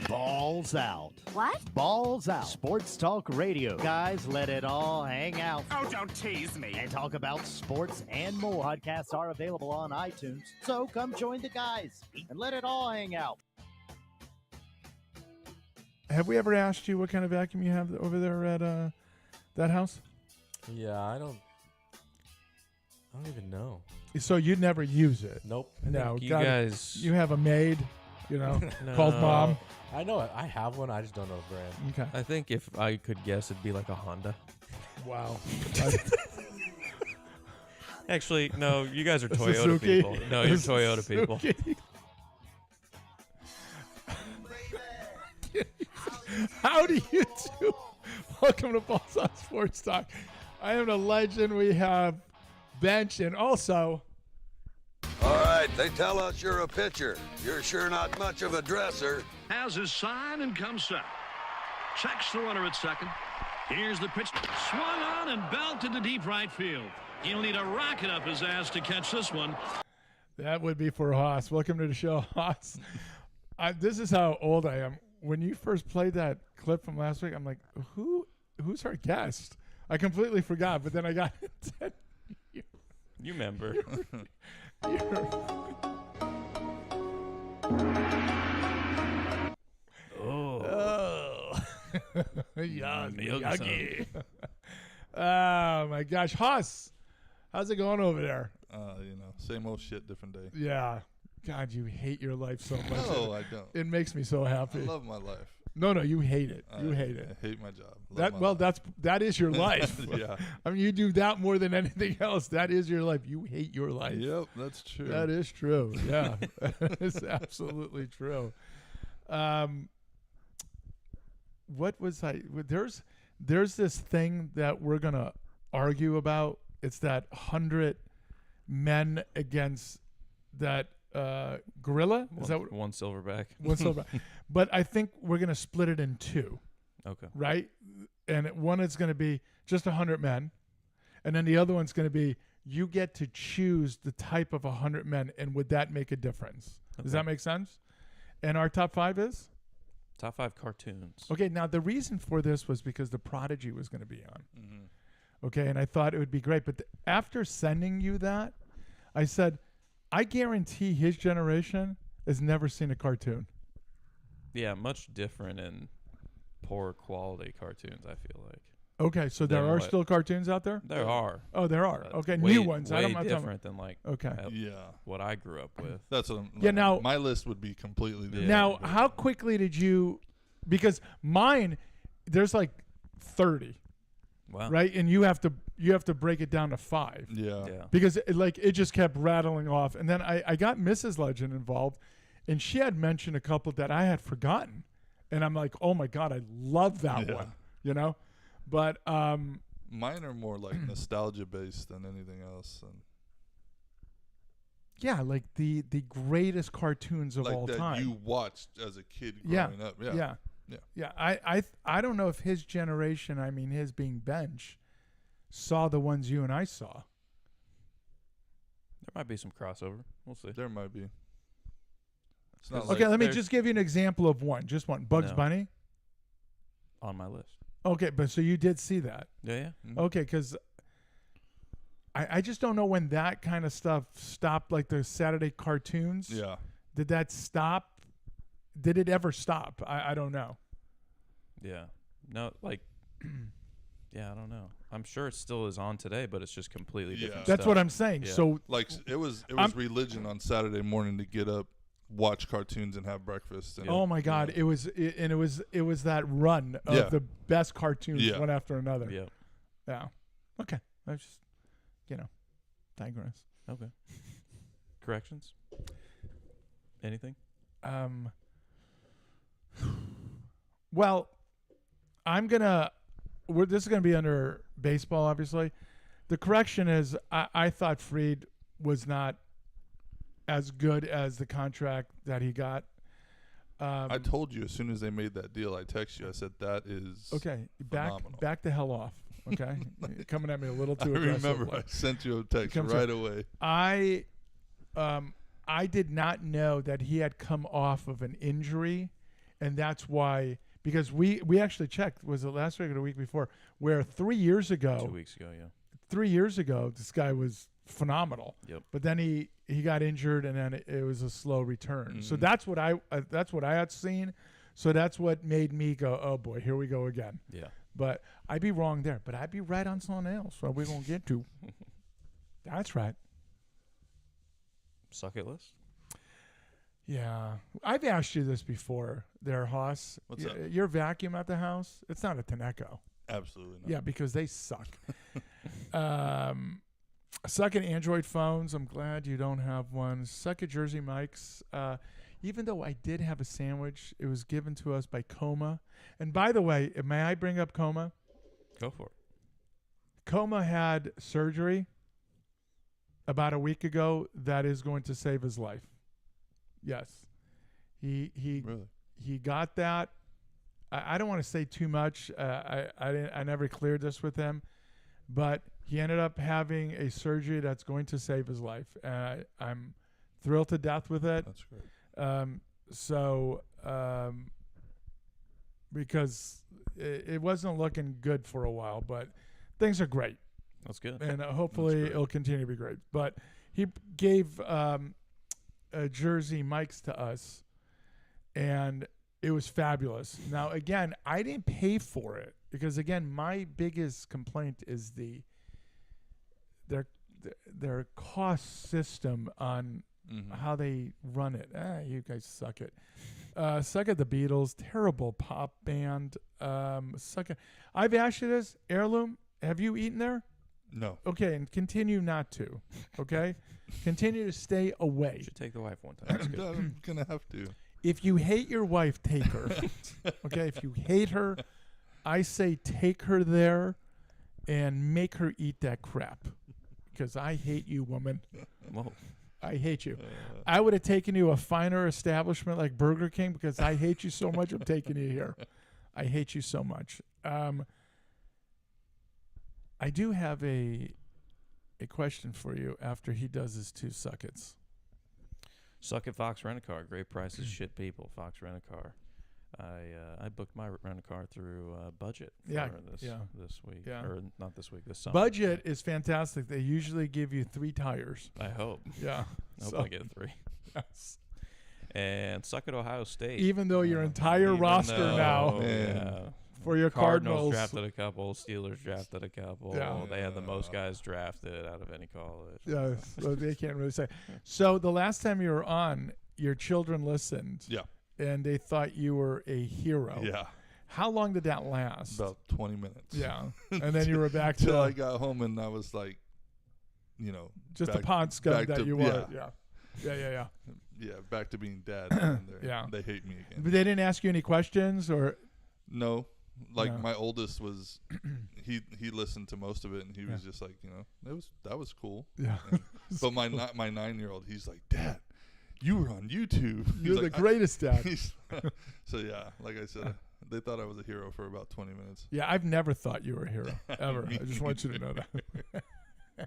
Balls out. What? Balls out. Sports talk radio. Guys, let it all hang out. Oh, don't tease me. And talk about sports and more. Podcasts are available on iTunes. So come join the guys and let it all hang out. Have we ever asked you what kind of vacuum you have over there at that house? Yeah, I don't even know. So you'd never use it? Nope. No, You guys. You have a maid, No. called mom. I know it. I have one. I just don't know the brand. Okay. I think if I could guess, it'd be like a Honda. Wow. Actually, no. You guys are Toyota Suzuki. people. No, you're Toyota people. Howdy, you two. Welcome to Balls on Sports Talk. I am the legend. We have Bench and also... All right, they tell us you're a pitcher. You're sure not much of a dresser. Has his sign and comes set. Checks the runner at second. Here's the pitch. Swung on and belted to deep right field. He'll need a rocket up his ass to catch this one. That would be for Haas. Welcome to the show, Haas. This is how old I am. When you first played that clip from last week, I'm like, who's our guest? I completely forgot, but then I got it. You remember. Yucky. Oh, my gosh. Haas, how's it going over there? Same old shit, different day. Yeah. God, you hate your life so much. No, I don't. It makes me so happy. I love my life. No, you hate it. You hate it. I hate my job. That is your life. Yeah. I mean, you do that more than anything else. That is your life. You hate your life. Yep, that's true. That is true. Yeah, that is absolutely true. What was I? There's this thing that we're gonna argue about. It's that 100 men against that gorilla. Is that one silverback? one silverback? But I think we're gonna split it in two. Okay. Right? And one is going to be just 100 men. And then the other one's going to be you get to choose the type of 100 men. And would that make a difference? Okay. Does that make sense? And our top 5 is? Top 5 cartoons. Okay, now the reason for this was because The Prodigy was going to be on. Mm-hmm. Okay, and I thought it would be great. But after sending you that, I said, I guarantee his generation has never seen a cartoon. Yeah, much different in poor quality cartoons, I feel like. Okay, so there are still cartoons out there? There are. Oh, there are. Okay, way, new ones. Way I don't know. different than like yeah, what I grew up with. That's what I'm. Yeah, now my list would be completely different. Now, how quickly did you? Because mine, there's like 30. Wow. Right, and you have to break it down to 5. Yeah. Because it just kept rattling off, and then I got Mrs. Legend involved, and she had mentioned a couple that I had forgotten, and I'm like, oh my God, I love that one. But mine are more like nostalgia based than anything else, and yeah, like the greatest cartoons of like all that time you watched as a kid growing up. Yeah. I don't know if his generation, I mean his being Bench, saw the ones you and I saw. There might be some crossover. We'll see. There might be. It's Okay, not let me just give you an example of one. Just one. Bugs Bunny? On my list. Okay, but so you did see that. Yeah. Mm-hmm. Okay, because I just don't know when that kind of stuff stopped, like the Saturday cartoons. Yeah. Did that stop? Did it ever stop? I don't know. Yeah. No, like, yeah, I don't know. I'm sure it still is on today, but it's just completely different That's stuff. what I'm saying. Yeah. So like it was religion on Saturday morning to get up, watch cartoons, and have breakfast. And, oh my God, it was that run of the best cartoons one after another. Yeah. Yeah. Okay. I just digress. Okay. Corrections? Anything? Well, this is gonna be under baseball, obviously. The correction is I thought Fried was not as good as the contract that he got. I told you as soon as they made that deal, I texted you. I said that is phenomenal. Back the hell off. Okay, you're coming at me a little too aggressive. I remember I sent you a text right away. I did not know that he had come off of an injury And that's why, because we actually checked, was it last week or the week before, where 3 years ago, 2 weeks ago, yeah. 3 years ago, this guy was phenomenal. Yep. But then he got injured, and then it was a slow return. So that's what I had seen. So that's what made me go, oh boy, here we go again. Yeah. But I'd be wrong there. But I'd be right on something else. So we're gonna get to. That's right. Suck it list. Yeah, I've asked you this before, there, Haas. What's up? Your vacuum at the house, it's not a Tenneco. Absolutely not. Yeah, because they suck. Suck at Android phones. I'm glad you don't have one. Suck at Jersey mics. Even though I did have a sandwich, it was given to us by Coma. And by the way, may I bring up Coma? Go for it. Coma had surgery about a week ago that is going to save his life. Yes. He got that. I don't want to say too much. I never cleared this with him, but he ended up having a surgery that's going to save his life. I'm thrilled to death with it. That's great. Because it wasn't looking good for a while, but things are great. That's good. And hopefully it'll continue to be great. But he gave Jersey mics to us, and it was fabulous. Now, again, I didn't pay for it because, again, my biggest complaint is their cost system on how they run it. You guys suck it. Suck at the Beatles. Terrible pop band. Suck at. I've asked you this. Heirloom, have you eaten there? No. Okay, and continue not to. Okay? Continue to stay away. You should take the wife one time. That's good. I'm going to have to. If you hate your wife, take her. Okay? If you hate her, I say take her there and make her eat that crap. Because I hate you, woman. Whoa. I hate you. I would have taken you a finer establishment like Burger King because I hate you so much. I'm taking you here. I hate you so much. I do have a question for you after he does his 2 suckets. Suck at Fox Rent-A-Car. Great prices, shit people. Fox Rent-A-Car. I booked my rent-a-car through Budget for this week. Yeah. Or not this week, this summer. Budget is fantastic. They usually give you 3 tires. I hope. Yeah. I hope I get 3. Yes. And suck at Ohio State. Even though your entire roster now for your Cardinals drafted a couple. Steelers drafted a couple. Yeah. They had the most guys drafted out of any college. Yeah, so they can't really say. So the last time you were on, your children listened. Yeah. And they thought you were a hero. Yeah. How long did that last? About 20 minutes. Yeah. And then you were back till to I got home and I was like, just a pond scum that you were. Yeah. Yeah, back to being dad. And they hate me again. But they didn't ask you any questions or? No. My oldest was, he listened to most of it and he was just like, that was cool. Yeah. But my 9-year-old, he's like, Dad, you were on YouTube. You're the greatest dad. So yeah, like I said, they thought I was a hero for about 20 minutes. Yeah, I've never thought you were a hero ever. I just want you to know that.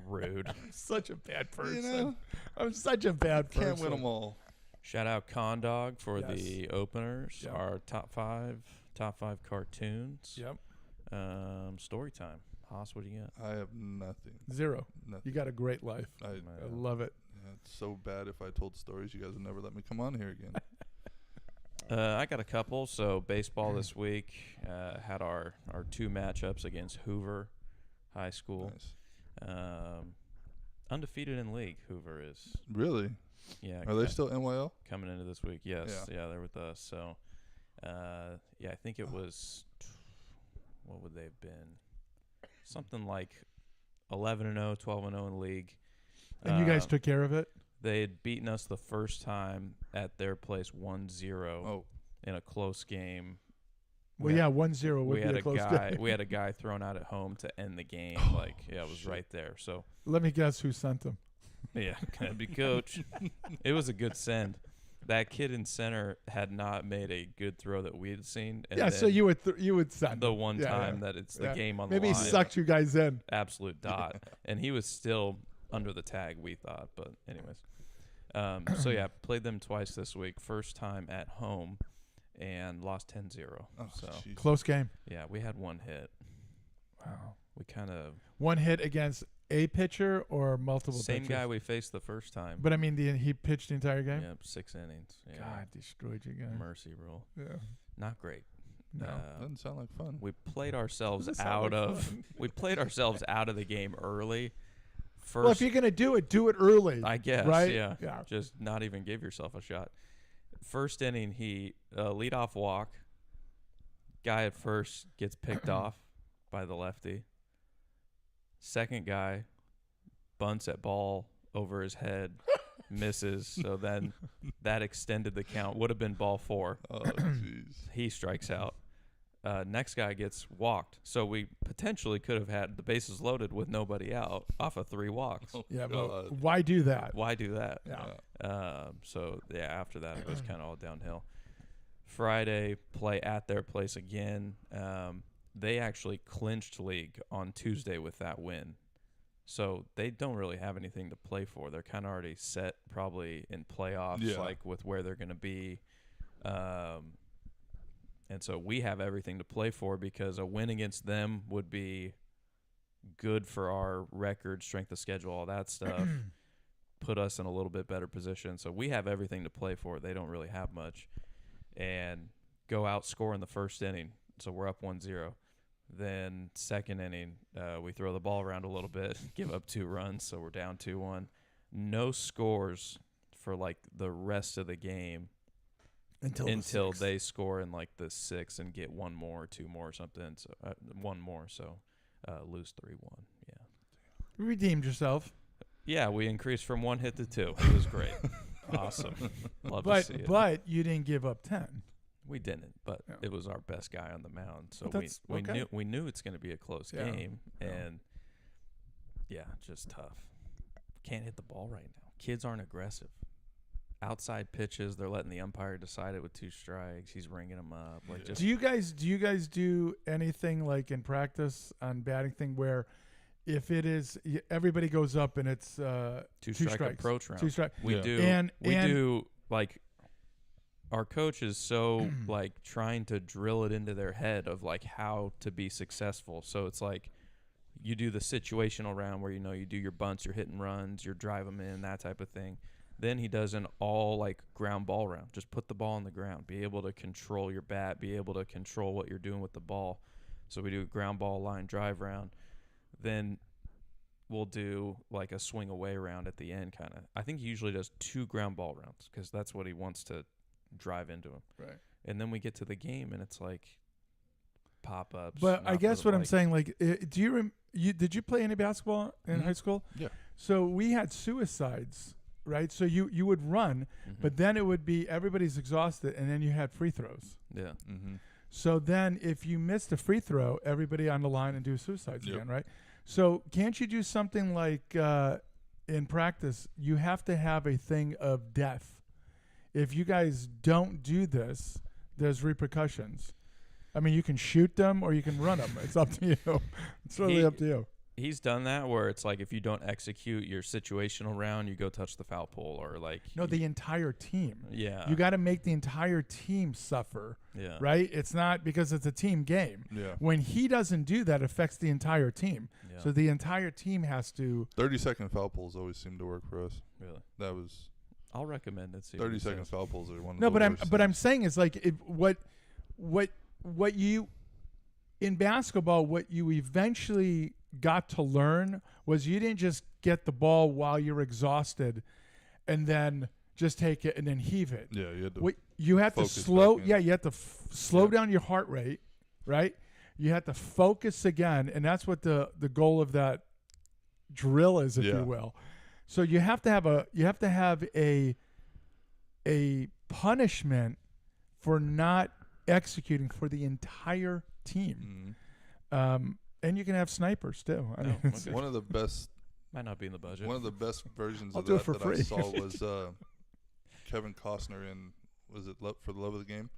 Rude. I'm such a bad person. I'm such a bad person. Can't win them all. Shout out Condog for the openers. Yep. Our top five cartoons. Yep. Story time. Haas, what do you got? I have nothing. 0. Nothing. You got a great life. I love it. Yeah, it's so bad. If I told stories, you guys would never let me come on here again. I got a couple. So baseball this week had our 2 matchups against Hoover High School. Nice. Undefeated in league, Hoover is. Really? Yeah. Are they still NYL? Coming into this week, yes. Yeah, they're with us. So, I think it was, what would they have been? Something like 11-0, 12-0 in league. And you guys took care of it? They had beaten us the first time at their place 1-0 in a close game. Well, 1-0 would be a close game. We had a guy thrown out at home to end the game. It was right there. So let me guess who sent him. Yeah, can be coach. It was a good send. That kid in center had not made a good throw that we had seen. And so you would send the one time that it's the game on the line. Maybe he sucked you guys in. Absolute dot. And he was still under the tag, we thought. But anyways. Played them twice this week. First time at home. and lost 10-0. Oh, So jeez. Close game. yeah, we had one hit. Wow. We kind of One hit against a pitcher or multiple same pitchers? guy we faced the first time. But I mean, he pitched the entire game? Yep, 6 innings. Yeah. God, destroyed you guys. Mercy rule. Yeah. Not great. No. Doesn't sound like fun. We played ourselves Doesn't sound out like of fun. we played ourselves out of the game early. First, Well, if you're gonna do it early. I guess, right? yeah. Yeah. Just not even give yourself a shot. First inning, he leadoff walk. Guy at first gets picked off by the lefty. Second guy bunts at ball over his head, misses. So then that extended the count. Would have been ball 4. Oh, jeez. He strikes out. Next guy gets walked. So we potentially could have had the bases loaded with nobody out off of 3 walks. Yeah, God. but why do that? Why do that? Yeah. So yeah, after that it was kind of all downhill. Friday, play at their place again. They actually clinched league on Tuesday with that win. So they don't really have anything to play for. They're kind of already set probably in playoffs, like with where they're going to be. And so we have everything to play for because a win against them would be good for our record, strength of schedule, all that stuff, put us in a little bit better position. So we have everything to play for. They don't really have much. And go out, score in the first inning. So we're up 1-0. Then second inning, we throw the ball around a little bit, give up 2 runs, so we're down 2-1. No scores for like the rest of the game until they score in like the 6th and get 1 more, 2 more, or something. So 1 more, so lose 3-1. Yeah. Redeemed yourself. Yeah, we increased from 1 hit to 2. It was great. Awesome. Love to see it. But you didn't give up 10. We didn't, but Yeah. it was our best guy on the mound, so But that's okay. we knew it's going to be a close Yeah. game, Yeah. and yeah, just tough. Can't hit the ball right now. Kids aren't aggressive. Outside pitches, they're letting the umpire decide it with 2 strikes. He's ringing them up. Like just Do you guys do anything like in practice on batting thing where if it is everybody goes up and it's 2 strikes, strike approach round. 2 strike. We Yeah. do. And- we and- do like. Our coach is so like trying to drill it into their head of like how to be successful. So it's like you do the situational round where you do your bunts, you're hitting runs, you're drive them in, that type of thing. Then he does an all like ground ball round. Just put the ball on the ground, be able to control your bat, be able to control what you're doing with the ball. So we do a ground ball line drive round. Then we'll do like a swing away round at the end kind of. I think he usually does 2 ground ball rounds because that's what he wants to drive into him. Right. And then we get to the game and it's like pop-ups. But I not guess for what the I'm saying, like, do you did you play any basketball in Mhm. high school? Yeah. So we had suicides, right? So you would run, but then it would be everybody's exhausted, and then you had free throws. Yeah. Mm-hmm. So then if you missed a free throw, everybody on the line and do suicides Yep. again, right? So can't you do something like in practice, you have to have a thing of death. If you guys don't do this, there's repercussions. I mean, you can shoot them or you can run them. It's up to you. It's really up to you. He's done that where it's like if you don't execute your situational round, you go touch the foul pole or like No, the entire team. yeah. You got to make the entire team suffer, yeah. right? It's not because it's a team game. Yeah. When he doesn't do that, it affects the entire team. Yeah. So the entire team has to. 30-second foul poles always seem to work for us. Really. That was I'll recommend it. See what he 30-second says. foul poles are one of No, the but worst I'm things. saying is like what you in basketball, what you eventually got to learn was you didn't just get the ball while you're exhausted and then just take it and then heave it. Yeah, you had to. What you have to focus slow. back in. Yeah, you have to slow Yeah. down your heart rate, right? You have to focus again, and that's what the goal of that drill is, if Yeah. you will. So you have to have a punishment for not executing for the entire team. Mhm. And you can have snipers too. I mean, Oh, it's- okay. One of the best Might not be in the budget. One of the best versions I'll of do it that for that free. I saw was Kevin Costner in For the Love of the Game,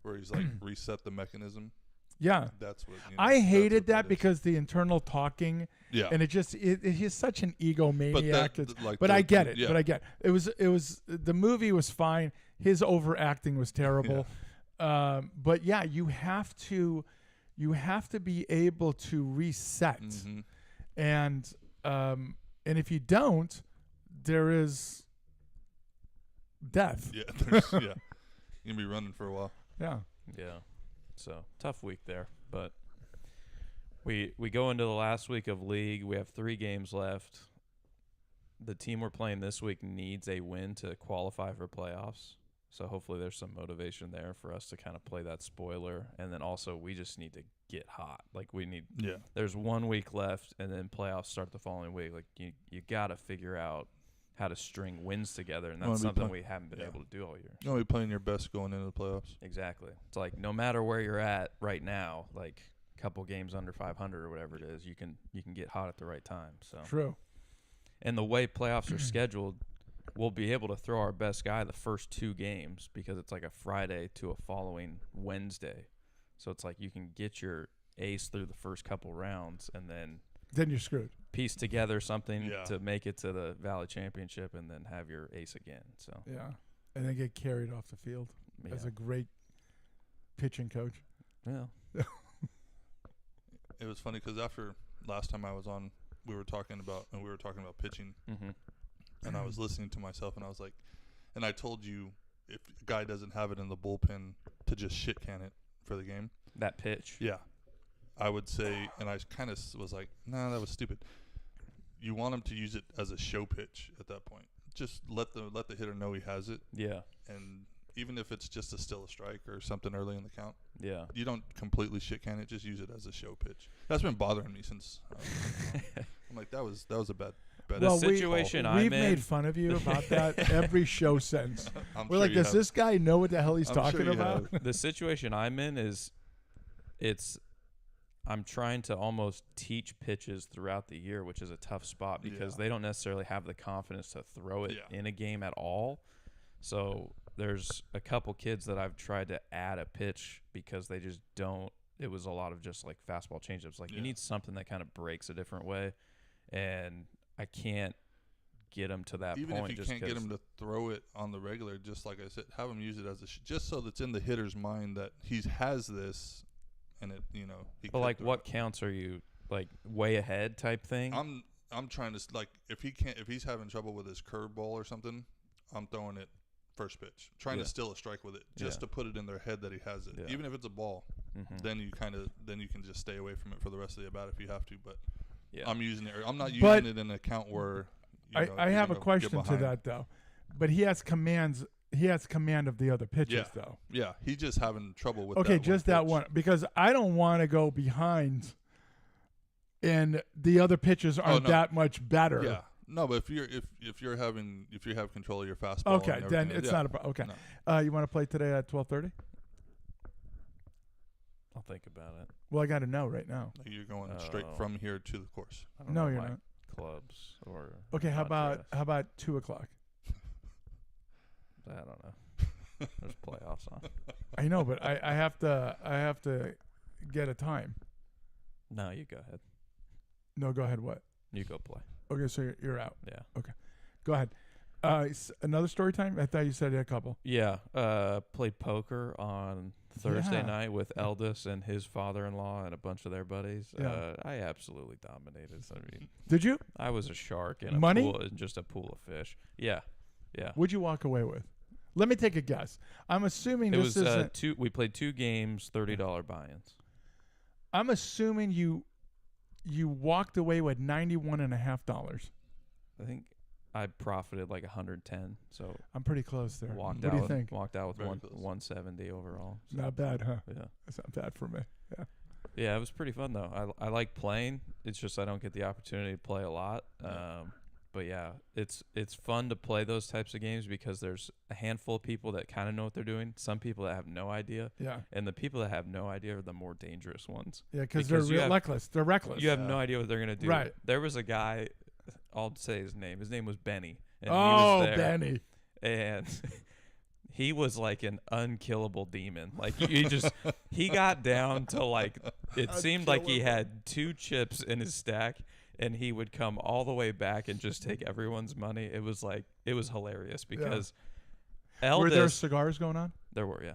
where he's like reset the mechanism. yeah. That's what I that's hated what that is. because the internal talking, yeah, and he's such an egomaniac. but It's- like But I get it. Yeah. But I get it. It was the movie was fine. His overacting was terrible. But yeah, you have to be able to reset, Mm-hmm. and if you don't, there is death. Yeah, yeah. You're gonna be running for a while. Yeah. Yeah. So tough week there, but we go into the last week of league. We have 3 games left. The team we're playing this week needs a win to qualify for playoffs. So hopefully there's some motivation there for us to kind of play that spoiler. And then also we just need to get hot. Like we need Yeah. there's 1 week left and then playoffs start the following week. Like you got to figure out how to string wins together, and Wanna that's be something play- we haven't been yeah. able to do all year. You'll be playing your best going into the playoffs. Exactly. It's like no matter where you're at right now, like a couple games under 500 or whatever it is, you can get hot at the right time. So True. and the way playoffs are scheduled, we'll be able to throw our best guy the first 2 games because it's like a Friday to a following Wednesday. So it's like you can get your ace through the first couple rounds and then You're screwed. piece together something Yeah. to make it to the Valley Championship and then have your ace again. So Yeah. And then get carried off the field as yeah. a great pitching coach. Yeah. It was funny because after last time I was on, we were talking about pitching, Mm-hmm. and I was listening to myself, and I was like, and I told you if a guy doesn't have it in the bullpen to just shit can it for the game. That pitch. Yeah, I would say, and I kind of was like, nah, that was stupid. You want him to use it as a show pitch at that point. Just let the hitter know he has it, Yeah. and even if it's just still a strike or something early in the count, Yeah. you don't completely shit can it. Just use it as a show pitch. That's been bothering me since. I'm like, that was a bad. The situation I'm we've in- made fun of you about that every show since. I'm We're sure like, you does have. this guy know what the hell he's I'm sure talking you about? have. The situation I'm in is I'm trying to almost teach pitches throughout the year, which is a tough spot because Yeah. they don't necessarily have the confidence to throw it Yeah. in a game at all. So there's a couple kids that I've tried to add a pitch because they just don't. It was a lot of just like fastball changeups. Like you Yeah. need something that kind of breaks a different way, and I can't get them to that Even point. if you just can't get 'cause- him to throw it on the regular, just like I said, have him use it as just so that's in the hitter's mind that he has this, and it he But could like, throw what it. counts are you like way ahead type thing? I'm trying to like if he's having trouble with his curveball or something, I'm throwing it first pitch, trying Yeah. to steal a strike with it, just Yeah. to put it in their head that he has it. Yeah. Even if it's a ball, Mhm. then you can just stay away from it for the rest of the at bat if you have to. But Yeah. I'm using it. I'm not But using it in an account where. I have a question to that though, but he has commands. He has command of the other pitches Yeah. though. Yeah, he's just having trouble with. Okay, that just one that pitch. one because I don't want to go behind, and the other pitches aren't no. that much better. Yeah, no, but if you have control of your fastball. Okay, and then everything, it's yeah. not a problem. Okay, No. You want to play today at 12:30? I'll think about it. Well, I got to know right now. Like you're going straight Oh. from here to the course. I don't No, know you're my not. clubs or Okay, how address. about 2:00? I don't know. There's playoffs on. I know, but I have to get a time. No, you go ahead. No, go ahead. What? You go play. Okay, so you're out. Yeah. Go ahead. Another story time? I thought you said a couple. Yeah. Played poker on Thursday Yeah. night with Eldest and his father-in-law and a bunch of their buddies. Yeah. I absolutely dominated. I mean, Did you? I was a shark in a Money? pool, in just a pool of fish. Yeah. Yeah. What'd you walk away with? Let me take a guess. I'm assuming It this was isn't. we played 2 games, $30 buy-ins. I'm assuming you walked away with $91.50. I think I profited like 110. So I'm pretty close there. walked what out. do you think? Walked out with Very 170 overall. So, Not bad, huh? yeah. That's not bad for me. Yeah. Yeah, it was pretty fun though. I like playing. It's just I don't get the opportunity to play a lot. But yeah, it's fun to play those types of games because there's a handful of people that kind of know what they're doing. Some people that have no idea, Yeah. and the people that have no idea are the more dangerous ones. Yeah, Because they're you have- reckless. They're reckless. You have no idea what they're gonna do. Right. There was a guy. I'll say his name. His name was Benny. And he Oh, was there, Benny. and he was like an unkillable demon. Like he got down to like it seemed like he had 2 chips in his stack, and he would come all the way back and just take everyone's money. It was hilarious because Were there Eldest cigars going on? there were Yeah.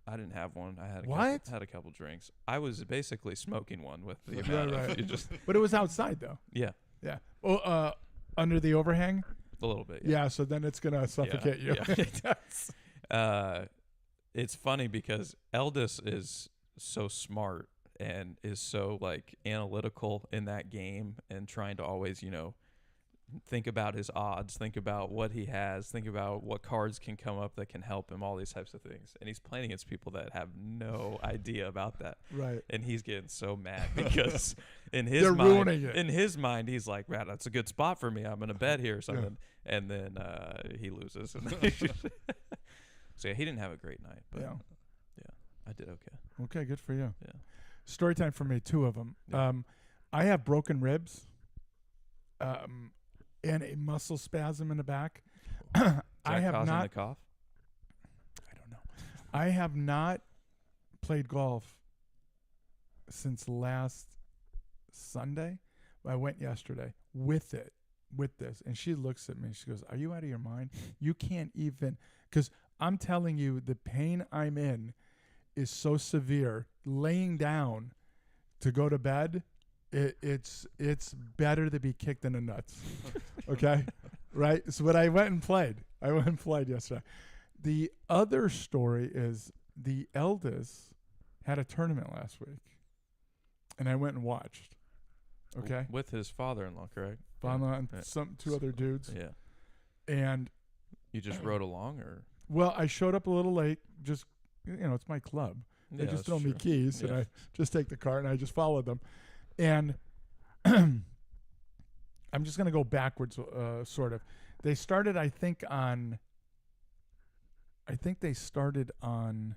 I didn't have one. I had What? a couple drinks. I was basically smoking one with the Right, amount of right. you just But it was outside though. yeah, Yeah. Oh, under the overhang. a little bit. Yeah. So then it's gonna suffocate you. Yeah, it does. It's funny because Eldis is so smart and is so like analytical in that game and trying to always, think about his odds, think about what he has, think about what cards can come up that can help him, all these types of things. And he's playing against people that have no idea about that. Right. And he's getting so mad because in his They're mind, ruining it. in his mind, he's like, "Man, that's a good spot for me. I'm gonna bet here or something." And then he loses. So yeah, he didn't have a great night, but Yeah. I did okay. Okay. Good for you. Yeah. Story time for me. 2 of them. Yeah. I have broken ribs. And a muscle spasm in the back. Is I that have causing not. the cough? I don't know. I have not played golf since last Sunday. I went yesterday with this, and she looks at me. She goes, "Are you out of your mind? You can't even." Because I'm telling you, the pain I'm in is so severe. Laying down to go to bed, it's better to be kicked in the nuts. Okay, right? So, but I went and played. Yesterday. The other story is the eldest had a tournament last week, and I went and watched. Okay, With his father-in-law, correct? Father and Yeah. 2 other dudes, Yeah. and You just rode along, or well, I showed up a little late. Just it's my club. They Yeah, just that's throw me true. keys, and Yeah. I just take the cart and I just follow them. And I'm just gonna go backwards, sort of. They started, I think they started on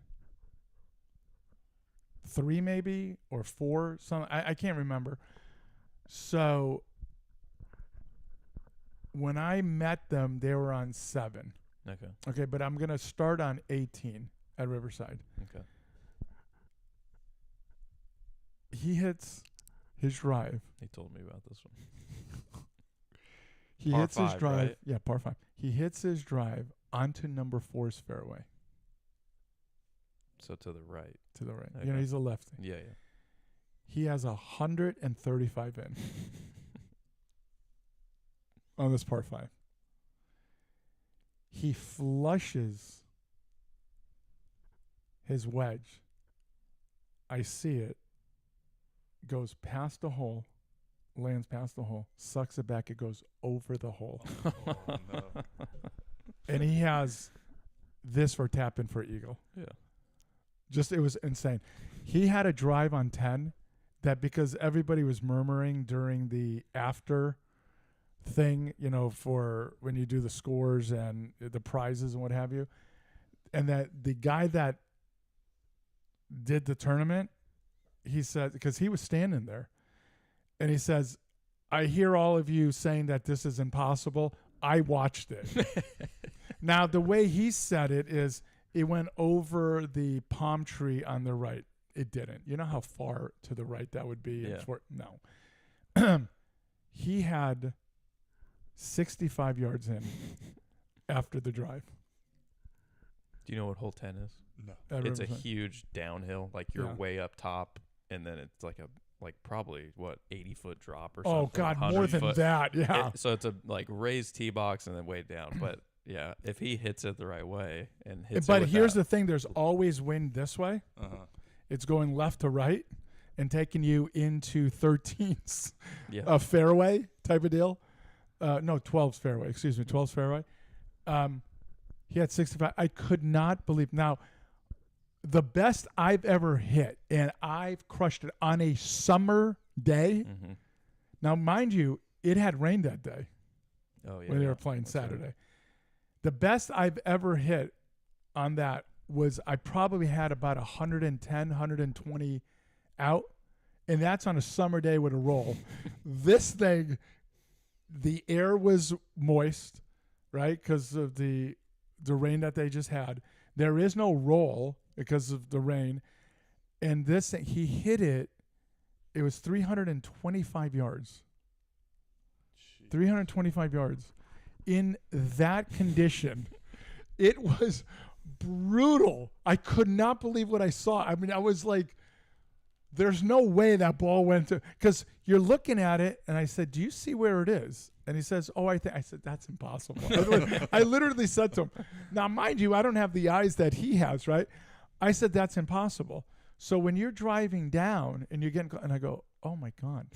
3 maybe or 4. I can't remember. So when I met them, they were on 7. okay, Okay, but I'm gonna start on 18 at Riverside. okay. He hits his drive. He told me about this one. He Par hits his 5, drive. right? Yeah, par 5. He hits his drive onto number 4's fairway So to the right. to the right. Okay. He's a lefty. Yeah, yeah. He has 135 in on this par 5. He flushes his wedge. I see it. Goes past the hole, lands past the hole, sucks it back. It goes over the hole. Oh, no. And he has this for tap in for eagle. Yeah. Just, it was insane. He had a drive on 10 that, because everybody was murmuring during the after thing, for when you do the scores and the prizes and what have you, and that the guy that did the tournament, he said, because he was standing there, and he says, "I hear all of you saying that this is impossible. I watched it." Now, the way he said it is, it went over the palm tree on the right. It didn't. You know how far to the right that would be? Yeah. No. He had 65 yards in after the drive. Do you know what hole 10 is? No. at It's a Riverside. huge downhill. Like you're Yeah. way up top, and then it's like probably 80-foot drop or Oh, something. God, 100 more than foot. that. Yeah. So it's a raised tee box and then way down. But yeah, if he hits it the right way and hits But it with here's that, the thing. There's always wind this way. Uh-huh. It's going left to right and taking you into 13's yeah, a fairway type of deal. No, 12's fairway. Excuse me, 12's fairway. He had 65. I could not believe. Now, the best I've ever hit, and I've crushed it on a summer day. mm-hmm. Now, mind you, it had rained that day Oh yeah, when they yeah. were playing That's right. Saturday. The best I've ever hit on that was, I probably had about 110, 120 out, and that's on a summer day with a roll. This thing, the air was moist, right, because of the rain that they just had. There is no roll because of the rain. And this thing, he hit it. It was 325 yards. 325 yards. In that condition, it was brutal. I could not believe what I saw. I mean, I was like, there's no way that ball went to, because you're looking at it, and I said, do you see where it is? And he says, oh, I said, that's impossible. I literally said to him, now, mind you, I don't have the eyes that he has, right? I said, that's impossible. So when you're driving down and you're getting, and I go, oh my God.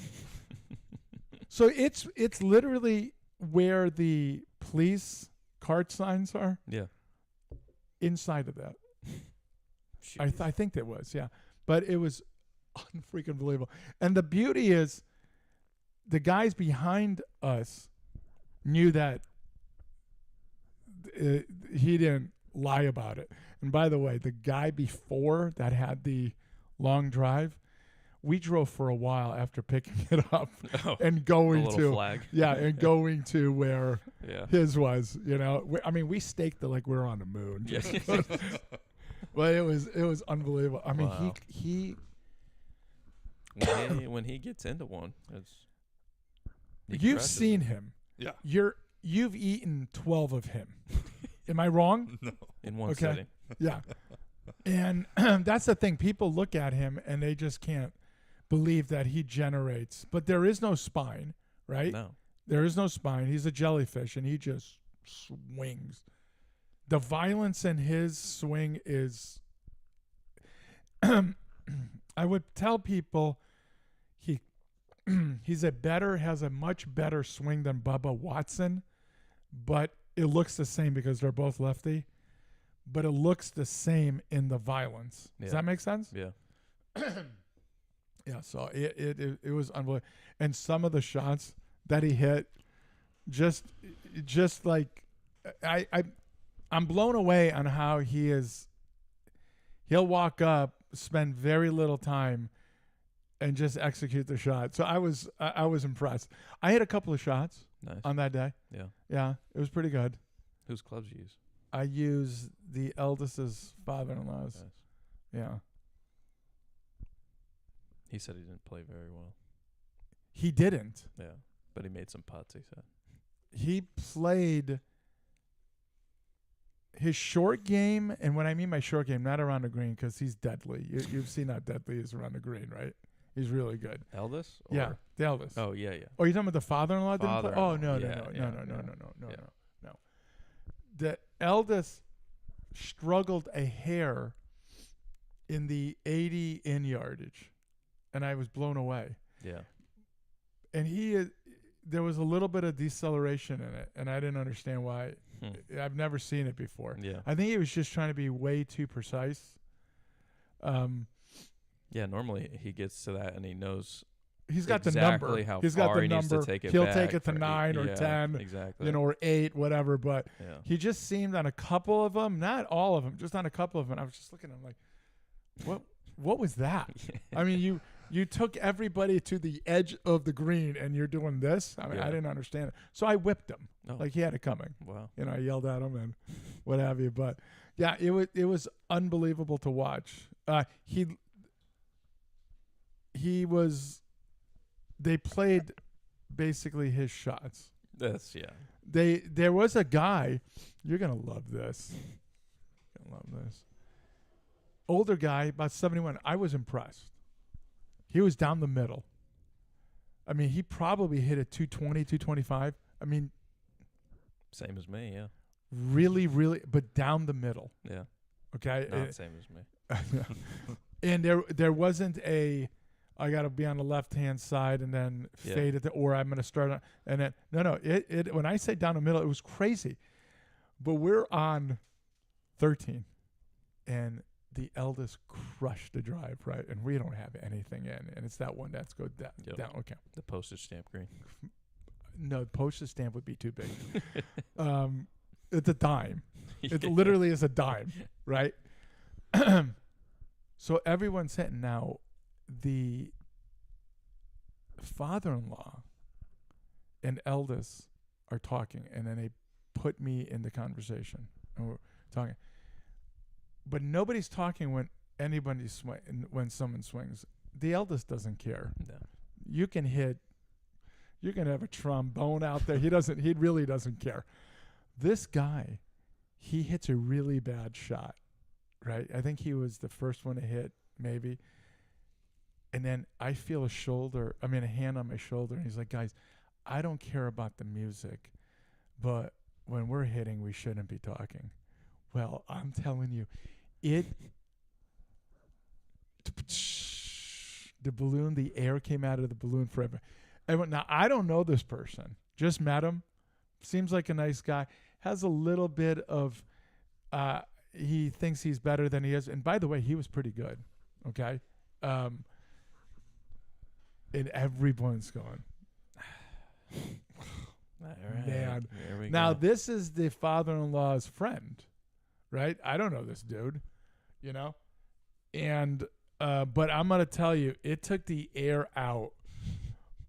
So it's literally where the police cart signs are. Yeah. Inside of that. I think there was, yeah. But it was unfreaking believable. And the beauty is the guys behind us knew that he didn't lie about it. And by the way, the guy before that had the long drive, we drove for a while after picking it up and going to flag. Yeah, and going to where Yeah. his was, you know. I mean, we staked it like we were on the moon. Yeah. But it was unbelievable. I mean, Wow. he when he gets into one, he you've crushes seen it. him. Yeah. You've eaten 12 of him. Am I wrong? No. in one Okay. setting. Yeah. And that's the thing. People look at him and they just can't believe that he generates. But there is no spine, right? No. There is no spine. He's a jellyfish, and he just swings. The violence in his swing is I would tell people has a much better swing than Bubba Watson, but it looks the same because they're both lefty. But it looks the same in the violence. Does Yeah. that make sense? Yeah. Yeah, so it was unbelievable. And some of the shots that he hit, just like I'm blown away on how he'll walk up, spend very little time, and just execute the shot. So I was impressed. I hit a couple of shots Nice. on that day. Yeah. Yeah, it was pretty good. Whose clubs you use? I used the eldest's father-in-law's. Nice. Yeah. He said he didn't play very well. He didn't. Yeah. But he made some putts, he said. He played his short game, and when I mean by short game, not around the green, because he's deadly. You've seen how deadly he is around the green, right? He's really good. Eldest? Yeah, Or- the Elvis. Oh, yeah, yeah. Oh, you're talking about the father-in-law didn't play? Oh, Father-in-law. no, Yeah, no. yeah. The eldest struggled a hair in the 80 in yardage, and I was blown away. Yeah. And there was a little bit of deceleration in it, and I didn't understand why. I've never seen it before. Yeah. I think he was just trying to be way too precise. Yeah, normally he gets to that and he knows He's got the exactly number. how He's far got the he needs number. to take it He'll back take it to for 9 or 10, exactly. or 8, whatever. But Yeah. he just seemed on a couple of them, not all of them, just on a couple of them. I was just looking at him like, what was that? I mean, you took everybody to the edge of the green and you're doing this? I mean, I Yeah. didn't understand it. So I whipped him. Oh. Like he had it coming. Wow. You know, I yelled at him and what have you. But yeah, it was unbelievable to watch. They played basically his shots. That's yeah. There was a guy, you're gonna love this. You're gonna love this. Older guy, about 71. I was impressed. He was down the middle. I mean, he probably hit it 220, 225. I mean, Same as me, yeah. really, really, but down the middle. Yeah. Okay. Not same as me. And there wasn't I got to be on the left-hand side and then Yeah. fade it, or I'm going to start on, and then, no, it when I say down the middle, it was crazy. But we're on 13, and the eldest crushed the drive, right? And we don't have anything in, and it's that one that's go down. Yep. Down. Okay. The postage stamp green. No, the postage stamp would be too big. It's a dime. It Yeah. literally is a dime, right? So everyone's hitting now. The father-in-law and eldest are talking, and then they put me in the conversation, and we're talking. But nobody's talking when when someone swings. The eldest doesn't care. No. You can have a trombone out there. He really doesn't care. This guy, he hits a really bad shot, right? I think he was the first one to hit, maybe. And then I feel a hand on my shoulder, and he's like, guys, I don't care about the music, but when we're hitting, we shouldn't be talking. Well, I'm telling you, the air came out of the balloon forever. Now, I don't know this person. Just met him. Seems like a nice guy. Has a little bit of, he thinks he's better than he is. And by the way, he was pretty good. Okay. And everyone's going, man. Here we Now, go. this is the father-in-law's friend, right? I don't know this dude, And, but I'm going to tell you, it took the air out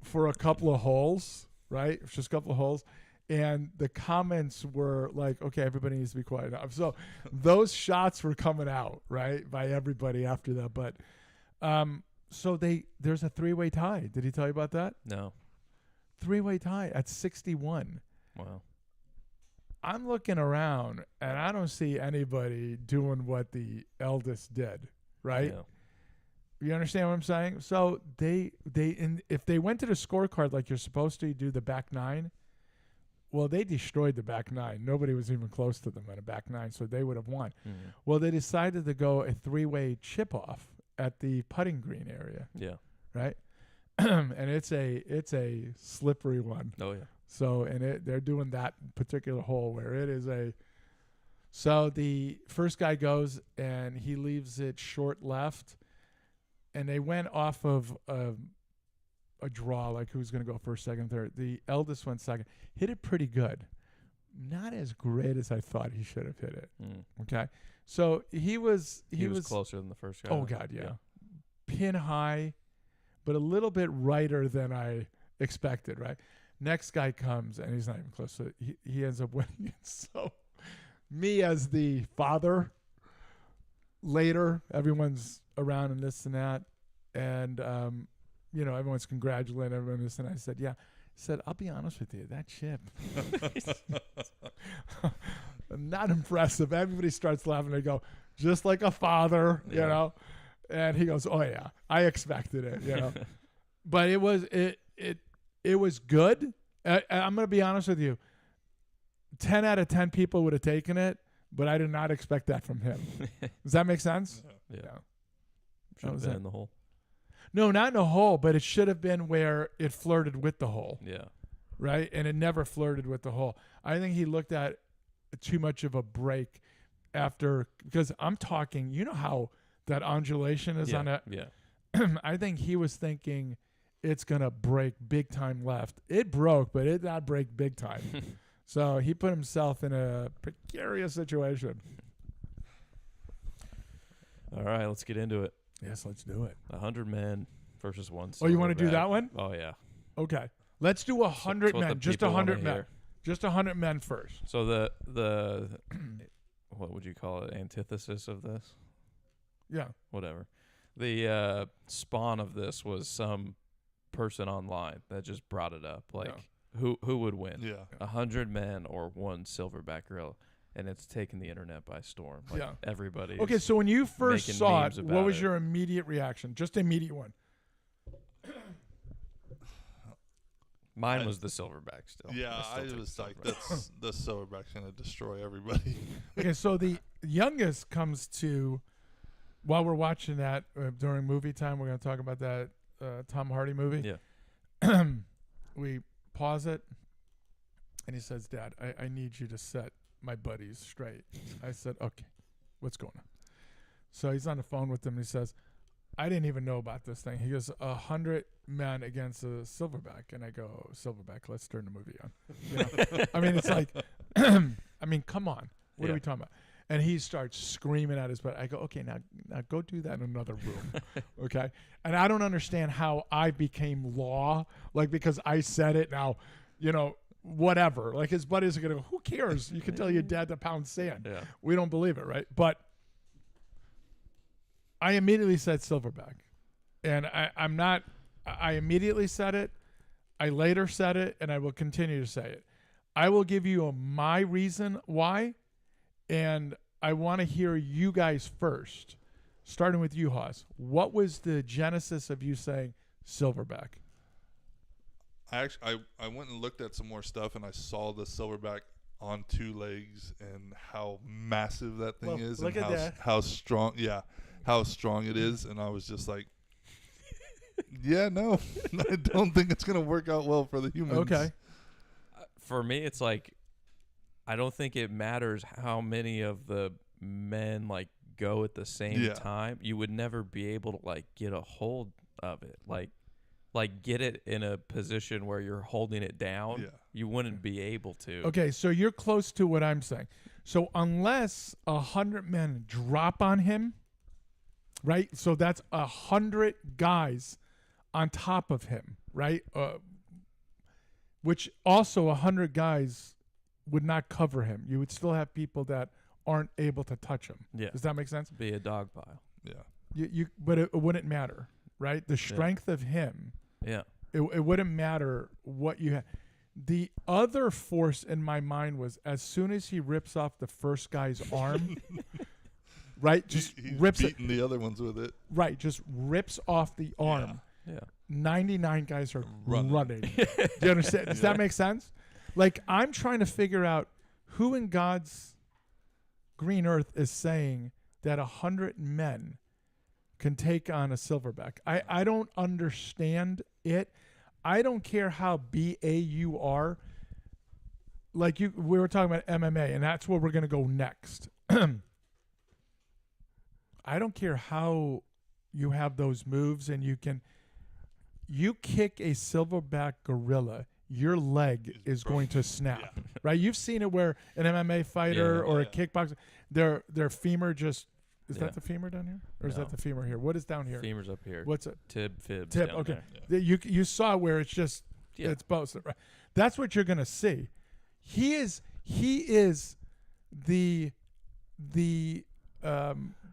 for a couple of holes, right? Just a couple of holes. And the comments were like, okay, everybody needs to be quiet now. So those shots were coming out, right, by everybody after that. But so there's a 3-way tie. Did he tell you about that? No. 3-way tie at 61. Wow. I'm looking around, and I don't see anybody doing what the eldest did, right? Yeah. You understand what I'm saying? So if they went to the scorecard like you're supposed to, you do the back nine. Well, they destroyed the back nine. Nobody was even close to them at a back nine, so they would have won. Mm-hmm. Well, they decided to go a 3-way chip off at the putting green area, Yeah. right? And it's a slippery one. Oh yeah. So they're doing that particular hole where it is a. So the first guy goes and he leaves it short left, and they went off of a draw, like who's going to go first, second, third. The eldest went second. Hit it pretty good. Not as great as I thought he should have hit it. Mm. Okay. So he was closer than the first guy. Oh God, yeah. Pin high, but a little bit righter than I expected, right? Next guy comes and he's not even close. So he ends up winning it. So me as the father, later, everyone's around and this and that. And everyone's congratulating everyone this, and I said, yeah. I said, I'll be honest with you, that chip, not impressive. Everybody starts laughing. They go, just like a father, And he goes, oh yeah, I expected it, But it was good. I'm gonna be honest with you. 10 out of 10 people would have taken it, but I did not expect that from him. Does that make sense? Yeah. Yeah. Should have been in the hole. No, not in the hole, but it should have been where it flirted with the hole. Yeah. Right? And it never flirted with the hole. I think he looked at too much of a break after, because I'm talking, you know how that undulation is on it? Yeah. I think he was thinking it's going to break big time left. It broke, but it did not break big time. So he put himself in a precarious situation. All right, let's get into it. Yes, let's do it. 100 men versus one. Oh, you want to do silverback. that one? Oh yeah. Okay. Let's do 100 what the men. Just people wanna 100 men. hear. Just 100 men first. So the what would you call it? Antithesis of this? Yeah. Whatever. The spawn of this was some person online that just brought it up. Like who would win? Yeah. 100 men or one silverback gorilla? And it's taken the internet by storm. Like everybody. Okay, so when you first making saw memes it, about what was it. your immediate reaction? Just immediate one. Mine was the silverback still. Yeah, still I took was the like, silverback. the silverback's gonna destroy everybody. Okay, so the youngest comes to, while we're watching that during movie time, we're going to talk about that Tom Hardy movie. Yeah. We pause it, and he says, Dad, I need you to set my buddies straight. I said, okay, what's going on? So he's on the phone with them, and he says, I didn't even know about this thing. He goes, 100 men against a silverback. And I go, silverback, let's turn the movie on. I mean, it's like, I mean, come on. What are we talking about? And he starts screaming at his butt. I go, okay, now go do that in another room. Okay. And I don't understand how I became law, like, because I said it now, whatever. Like, his buddies are going to go, who cares? You can tell your dad to pound sand. Yeah. We don't believe it, right? But I immediately said silverback. And I immediately said it. I later said it, and I will continue to say it. I will give you my reason why. And I want to hear you guys first, starting with you, Haas. What was the genesis of you saying silverback? I went and looked at some more stuff, and I saw the silverback on 2 legs and how massive that thing is, look and at that. how strong it is, and I was just like, yeah, no, I don't think it's gonna work out well for the humans. Okay. For me, it's like I don't think it matters how many of the men like go at the same time. You would never be able to like get a hold of it, like get it in a position where you're holding it down. Yeah. You wouldn't be able to. Okay, so you're close to what I'm saying. So unless 100 men drop on him, right? So that's 100 guys on top of him, right? Which also 100 guys would not cover him. You would still have people that aren't able to touch him. Yeah. Does that make sense? Be a dog pile. Yeah. But it wouldn't matter, right? The strength of him, Yeah. it wouldn't matter what you had. The other force in my mind was as soon as he rips off the first guy's arm, right? Just He's rips it. beating the other ones with it. Right, just rips off the arm. Yeah. 99 guys are Running. running. Do you understand? Does that make sense? Like, I'm trying to figure out who in God's green earth is saying that 100 men can take on a silverback. I don't understand it. I don't care how BA you are. Like we were talking about MMA, and that's where we're going to go next. I don't care how you have those moves, and you kick a silverback gorilla, your leg is going to snap, right? You've seen it where an MMA fighter or a kickboxer, their femur just is that the femur down here, or is that the femur here? What is down here? Femur's up here. What's it? Tib, fib. Tip. Down Okay, there. you saw where it's just it's both. Right? That's what you're gonna see. He is the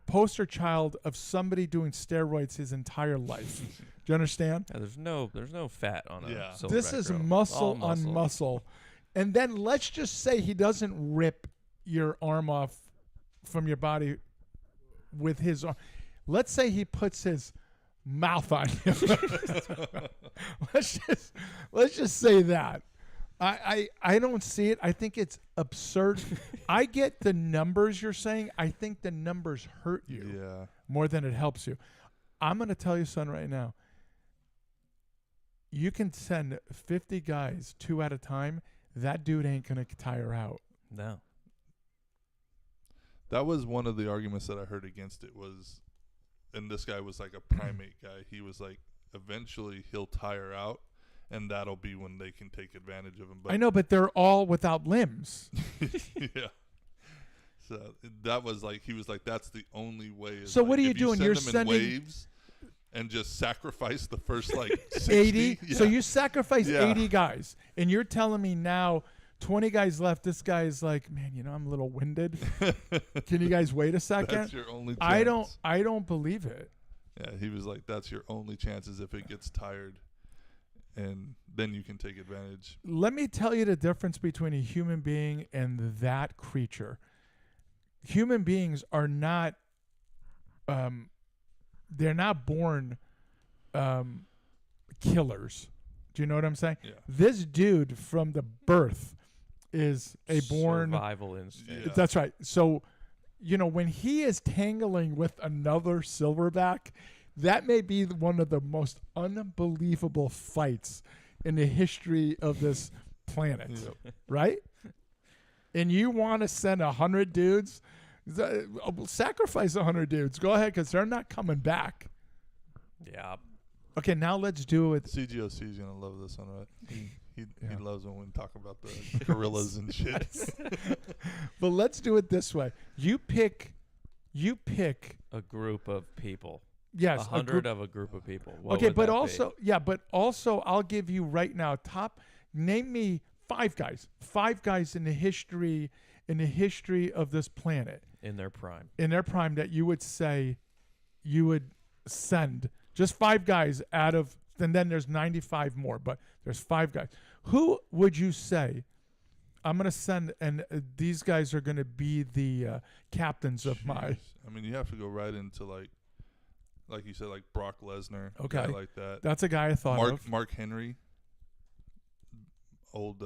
poster child of somebody doing steroids his entire life. Do you understand? Yeah, there's no fat on a silverback This is gorilla. muscle All on muscle. And then let's just say he doesn't rip your arm off from your body with his arm. Let's say he puts his mouth on you. let's just say that. I don't see it. I think it's absurd. I get the numbers you're saying. I think the numbers hurt you more than it helps you. I'm going to tell you something right now. You can send 50 guys 2 at a time. That dude ain't going to tire out. No. That was one of the arguments that I heard against it was, and this guy was like a primate guy. He was like, eventually he'll tire out, and that'll be when they can take advantage of him. But I know, but they're all without limbs. yeah. So that was like, he was like, that's the only way. Is So like, what are you if doing? Send You're them in sending waves and just sacrifice the first like 60. 80. Yeah. So you sacrifice Yeah. 80 guys, and you're telling me now 20 guys left. This guy is like, man, I'm a little winded. Can you guys wait a second? That's your only chance. I don't believe it. Yeah, he was like, that's your only chances if it gets tired, and then you can take advantage. Let me tell you the difference between a human being and that creature. Human beings are not they're not born killers. Do you know what I'm saying? Yeah. This dude from the birth is a born survival instinct. Yeah. That's right. So, when he is tangling with another silverback, that may be one of the most unbelievable fights in the history of this planet, right? And you want to send 100 dudes, sacrifice 100 dudes. Go ahead, because they're not coming back. Yeah. Okay, now let's do it. CGOC is gonna love this one, right? He loves when we talk about the gorillas and shit. But let's do it this way. You pick A group of people. yes, 100 of a group of people. What okay, would but that be? also I'll give you right now name me 5 guys. 5 guys in the history of this planet In their prime. that you would say you would send. Just 5 guys out of, and then there's 95 more, but there's 5 guys. Who would you say I'm gonna send, and these guys are gonna be the captains of my. Jeez. I mean, you have to go right into like you said, like Brock Lesnar. Okay. Guy like that. That's a guy I thought of. Mark Henry, old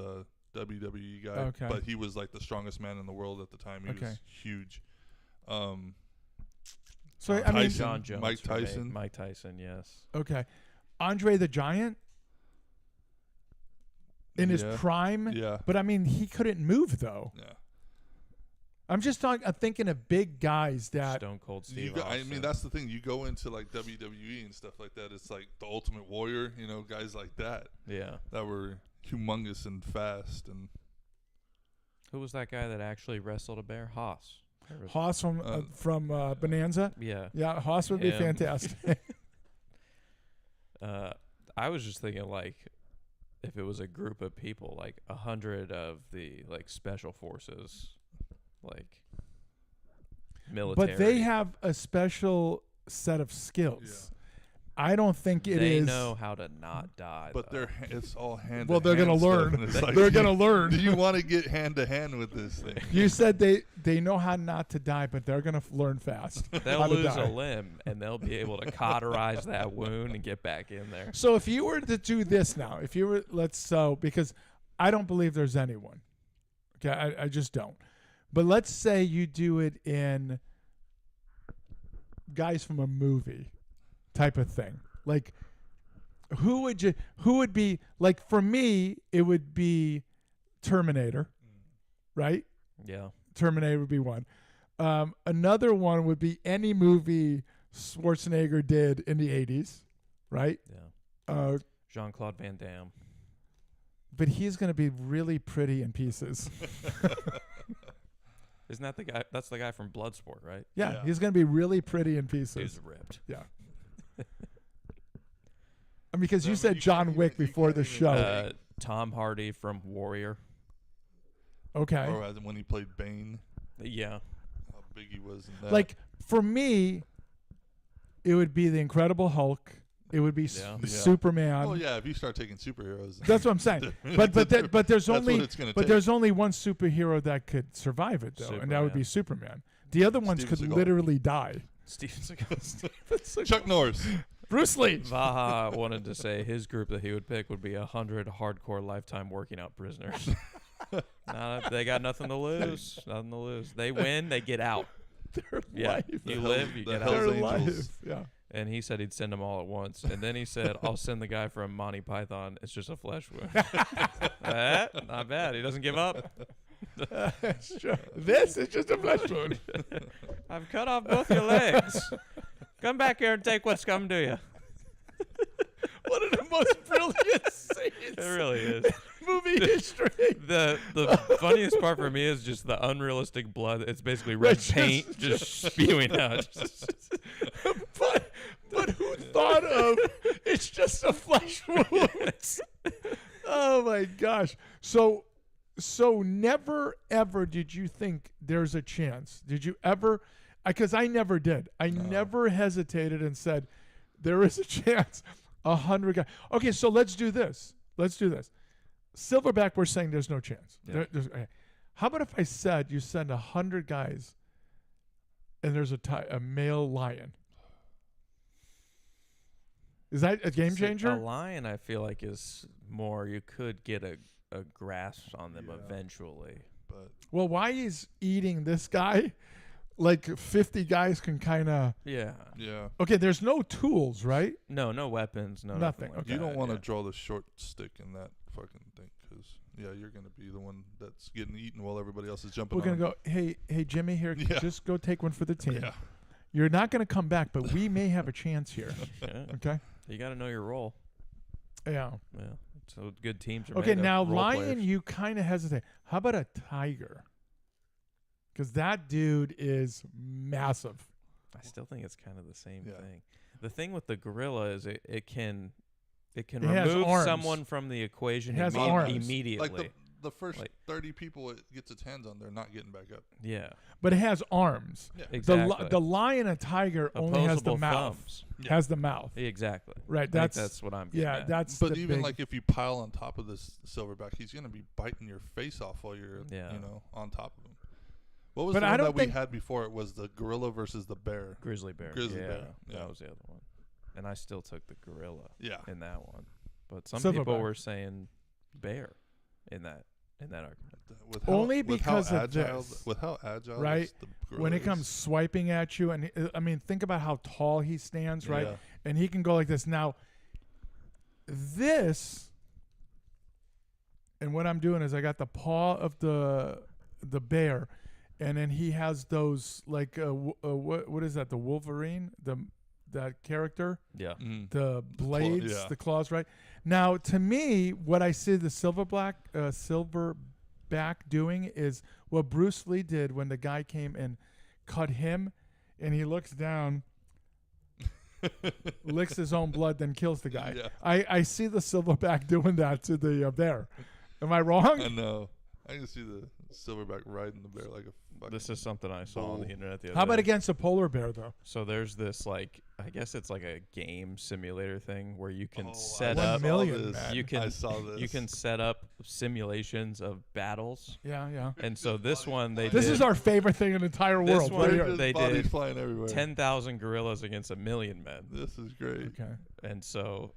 WWE guy. Okay. But he was like the strongest man in the world at the time. He was huge. So I mean, Tyson, John Jones, Mike Tyson. Mike Tyson, yes. okay, Andre the Giant in his prime. Yeah. But I mean, he couldn't move though. Yeah. I'm just talking. I'm thinking of big guys that. Stone Cold You Steve go, I Austin. mean, that's the thing. You go into like WWE and stuff like that. It's like the Ultimate Warrior, you know, guys like that Yeah. that were humongous and fast. And Who was that guy that actually wrestled a bear? Haas. Haas from Bonanza. Yeah. Yeah, Haas would be Him. fantastic. I was just thinking, like, if it was a group of people, like 100 of the like special forces, like military. But they have a special set of skills. I don't think it they is. know how to not die. but though. it's all hand. Well, to they're hand gonna stuff, learn. and it's like, They're gonna learn. Do you want to get hand to hand with this thing? You said they know how not to die, but they're gonna learn fast. They'll how to lose die. a limb and they'll be able to cauterize that wound and get back in there. So if you were to do this now, if you were because I don't believe there's anyone. Okay, I just don't. But let's say you do it in guys from a movie type of thing. Like who would be like, for me it would be Terminator, right? Yeah. Terminator would be one. Another one would be any movie Schwarzenegger did in the 80s, right? Yeah. Jean-Claude Van Damme. But he's going to be really pretty in pieces. Isn't that the guy? That's the guy from Bloodsport, right? Yeah, he's going to be really pretty in pieces. He's ripped. Yeah. Because I you mean, said you John can't Wick even- you before can't the even show. Tom Hardy from Warrior. Okay. Or as when he played Bane, Yeah. how big he was in that. Like, for me, it would be the Incredible Hulk. It would be Yeah. Yeah. Superman. well, yeah, if you start taking superheroes, That's what I'm saying. But there's That's only what it's gonna take. there's only one superhero that could survive it though, and that would be Superman. The other ones Steven could Seagal. literally die. Steven Seagal. Chuck Norris. Bruce Lee. Vaha wanted to say his group that he would pick would be 100 hardcore lifetime working out prisoners. They got nothing to lose. Nothing to lose. They win, they get out. Their Yeah. life. You live, you the get Hells out. Their Angels. life. Yeah. And he said he'd send them all at once. And then he said, I'll send the guy from Monty Python. It's just a flesh wound. Not bad. He doesn't give up. Sure. This is just a flesh wound. I've cut off both your legs. Come back here and take what's come to you. One of the most brilliant scenes It really is. in movie history. The funniest part for me is just the unrealistic blood. It's basically red It's paint just spewing out. But who thought of it's just a flesh wound? Oh my gosh. So never ever did you think there's a chance? Did you ever? Because I never did. I never hesitated and said there is a chance. 100 guys. Okay, so let's do this. Silverback, we're saying there's no chance. Yeah. Okay. How about if I said you send 100 guys and there's a male lion? Is that a game changer? A lion, I feel like, is more. You could get a grasp on them eventually. But Well, why is eating this guy? Like 50 guys can kind of. Yeah. yeah, Okay, there's no tools, right? No weapons. No Nothing, like okay. you don't that, want to yeah. draw the short stick in that fucking thing because you're gonna be the one that's getting eaten while everybody else is jumping. We're gonna on. go. Hey, Jimmy, here, Yeah. just go take one for the team. Yeah. You're not gonna come back, but we may have a chance here. Yeah. Okay. You got to know your role. Yeah. Yeah. So good teams are Okay, made of now role lion, players. you kind of hesitate. How about a tiger? Because that dude is massive. I still think it's kind of the same Yeah. thing. The thing with the gorilla is it can It has remove arms. someone from the equation It has arms. immediately. Like the first Like- 30 people it gets its hands on, they're not getting back up. Yeah, But it has arms. Yeah. exactly. The lion and tiger only has the Opposable mouth. thumbs. Yeah. Has the mouth. Exactly. Right. I think That's that's what I'm getting yeah. at. That's But the even big, like if you pile on top of this silverback, he's gonna be biting your face off while you're Yeah. on top of him. What was But the I one don't that we think- had before? It was the gorilla versus the bear. Grizzly bear. Grizzly yeah, bear, yeah. That was the other one. And I still took the gorilla Yeah. in that one. But some Silverback. people were saying bear in that argument. With Only with because how of agile, this. with how agile Right? the when it gorilla comes is. swiping at you, and I mean, think about how tall he stands, right? Yeah. And he can go like this. Now, this, and what I'm doing is I got the paw of the bear, and then he has those like what is that? The Wolverine, that character, Yeah. the blades, yeah. the claws, right? Now, to me, what I see the silverback doing is what Bruce Lee did when the guy came and cut him, and he looks down, licks his own blood, then kills the guy. Yeah. I see the silverback doing that to the bear. Am I wrong? I know. I can see the silverback riding the bear like a fucking This is something I saw on the bull. internet the other How about day. against a polar bear, though? So there's this like I guess it's like a game simulator thing where you can Oh, set I up saw 1 million, this. man. you can I saw this. you can set up simulations of battles. Yeah, yeah. And so this one they This did is our favorite thing in the entire This world. one- right They're here. just they bodies did flying everywhere. 10,000 gorillas against 1,000,000 men. This is great. Okay. And so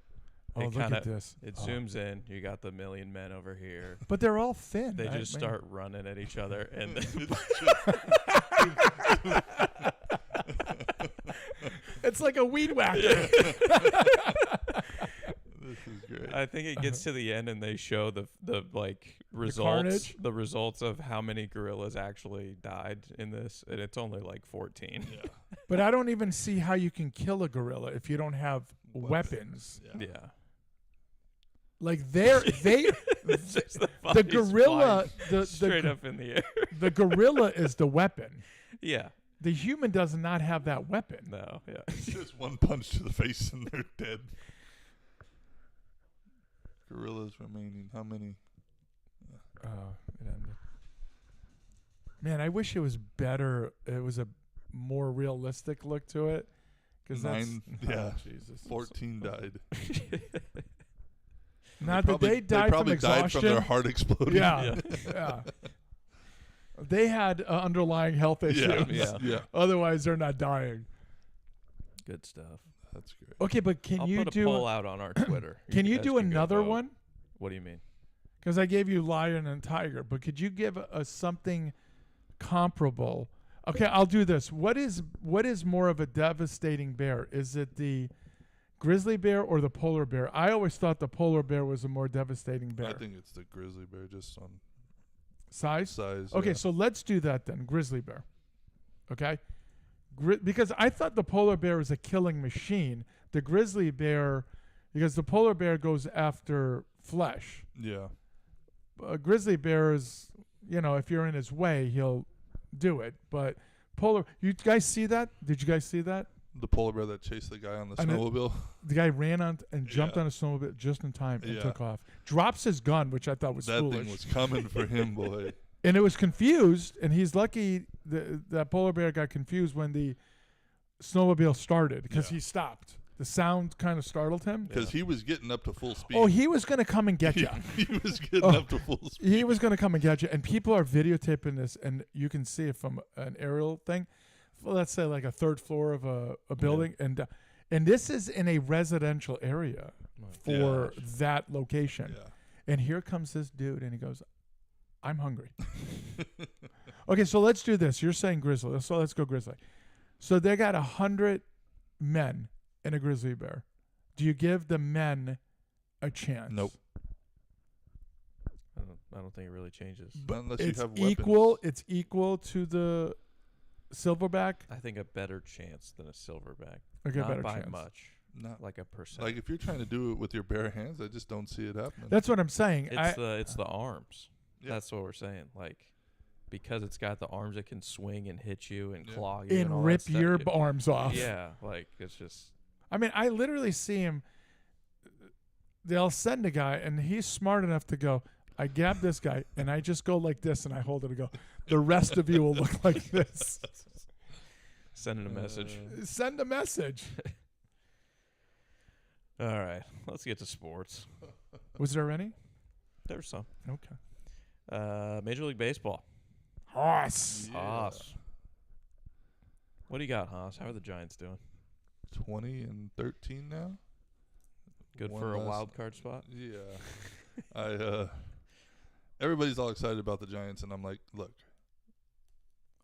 Oh, it look kind at of this. it Oh. zooms in. You got the 1,000,000 men over here. But they're all thin. They I just mean- start running at each other, and It's like a weed whacker. This is great. I think it gets to the end, and they show the like results, carnage? the results of how many gorillas actually died in this, and it's only like 14. Yeah. But I don't even see how you can kill a gorilla if you don't have weapons. Yeah. Yeah. Like they It's just the the bodies gorilla flying straight the up in the air. the gorilla is the weapon. Yeah. The human does not have that weapon. No. Yeah. Just one punch to the face and they're dead. Gorillas remaining. How many? Oh, it ended. Man, I wish it was better. It was a more realistic look to it. Because that's 9, yeah. Jesus. 14 died. Not that they died from probably died exhaustion. from their heart exploding. Yeah, yeah. They had underlying health issues. Yeah. Yeah. Otherwise, they're not dying. Good stuff. That's great. Okay, but can I'll you put a do? poll out on our Twitter. Can you guys do go another vote. one? What do you mean? Because I gave you lion and tiger, but could you give us something comparable? Okay, I'll do this. What is more of a devastating bear? Is it the grizzly bear or the polar bear? I always thought the polar bear was a more devastating bear. I think it's the grizzly bear just on Size? size. Okay, yeah. so let's do that then. Grizzly bear. Okay? Because I thought the polar bear was a killing machine. The grizzly bear, because the polar bear goes after flesh. Yeah. A grizzly bear is, if you're in his way, he'll do it. But you guys see that? Did you guys see that? The polar bear that chased the guy on the And it- snowmobile. The guy ran on and jumped Yeah. on a snowmobile just in time and Yeah. took off. Drops his gun, which I thought was That foolish. thing was coming for him, boy. And it was confused, and he's lucky that polar bear got confused when the snowmobile started because Yeah. he stopped. The sound kind of startled him. Because he was getting up to full speed. Oh, he was going to come and get you. he was getting Oh. up to full speed. He was going to come and get you. And people are videotaping this, and you can see it from an aerial thing. Well, let's say like a third floor of a building. And this is in a residential area for that location. Yeah. And here comes this dude, and he goes, I'm hungry. Okay, so let's do this. You're saying grizzly. So let's go grizzly. So they got 100 men and a grizzly bear. Do you give the men a chance? Nope. I don't think it really changes. But unless It's you have weapons. equal. It's equal to the silverback. I think a better chance than a silverback. Okay, Not better by chance. much, Not like a percent. like if you're trying to do it with your bare hands, I just don't see it happening. That's what I'm saying. it's the arms. Yeah. That's what we're saying. Like because it's got the arms, it can swing and hit you and claw you and all rip that stuff. your arms off. Yeah, like it's just I mean, I literally see him. They'll send a guy, and he's smart enough to go, I grab this guy, and I just go like this, and I hold it and go, the rest of you will look like this. Sending a message. Send a message. All right, let's get to sports. Was there any? There's some. Okay. Major League Baseball. Haas. Haas. What do you got, Haas? How are the Giants doing? 20-13 now. Good One for a last- wild card spot? Yeah. Everybody's all excited about the Giants, and I'm like, look,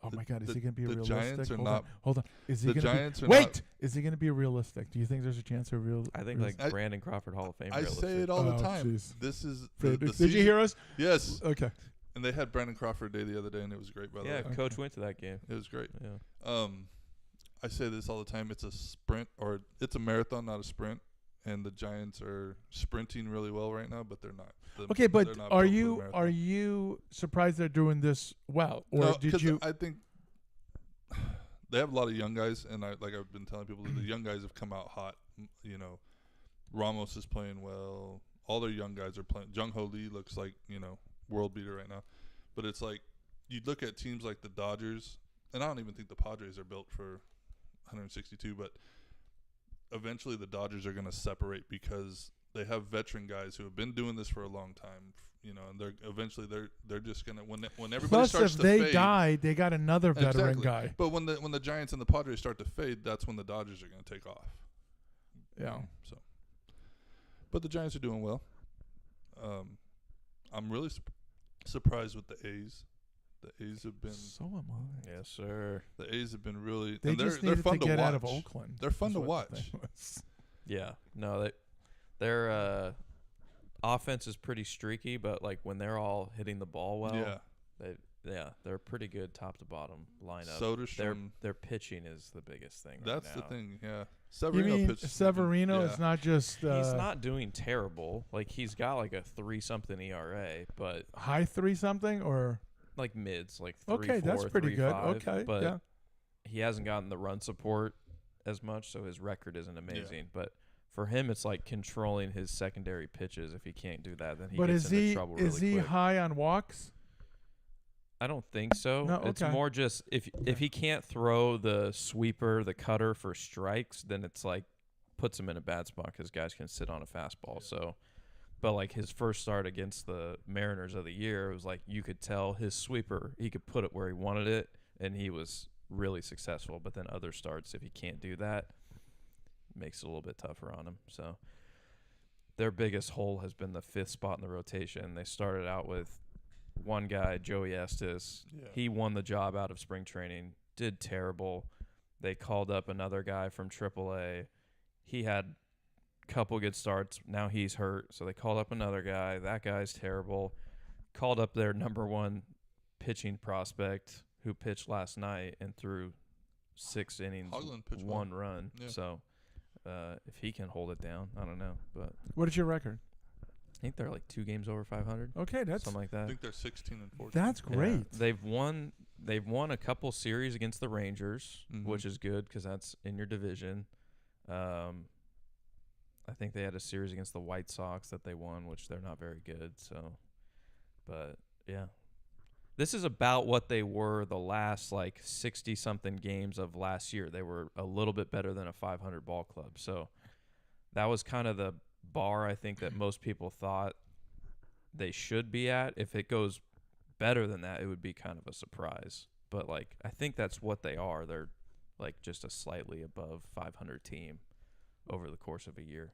Oh The- my God, is the- he going to be the realistic? Giants are hold not- On, hold on. Is he the going to Giants be? are Wait, not- is he going to be realistic? Do you think there's a chance of real? I think realistic? like Brandon Crawford Hall of Fame. I realistic. say it all the Oh, time. jeez. This is Did the you season- hear us? Yes, Okay. and they had Brandon Crawford Day the other day, and it was great. By the Yeah, way, Coach went to that game. it was great. Yeah. I say this all the time. It's a sprint, or it's a marathon, not a sprint. And the Giants are sprinting really well right now, but they're not. Okay, but they're not are built for the you marathon. surprised they're doing this well, or No, did 'cause you? I think they have a lot of young guys, and I've been telling people, the young guys have come out hot. You know, Ramos is playing well. All their young guys are playing. Jung Ho Lee looks like, world beater right now. But it's like you look at teams like the Dodgers, and I don't even think the Padres are built for 162, but eventually the Dodgers are going to separate because they have veteran guys who have been doing this for a long time, and they're just going to when everybody Plus, starts if to they fade, die, they got another veteran Exactly. guy. But when the Giants and the Padres start to fade, that's when the Dodgers are going to take off. Yeah. So, but the Giants are doing well. I'm really surprised with the A's. The A's have been So am I. Yes, sir. the A's have been really. They and just they're needed fun to get watch. out of Oakland. They're fun is to what the watch. thing was. Yeah. No, their offense is pretty streaky, but like when they're all hitting the ball well, they're pretty good top to bottom lineup. Soderstrom. Their pitching is the biggest thing. That's right the now. thing. Yeah. You Severino mean pitched. Severino yeah. is not just He's not doing terrible. Like he's got like a 3-something ERA, but high 3-something or like mids, like 3, okay, 4, that's pretty 3, good. 5, Okay, but yeah. he hasn't gotten the run support as much, so his record isn't amazing. But for him, it's like controlling his secondary pitches. If he can't do that, then he But gets is into he trouble really is he quick. high on walks? I don't think so. No, It's okay. more just if he can't throw the sweeper, the cutter for strikes, then it's like puts him in a bad spot because guys can sit on a fastball. So, but like his first start against the Mariners of the year, it was like you could tell his sweeper, he could put it where he wanted it, and he was really successful. But then other starts, if he can't do that, makes it a little bit tougher on him. So their biggest hole has been the 5th spot in the rotation. They started out with one guy, Joey Estes. Yeah. He won the job out of spring training, did terrible. They called up another guy from AAA. He had a couple good starts. Now he's hurt, so they called up another guy. That guy's terrible. Called up their number 1 pitching prospect who pitched last night and threw 6 innings, Hoagland pitched 1 well. run. Yeah. So if he can hold it down, I don't know. But What is your record? I think they're like 2 games over 500, Okay, that's something like I that. think they're 16 and 14. that's Yeah. great. They've won a couple series against the Rangers, Mhm. which is good because that's in your division. I think they had a series against the White Sox that they won, which they're not very good. So, but yeah, this is about what they were the last like 60-something games of last year. They were a little bit better than a 500 ball club. So that was kind of the bar I think that most people thought they should be at. If it goes better than that, it would be kind of a surprise. But like I think that's what they are. They're like just a slightly above 500 team over the course of a year.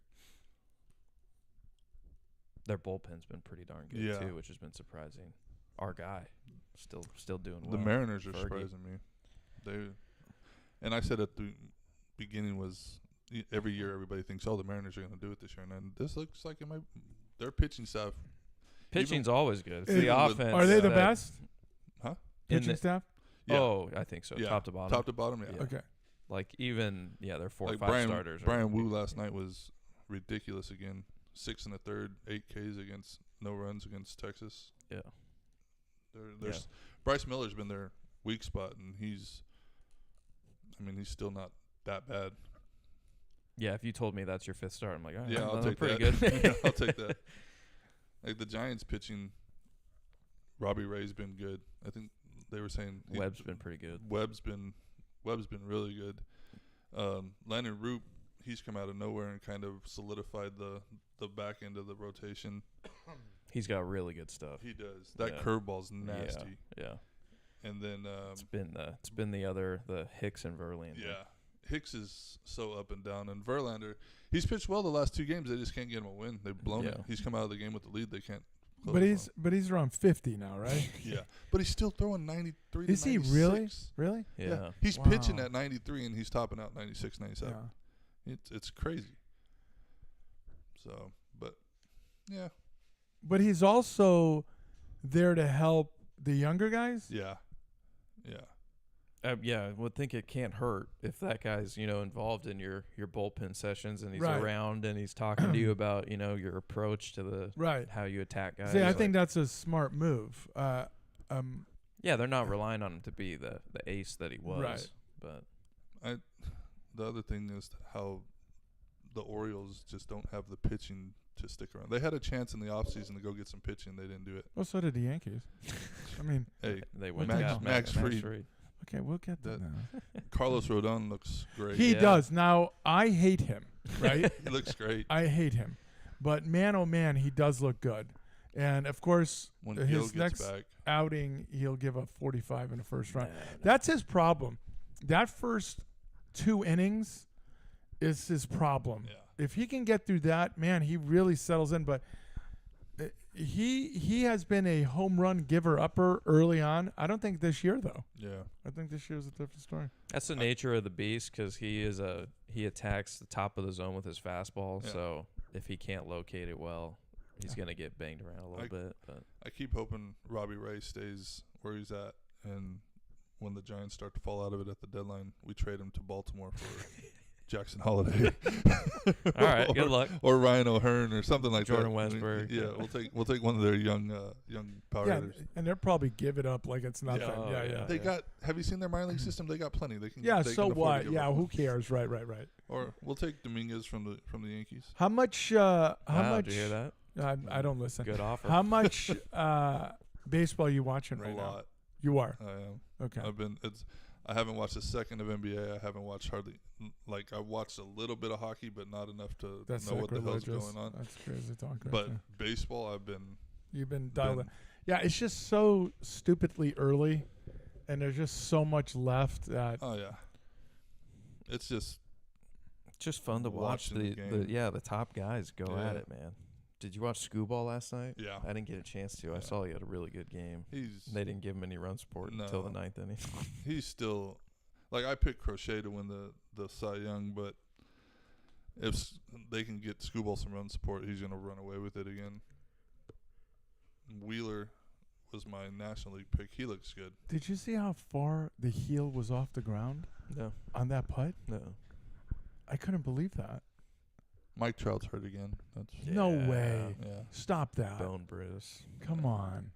Their bullpen's been pretty darn good Yeah. too, which has been surprising. Our guy still doing well. The Mariners are Fergie. surprising me. And I said at the beginning was every year everybody thinks, oh, the Mariners are going to do it this year, and then this looks like it might. Their pitching staff. Pitching's always good. It's Even the with- offense. Are they the that- best Huh? in pitching the- staff? Yeah. Oh, I think so. Yeah. Top to bottom. Top to bottom, yeah. Yeah. Okay. Like even their 4 Like or 5 starters. Brian Wu last night was ridiculous again. 6 1/3, 8 Ks against no runs against Texas. Yeah. There's Bryce Miller's been their weak spot, and he's still not that bad. Yeah, if you told me that's your 5th start, I'm like, all right, Yeah, I'll well, take pretty that. good. Yeah, I'll take that. Like the Giants pitching, Robbie Ray's been good. I think they were saying Webb's been pretty good. Webb's been really good. Landon Roop, he's come out of nowhere and kind of solidified the back end of the rotation. He's got really good stuff. He does. That Yeah. curveball's nasty. Yeah. And then It's been the Hicks and Verlander. yeah, Hicks is so up and down, and Verlander, he's pitched well the last 2 games. They just can't get him a win. They've blown it. Yeah. He's come out of the game with the lead. They can't. close But him he's around 50 now, right? out. Yeah, but he's still throwing 93. Is to he 96. really? Really? Yeah. He's Wow. pitching at 93 and he's topping out 96, 97. Yeah. It's crazy. So, but yeah, But he's also there to help the younger guys. yeah. Yeah, I would think it can't hurt if that guy's, involved in your bullpen sessions and he's Right. around and he's talking to you about, your approach to the Right. how you attack guys. See, I think that's a smart move. yeah, they're not relying on him to be the ace that he was. Right. But The other thing is how the Orioles just don't have the pitching to stick around. They had a chance in the offseason to go get some pitching. They didn't do it. Well, so did the Yankees. I mean, Hey, they went Max- and got Max Fried. okay, we'll get to That- that. Carlos Rodon looks great. He Yeah. does. Now, I hate him, right? He looks great. I hate him. But man, oh man, he does look good. And, of course, When Gil his gets next back, outing, he'll give up 45 in the first round. Nah. That's his problem. That first 2 innings is his problem. yeah. If he can get through that, man, he really settles in. But he has been a home run giver upper early on. I don't think this year, though. Yeah. I think this year is a different story. That's the nature of the beast because he attacks the top of the zone with his fastball. Yeah. So if he can't locate it well, he's gonna get banged around a little bit. But I keep hoping Robbie Ray stays where he's at, and when the Giants start to fall out of it at the deadline, we trade him to Baltimore for Jackson Holiday. all right, good luck. Or Ryan O'Hearn or something like Jordan that. Westburg. Yeah, we'll take one of their young power Yeah, hitters. and they'll probably give it up like it's nothing. Oh, Yeah, yeah. yeah. They got. Have you seen their minor league system? They got plenty. They can. Yeah, they so can afford to what? give Yeah, up. who cares? Right. Or we'll take Dominguez from the Yankees. How much? How Wow, much? did you hear I don't listen. that? Good offer. How much baseball you watching right A now? lot. You are. I am. Okay. I haven't watched a second of NBA. I haven't watched hardly. Like I watched a little bit of hockey, but not enough to That's know what the hell's sacrilegious. going on. That's crazy talk. Right But there. baseball, I've been. You've been dialed in. been- Yeah, it's just so stupidly early, and there's just so much left that. Oh yeah. It's just It's just fun to watch watching the game. the top guys go at Yeah. it, man. Did you watch Scooball last night? yeah. I didn't get a chance to. I Yeah. saw he had a really good game. They didn't give him any run support until the No. 9th inning. He's still like I picked Crochet to win the Cy Young, but if they can get Scooball some run support, he's gonna run away with it again. Wheeler was my National League pick. He looks good. Did you see how far the heel was off the ground No, on that putt? no. I couldn't believe that. Mike Trout's hurt again. That's No Yeah. way. yeah. Stop that. Bone bruise. Come on.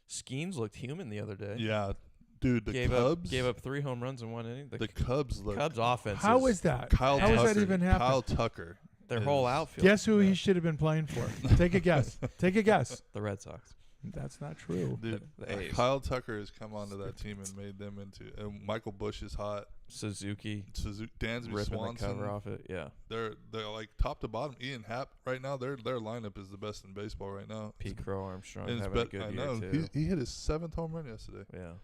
Skeens looked human the other day. Yeah, dude. The gave Cubs gave up 3 home runs in 1 inning. The Cubs look. Cubs offense. How is that? Kyle How Tucker. does that even happen? Kyle Tucker. their whole is- outfield? Guess who Yeah. he should have been playing for? Take a guess. Take a guess. The Red Sox. That's not true. Dude, The A's. Kyle Tucker has come onto that team and made them into. And Michael Bush is hot. Suzuki Dansby ripping Swanson. the cover off it. Yeah. They're like top to bottom. Ian Happ right now. Their lineup is the best in baseball right now. Pete Crow Armstrong And it's having a bet- good I year know too. he hit his 7th home run yesterday. Yeah.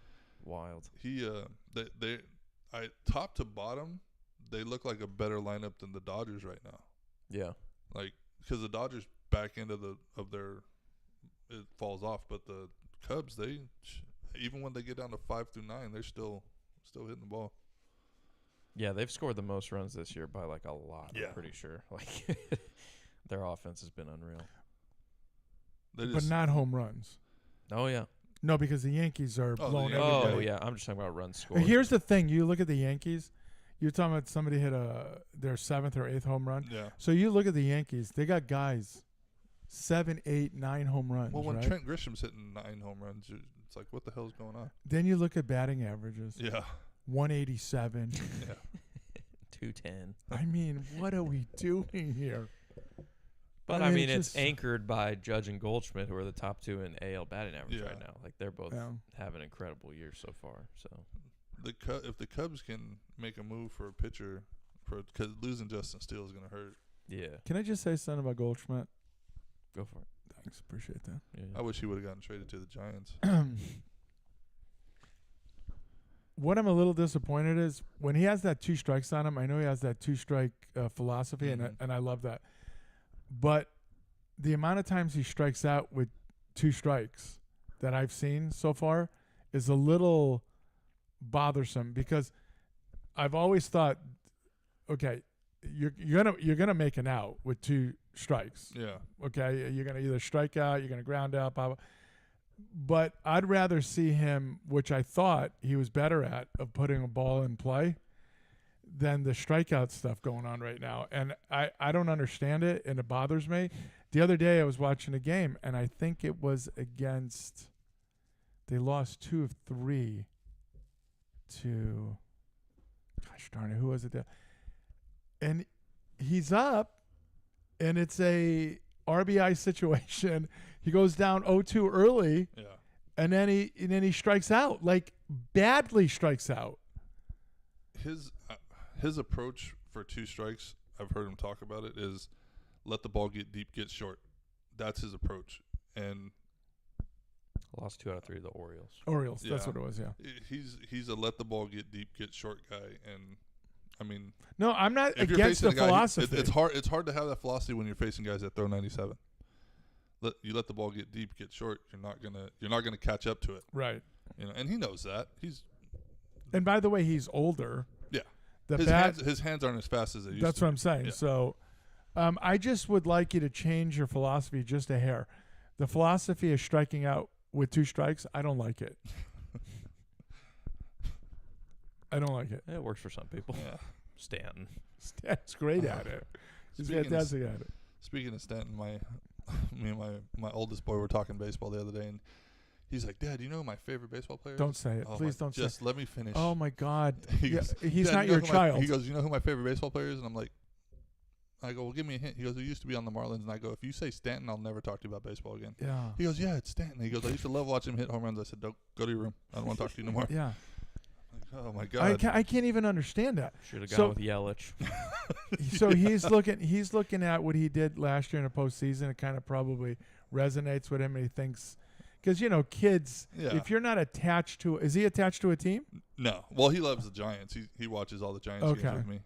Wild. He top to bottom, they look like a better lineup than the Dodgers right now. Yeah. Like because the Dodgers back end of their it falls off, but the Cubs even when they get down to 5 through 9, they're still hitting the ball. Yeah, they've scored the most runs this year by like a lot. Yeah. I'm pretty sure. Like their offense has been unreal. They But just, not home runs. Oh yeah. No, because the Yankees are Oh, the blowing Yankees- everybody. Oh yeah. I'm just talking about runs But scored. here's the thing. You look at the Yankees. You're talking about somebody hit their 7th or 8th home run. yeah. So you look at the Yankees. They got guys 7, 8, 9 home runs. Well, when right? Trent Grisham's hitting 9 home runs, it's like, what the hell's going on? Then you look at batting averages. Yeah. 187. Yeah. 210. I mean, what are we doing here? But I I mean, mean, it's just- anchored by Judge and Goldschmidt, who are the top 2 in AL batting average Yeah. right now. Like they're both Yeah. having incredible years so far. So If the Cubs can make a move for a pitcher, because losing Justin Steele is going to hurt. yeah, Can I just say something about Goldschmidt? go for it. Thanks, appreciate that. Yeah. I wish he would have gotten traded to the Giants. What I'm a little disappointed is when he has that 2 strikes on him. I know he has that 2-strike philosophy, Mhm. and I love that. But the amount of times he strikes out with 2 strikes that I've seen so far is a little bothersome because I've always thought, okay, you're gonna make an out with 2 strikes. Yeah. Okay, you're gonna either strike out, you're gonna ground out, blah, blah. But I'd rather see him, which I thought he was better at, of putting a ball in play than the strikeout stuff going on right now. And I don't understand it, and it bothers me. The other day I was watching a game, and I think it was against – they lost 2 of 3 to – gosh darn it, who was it there? And he's up, and it's a RBI situation. He goes down 0-2 early, Yeah. and then he strikes out, like badly strikes out. His approach for 2 strikes, I've heard him talk about it, is let the ball get deep, get short. That's his approach. And Lost 2 out of 3 to the Orioles. That's Yeah. what it was, yeah. he's a let the ball get deep, get short guy. And I mean, No, I'm not if you're against facing the a guy, philosophy. it's hard to have that philosophy when you're facing guys that throw 97. You let the ball get deep, get short. You're not gonna catch up to it. Right. And he knows that. And by the way, he's older. Yeah. The His bat, hands aren't as fast as they used that's to. what I'm saying. Yeah. So I just would like you to change your philosophy just a hair. The philosophy of striking out with 2 strikes, I don't like it. I don't like it. It works for some people. Yeah. Stanton. Stan's great at it. He's Speaking of- fantastic at it. Speaking of Stanton, me and my oldest boy were talking baseball the other day, and he's like, "Dad, you know who my favorite baseball player is?" Don't say it. Oh Please my- don't say Just let me finish. Oh, my God. He Yeah, goes, he's "Dad, not you know your who child. He goes, "You know who my favorite baseball player is?" And I'm like, I go, "Well, give me a hint." He goes, "It used to be on the Marlins." And I go, "If you say Stanton, I'll never talk to you about baseball again." Yeah. He goes, "Yeah, it's Stanton." He goes, "I used to love watching him hit home runs." I said, "Don't go to your room. I don't want to talk to you no more." Yeah. Like, oh my God. I can't even understand that. Should have gone So- with Yelich. So he's looking at what he did last year in the postseason. It kind of probably resonates with him, and he thinks, because kids, Yeah. if you're not attached to, is he attached to a team? No. Well, he loves the Giants. He watches all the Giants Okay. games with me.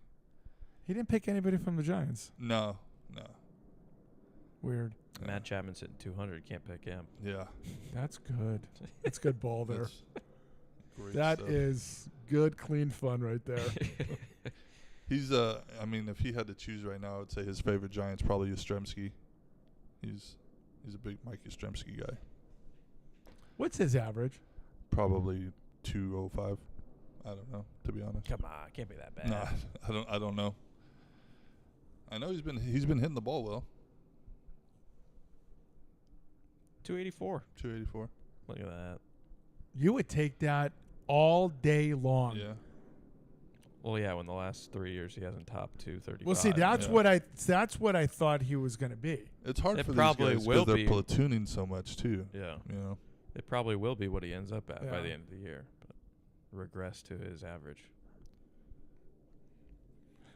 He didn't pick anybody from the Giants. No. Weird. Yeah. Matt Chapman's hitting 200. Can't pick him. Yeah. That's good. That's good ball there. That's great That stuff. is good, clean fun right there. He's I mean, if he had to choose right now, I would say his favorite Giant's probably Yastrzemski. He's a big Mike Yastrzemski guy. What's his average? Probably 205. I don't know, to be honest. Come on, can't be that bad. No, I don't know. I know he's been hitting the ball well. 284. 284. Look at that. You would take that all day long. Yeah. Well, yeah, when the last 3 years he hasn't topped 235. Well, see, that's Yeah. what I thought he was going to be. It's hard It for probably these guys will because be. they're platooning so much too. Yeah. You know. It probably will be what he ends up at by Yeah. the end of the year. But regress to his average.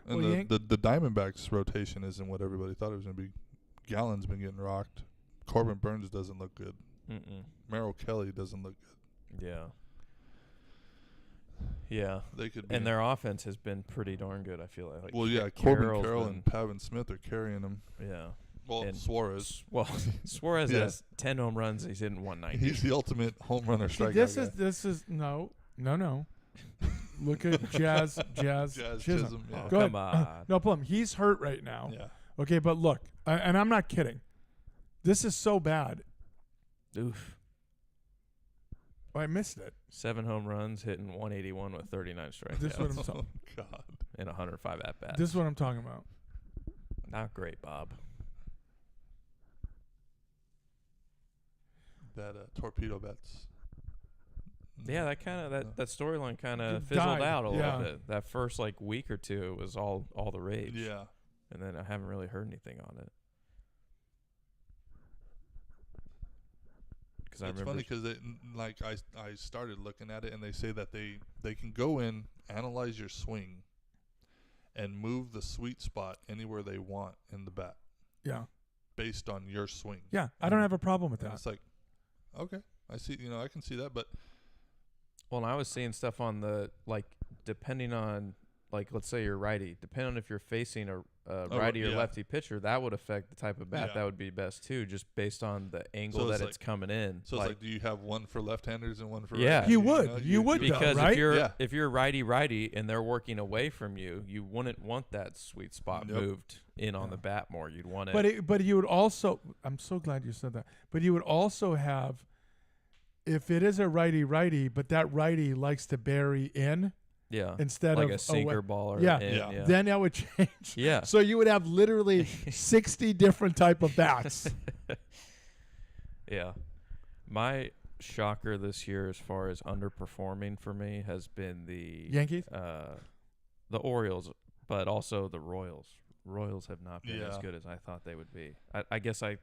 And Well, Yank- the Diamondbacks rotation isn't what everybody thought it was going to be. Gallen's been getting rocked. Corbin Burns doesn't look good. Mm-mm. Merrill Kelly doesn't look good. Yeah. Yeah. They could be. And their offense has been pretty darn good, I feel like. well, yeah, Carroll's Corbin Carroll been- and Pavin Smith are carrying them. Yeah. Well, And Suarez. Well, Suarez Yeah. has 10 home runs. He's hitting 190. He's the ultimate home runner See, strikeout this is no. Look at Jazz Jazz Chisholm. Chisholm, yeah. Go ahead. Come on. No problem. He's hurt right now. Yeah. Okay, but look, and I'm not kidding. This is so bad. Oof. Oh, I missed it. 7 home runs, hitting 181 with 39 strikeouts This is what I'm talking. Oh God. and 105 at bats. This is what I'm talking about. Not great, Bob. That torpedo bets. Yeah, that kind of that storyline kind of It fizzled died, out a yeah. little bit. That first week or two, it was all the rage. Yeah. And then I haven't really heard anything on it. because I It's remember. funny because I started looking at it, and they say that they can go in, analyze your swing, and move the sweet spot anywhere they want in the bat Yeah. based on your swing. Yeah. I don't have a problem with And that. it's like, okay, I see. I can see that, but Well, and I was seeing stuff on the, like, depending on, like, let's say you're righty, depending on if you're facing a righty or yeah. lefty pitcher, that would affect the type of bat Yeah. that would be best too, just based on the angle So it's that it's like- coming in. so it's like, do you have one for left-handers and one for Yeah. righty? You would. know, You would, though, because right? if you're righty and they're working away from you, you wouldn't want that sweet spot Yep. moved in on the Yeah. bat more. You'd want it. But you would also, I'm so glad you said that, but you would also have, if it is a righty, but that righty likes to bury in Yeah. instead like of a sinker ball or Yeah. in, Yeah. yeah. then that would change. Yeah. So you would have literally 60 different type of bats. Yeah. My shocker this year as far as underperforming for me has been the Yankees? the Orioles, but also the Royals. Royals have not been as Yeah. good as I thought they would be. I guess I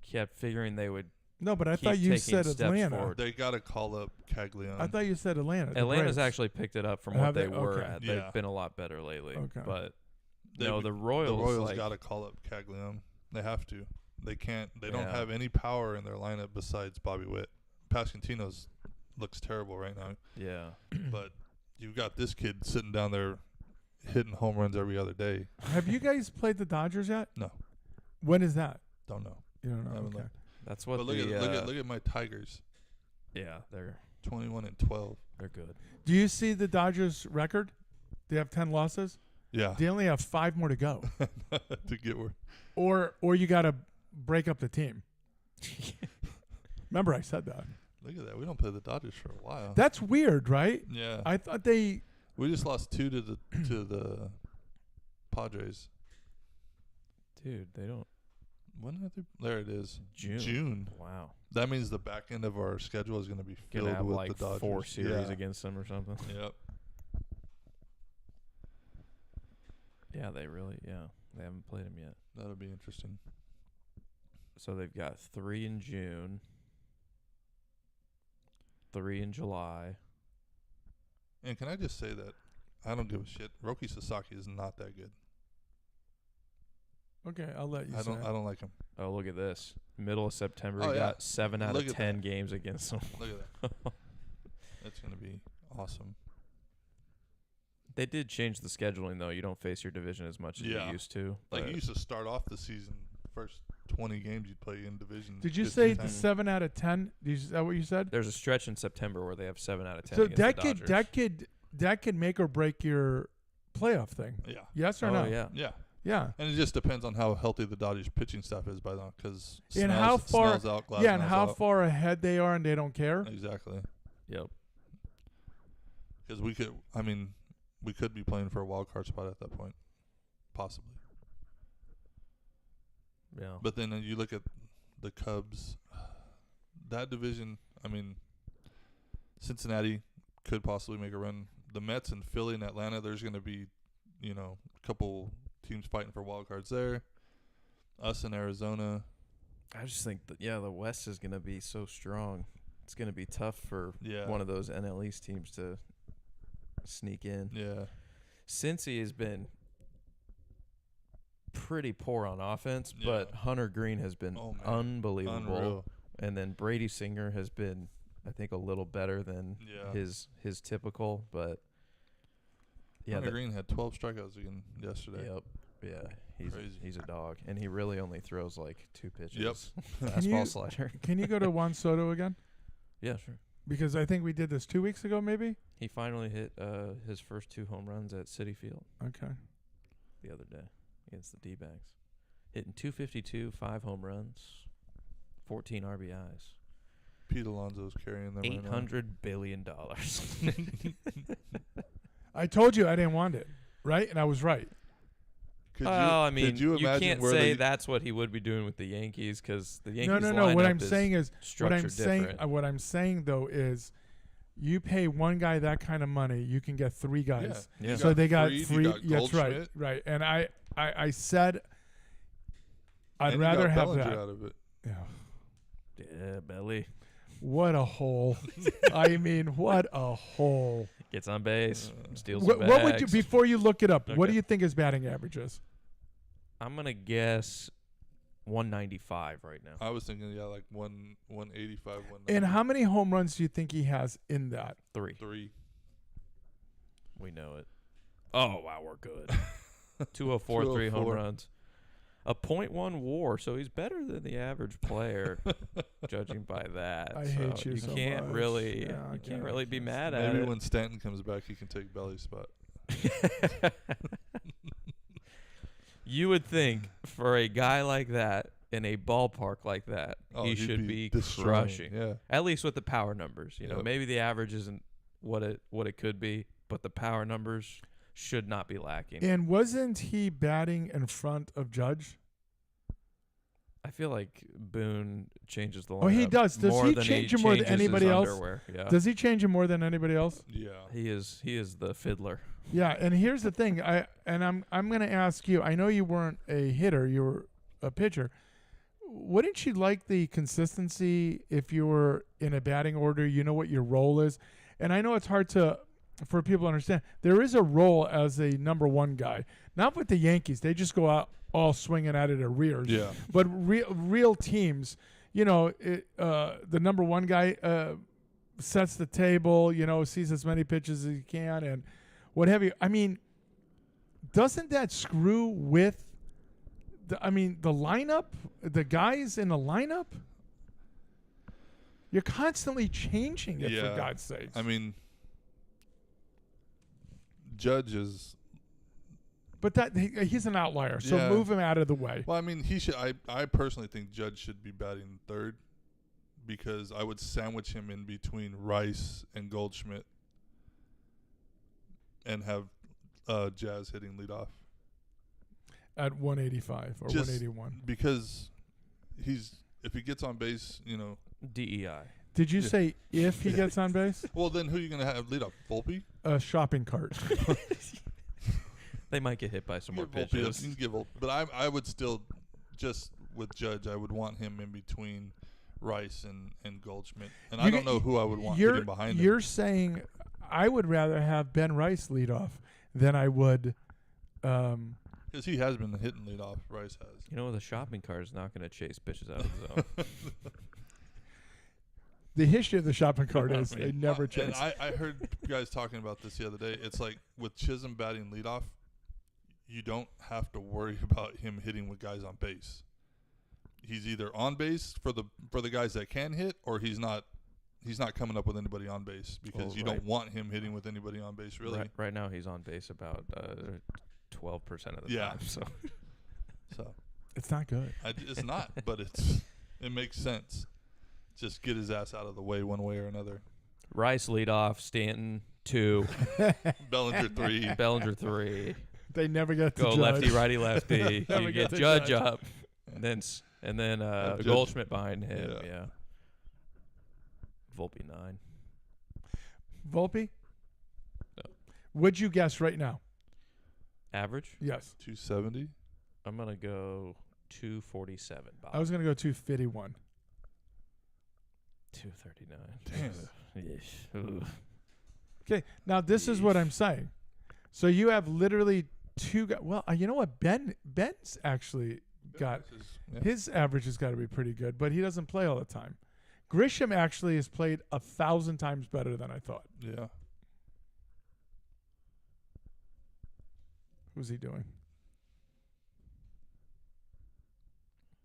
kept figuring they would. No, but I Keep thought you taking said steps Atlanta. forward. They got to call up Caglione. I thought you said Atlanta. the Atlanta's Braves. actually picked it up from Have what they? they were Okay. at. Yeah. They've been a lot better lately. Okay. But They no, would- the Royals. The Royals like, got to call up Caglione. They have to. They can't. They don't Yeah. have any power in their lineup besides Bobby Witt. Pascantino's looks terrible right now, Yeah. but you've got this kid sitting down there hitting home runs every other day. Have you guys played the Dodgers yet? No, When is that? don't know. You don't know. Haven't Okay. looked. That's what But look the at look at my Tigers. yeah, they're 21-12. good. Do you see the Dodgers record? They have 10 losses. Yeah, They only have 5 more to go. to get where. Or you got to break up the team. Remember I said that. Look at that. We don't play the Dodgers for a while. That's weird, right? Yeah, I thought they we just lost 2 to the Padres. Dude, they don't. When are they? There it is. June. Wow. That means the back end of our schedule is going to be filled Gonna have with like the Dodgers. 4 series Yeah. against them or something. Yep. Yeah, they haven't played them yet. That'll be interesting. So they've got 3 in June, 3 in July. And can I just say that I don't give a shit. Roki Sasaki is not that good. Okay, I'll let you I say. don't. I don't like him. Oh, look at this. Middle of September, Oh, we yeah. got 7 out Look of at 10 that. games against them. Look at that. That's gonna be awesome. They did change the scheduling, though. You don't face your division as much as Yeah. you used to. Like but you used to start off the season, first 20 games you'd play in division. Did you 15 say times. 7 out of 10? Is that what you said? there's a stretch in September where they have 7 out of 10 So against that the could Dodgers. that could make or break your playoff thing. Yeah. Yes or Oh, no? yeah. Yeah. Yeah. And it just depends on how healthy the Dodgers pitching staff is by then, because And how far? Snell's out, Yeah, and Glasnow's how out. far ahead they are, and they don't care. Exactly. Yep. Because we could. I mean, we could be playing for a wild card spot at that point, possibly. Yeah. But then you look at the Cubs, that division. I mean, Cincinnati could possibly make a run. The Mets and Philly and Atlanta, there's going to be, a couple teams fighting for wild cards there. Us in Arizona. I just think that, the West is going to be so strong. It's going to be tough for Yeah. one of those NL East teams to sneak in. Yeah. Cincy has been pretty poor on offense, Yeah. but Hunter Green has been Oh, man. unbelievable. Unreal. And then Brady Singer has been, I think, a little better than Yeah. his typical, but Hunter Green had 12 strikeouts again yesterday. Yep. Yeah, Crazy. he's a dog, and he really only throws like 2 pitches. Yep. Fastball, slider. Can you go to Juan Soto again? Yeah, sure. Because I think we did this 2 weeks ago, maybe. He finally hit his first 2 home runs at Citi Field Okay. the other day against the D-backs. Hitting .252, 5 home runs, 14 RBIs. Pete Alonso's carrying them. right now. $800 billion. I told you I didn't want it, right? And I was right. Could I mean, could you imagine can't where say they, that's what he would be doing with the Yankees because the Yankees No. What lineup I'm is saying is, structured different. what I'm saying though is, you pay one guy that kind of money, you can get 3 guys. Yeah. So they got Fried, 3. you got That's right, Goldschmidt, right. And I said, I'd and you rather got have Bellinger that. out of it. Yeah. Yeah, Belly. What a hole. I mean, what a hole. Gets on base, steals What some would you, bags. before you look it up, what do Okay. you think his batting average is? I'm gonna guess 195 right now. I was thinking, yeah, like 185, 190. And how many home runs do you think he has in that? 3. 3. We know it. Oh wow, we're good. 204, 3 home 204. runs. A .1 WAR, so he's better than the average player, judging by that. I so hate you so can't much. really, Yeah, I you can't can't. really be mad at Maybe it. when Stanton comes back, he can take Belly's spot. You would think for a guy like that in a ballpark like that, Oh, he he'd should be destroying, crushing. Yeah. At least with the power numbers. You know, Yep. maybe the average isn't what it could be, but the power numbers should not be lacking. And wasn't he batting in front of Judge? I feel like Boone changes the lineup. Oh, he does. Does more he than change him more than changes his anybody else? underwear. Yeah. Does he change him more than anybody else? Yeah. He is the fiddler. Yeah, and here's the thing. I'm going to ask you. I know you weren't a hitter, you were a pitcher. Wouldn't you like the consistency if you were in a batting order, you know what your role is? And I know it's hard for people to understand. There is a role as a number one guy. Not with the Yankees. They just go out all swinging at it arrears. Yeah. But real teams, you know, the number one guy sets the table, you know, sees as many pitches as he can and what have you. I mean, doesn't that screw with the lineup, the guys in the lineup? You're constantly changing it, for God's sakes. I mean, Judge is. But he's an outlier, so Yeah. move him out of the way. Well, I mean, he should. I personally think Judge should be batting third because I would sandwich him in between Rice and Goldschmidt and have Jazz hitting leadoff. At 185 or Just 181. Because if he gets on base, you know. DEI. Did you Yeah. say if he gets on base? Well, then who are you going to have leadoff? Volpe? A shopping cart. They might get hit by some more Give Volpe, pitches. you can give Volpe. But I would still, just with Judge, I would want him in between Rice and Goldschmidt. And I don't know who I would want hitting behind him. You're saying I would rather have Ben Rice lead off than I would. Because he has been hitting leadoff. Rice has. You know, the shopping cart is not going to chase pitches out of the zone. The history of the shopping cart I is they mean, never And chase. I heard guys talking about this the other day. It's like with Chisholm batting leadoff, you don't have to worry about him hitting with guys on base. He's either on base for the guys that can hit, or he's not coming up with anybody on base because you don't want him hitting with anybody on base really. Right now, he's on base about 12% of the Yeah. time. So So It's not good. it's not, but it makes sense. Just get his ass out of the way one way or another. Rice lead off, Stanton 2, Bellinger 3. Bellinger 3. They never get to Go Judge. lefty, righty, lefty. Never You get get to Judge Judge. up, and then Judge. Goldschmidt behind him. Yeah. Yeah. Volpe 9. Volpe? No. Would you guess right now? Average? Yes. 270. I'm gonna go 247. Bob. I was going to go 251. 239. Damn. Yes. Ugh. Okay, now this is what I'm saying. So you have literally two guys. Well, you know what? Ben's actually got his average has got to be pretty good, but he doesn't play all the time. Grisham actually has played 1,000 times better than I thought. Yeah. Who's he doing?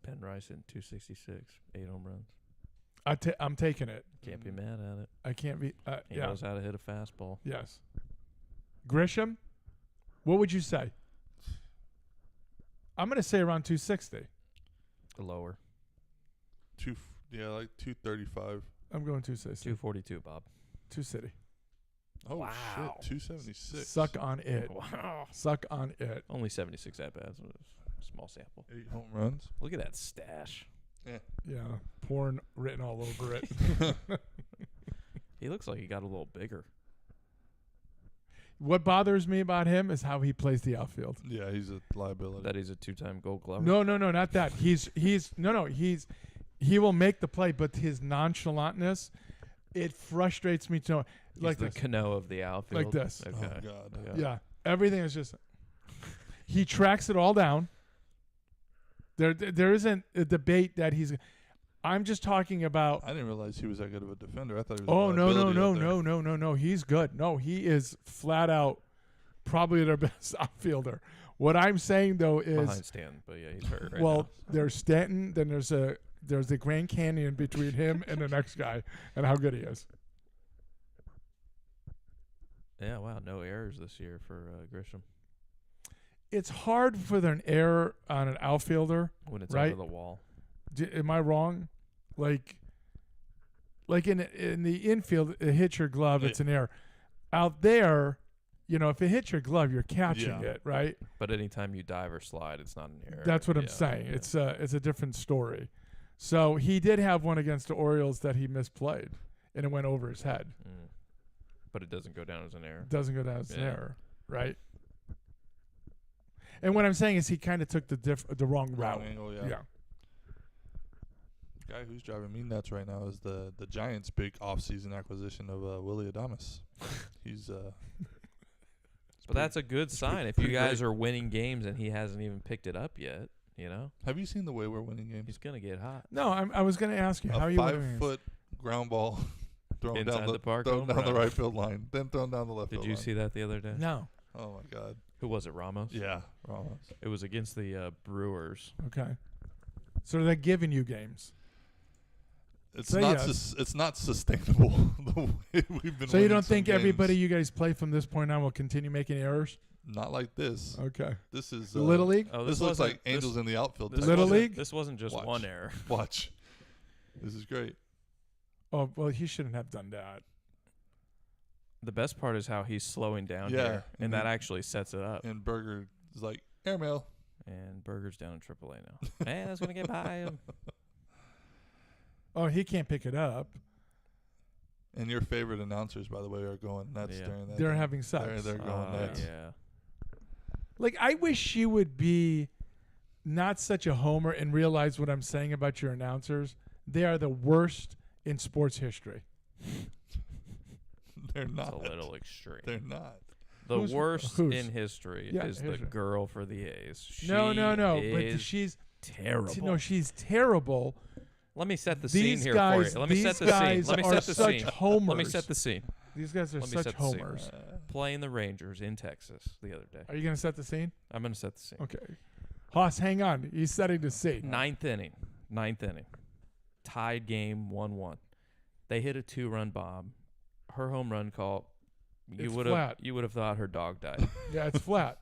Ben Rice in 266, 8 home runs. I'm taking it. Can't be mad at it. I can't be. He Yeah. knows how to hit a fastball. Yes. Grisham, what would you say? I'm going to say around 260. Lower. Like 235. I'm going 260. 242, Bob. 2 Oh Wow. shit, 276. Suck on it. Wow. Suck on it. Only 76 at bats. Small sample. 8 home runs. Look at that stash. Yeah. Porn written all over it. He looks like he got a little bigger. What bothers me about him is how he plays the outfield. Yeah, he's a liability. That he's a 2-time Gold Glover. No, not that. He's he will make the play, but his nonchalantness, it frustrates me to know. He's Like the this. Cano of the outfield. Like this. Okay. Oh God. Yeah. Everything is just. He tracks it all down. There isn't a debate that he's. I'm just talking about. I didn't realize he was that good of a defender. I thought he was. Oh a no liability out there. no! He's good. No, he is flat out probably their best outfielder. What I'm saying though is, Behind Stanton, but yeah, he's hurt right well, now. there's Stanton, then there's the Grand Canyon between him and the next guy, and how good he is. Yeah, wow, no errors this year for Grisham It's hard for an error on an outfielder. when it's Right. over the wall. Am I wrong? Like in the infield, it hits your glove, it's an error. Out there, if it hits your glove, you're catching Yeah. it, right? But anytime you dive or slide, it's not an error. That's what I'm Yeah, saying. yeah. It's a different story. So he did have one against the Orioles that he misplayed, and it went over his head. Mm. But it doesn't go down as an error. It doesn't go down as an Yeah. error, right? And what I'm saying is he kind of took the wrong route. Wrong angle, yeah. Yeah. The guy who's driving me nuts right now is the Giants' big offseason acquisition of Willie Adames. He's But that's a good sign if you pretty guys great. are winning games and he hasn't even picked it up yet. Have you seen the way we're winning games? He's gonna get hot. No, I was going to ask you, how are A you winning? 5-foot ground ball thrown Inside down the park, thrown home down the run. right field line, then thrown down the left Did field you line. see that the other day? No. Oh my God. Who was it? Ramos. Yeah, Ramos. It was against the Brewers. Okay. So they're giving you games. It's Say not yes. it's not sustainable the way we've been. So you winning don't some think games. everybody you guys play from this point on will continue making errors? Not like this. Okay. This is The Little League? Oh, This looks wasn't- like angels in the outfield. This type Little wasn't- League? This wasn't just Watch. one error. Watch. This is great. Oh, well, he shouldn't have done that. The best part is how he's slowing down Yeah, here, and and that then- actually sets it up. And Berger is like airmail. And Berger's down in AAA now. Man, that's gonna get by him. Oh, he can't pick it up. And your favorite announcers, by the way, are going nuts Yeah. during that. They're game. having sex. They're going nuts. Yeah. Like, I wish she would be not such a homer and realize what I'm saying about your announcers. They are the worst in sports history. They're It's not. a little extreme. They're not. The Who's- worst who's? in history Yeah, is the history. girl for the A's. No. But Is she's terrible. no, she's terrible. Let me set the These scene here guys, for you. Let me these set the scene. guys Let me are set the such scene. homers. Let me set the scene. These guys are Let me such set the scene. homers. Playing the Rangers in Texas the other day. Are you going to set the scene? I'm going to set the scene. Okay. Haas, hang on. He's setting the scene. Ninth inning. Tied game 1-1. They hit a 2-run bomb. Her home run call. It's flat. You would have thought her dog died. Yeah, it's flat.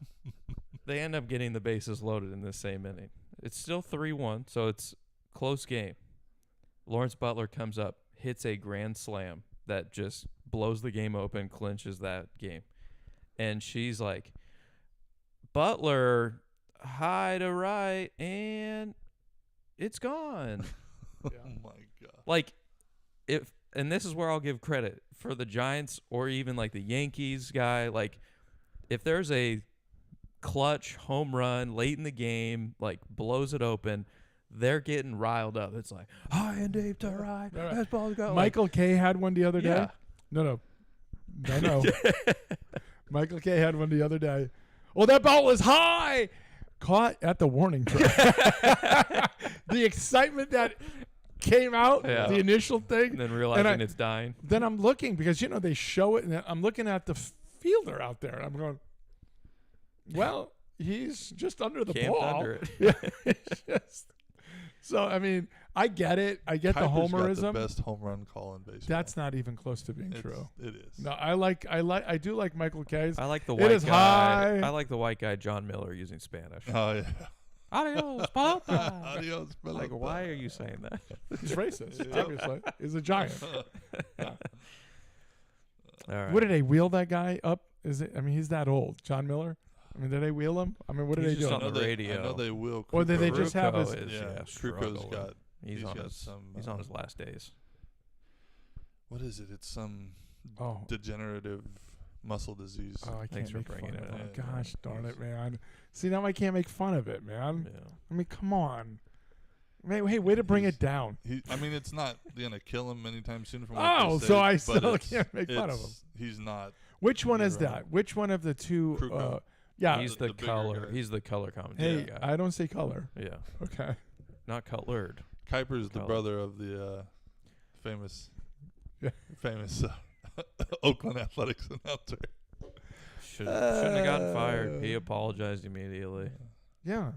They end up getting the bases loaded in this same inning. It's still 3-1, so it's close game. Lawrence Butler comes up, hits a grand slam that just blows the game open, clinches that game. And she's like, Butler, high to right, and it's gone. Oh my God. Like, and this is where I'll give credit for the Giants or even like the Yankees guy. Like, if there's a clutch home run late in the game, like blows it open, they're getting riled up. It's like high and deep to right. Right. That ball's go. Michael Kay had one the other day. Yeah. No. Michael Kay had one the other day. Oh, that ball was high. Caught at the warning track. The excitement that came out, Yeah. the initial thing. And then realizing I- it's dying. Then I'm looking because, they show it, and I'm looking at the fielder out there. And I'm going, well, he's just under the Camped ball. under it. Yeah, it's just- so, I mean, I get it. I get the Kuiper's got homerism. the best home run call in baseball. That's not even close to being It's- true. It is. No, I do like Michael Kay's. I like the It white is guy. high. I like the white guy, John Miller, using Spanish. Oh yeah. Adios, pelota. Adios, Like, pelota. why are you saying that? He's racist, obviously. He's a giant. All right. What did they wheel that guy up? He's that old, John Miller. Did they wheel him? What did He's they just do? on the radio. I know they will. Or did they Kruko- just have Kruko his- is, Yeah, Kruko's struggling. got. He's on got his. some. He's on his last days. What is it? It's some Oh, degenerative muscle disease. I can't Thanks for make bringing fun it of up. it. Gosh darn it, man. See, now I can't make fun of it, man. Yeah. Come on. Hey, way to bring He's- it down. I mean, it's not gonna kill him anytime soon. From what Oh, they so say, I but still it's- can't make fun of it's- He's not. Which one is You're right. that? Which one of the two? Kruko. Yeah. He's the the bigger color. guy. He's the color commentator Hey, guy. I don't say color. Yeah, Okay. not colored. Kuiper's the Color. brother of the famous, Yeah. famous Oakland Athletics announcer. Shouldn't have gotten fired. He apologized immediately. Yeah.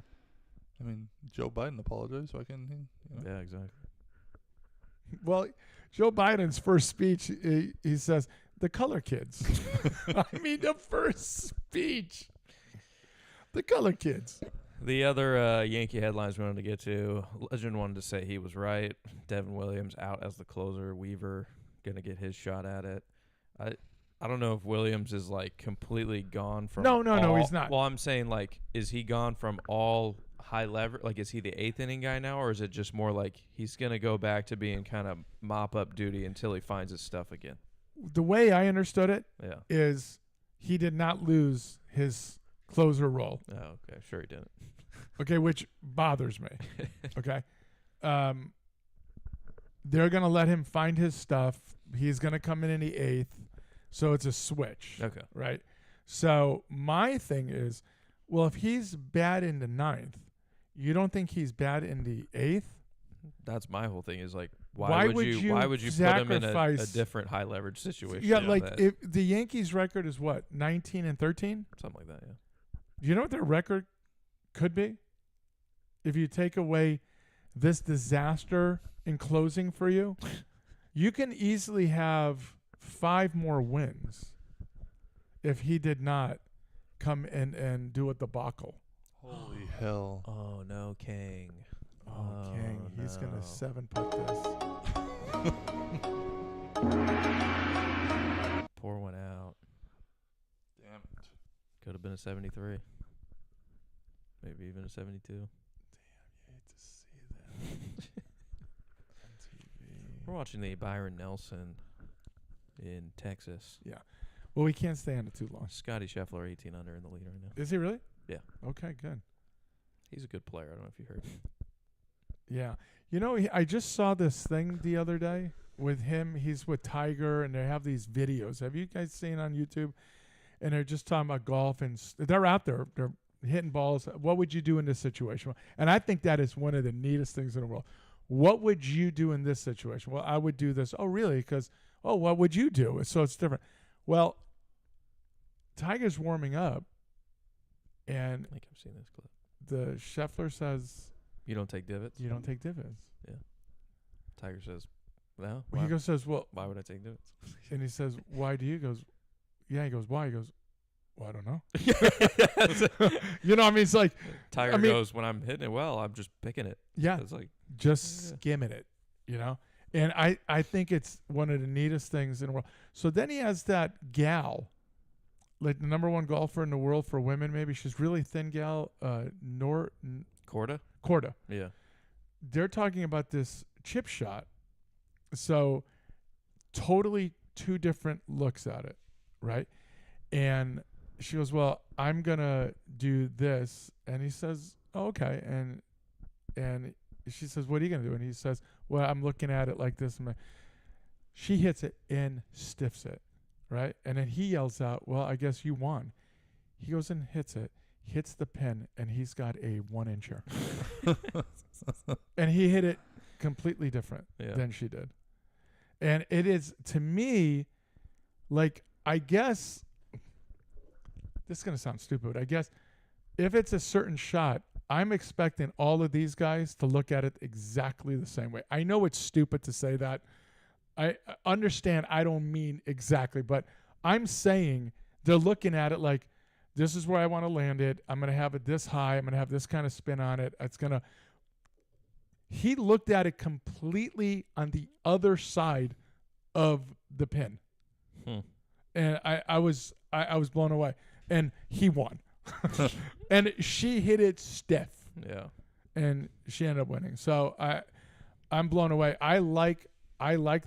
I mean, Joe Biden apologized. Why can't he? You know? Yeah, exactly. Well, Joe Biden's first speech, he says, the color kids. I mean, the first speech. The color kids. The other Yankee headlines we wanted to get to, Legend wanted to say he was right. Devin Williams out as the closer. Weaver going to get his shot at it. I don't know if Williams is, like, completely gone from No, all- he's not. Well, I'm saying, like, is he gone from all high lever? Like, is he the eighth inning guy now, or is it just more like he's going to go back to being kind of mop-up duty until he finds his stuff again? The way I understood it Yeah. is he did not lose his closer role. Oh, okay. Sure he didn't. Okay, which bothers me. Okay. They're going to let him find his stuff. He's going to come in the eighth. So it's a switch. Okay. Right? So my thing is, well, if he's bad in the ninth, you don't think he's bad in the eighth? That's my whole thing is, like, Why why would you put him in a sacrifice- different high leverage situation? Yeah, on like that? if the Yankees' record is what, 19-13? Something like that, yeah. Do you know what their record could be? If you take away this disaster in closing for you, you can easily have 5 more wins if he did not come in and do a debacle. Holy hell! Oh, no, King. Oh, King, he's going to 7-putt this. Pour one out. Damn it! Could have been a 73. Maybe even a 72. You hate to see that on TV. We're watching the Byron Nelson in Texas. Well, we can't stay on it too long. Scotty Scheffler 18 under in the lead right now. Is he really? Yeah. Okay, good. He's a good player. I don't know if you heard. Yeah. You know, I just saw this thing the other day with him. He's with Tiger, and they have these videos. Have you guys seen on YouTube? And they're just talking about golf, and they're out there. They're hitting balls. What would you do in this situation? And I think that is one of the neatest things in the world. What would you do in this situation? Well, I would do this. Oh, really? Because, what would you do? So it's different. Well, Tiger's warming up, and I think I've seen this clip. the Scheffler says, You don't take divots? you don't take dividends. Tiger says, no. Well, he says, well, Why would I take divots? and he says, why do you? He goes, yeah. He goes, why? He goes, well, I don't know. You know, I mean, it's like, Tiger goes, when I'm hitting it well, I'm just picking it. yeah, It's like, just Yeah. skimming it, you know? And I think it's one of the neatest things in the world. So then he has that gal, like the number 1 golfer in the world for women, maybe. She's really thin gal, Corda? Korda. Yeah. They're talking about this chip shot. So totally 2 different looks at it, right? And she goes, well, I'm going to do this. And he says, oh, okay. And she says, what are you going to do? And he says, well, I'm looking at it like this. She hits it and stiffs it, right? And then he yells out, well, I guess you won. He goes and hits it, hits the pin, and he's got a 1-incher. And he hit it completely different Yeah. than she did. And it is, to me, like, I guess, this is going to sound stupid, but I guess if it's a certain shot, I'm expecting all of these guys to look at it exactly the same way. I know it's stupid to say that. I understand I don't mean exactly, but I'm saying they're looking at it like, this is where I want to land it. I'm going to have it this high. I'm going to have this kind of spin on it. It's going to. He looked at it completely on the other side of the pin. And I was blown away. And he won. And she hit it stiff. Yeah. And she ended up winning. So I'm blown away. I like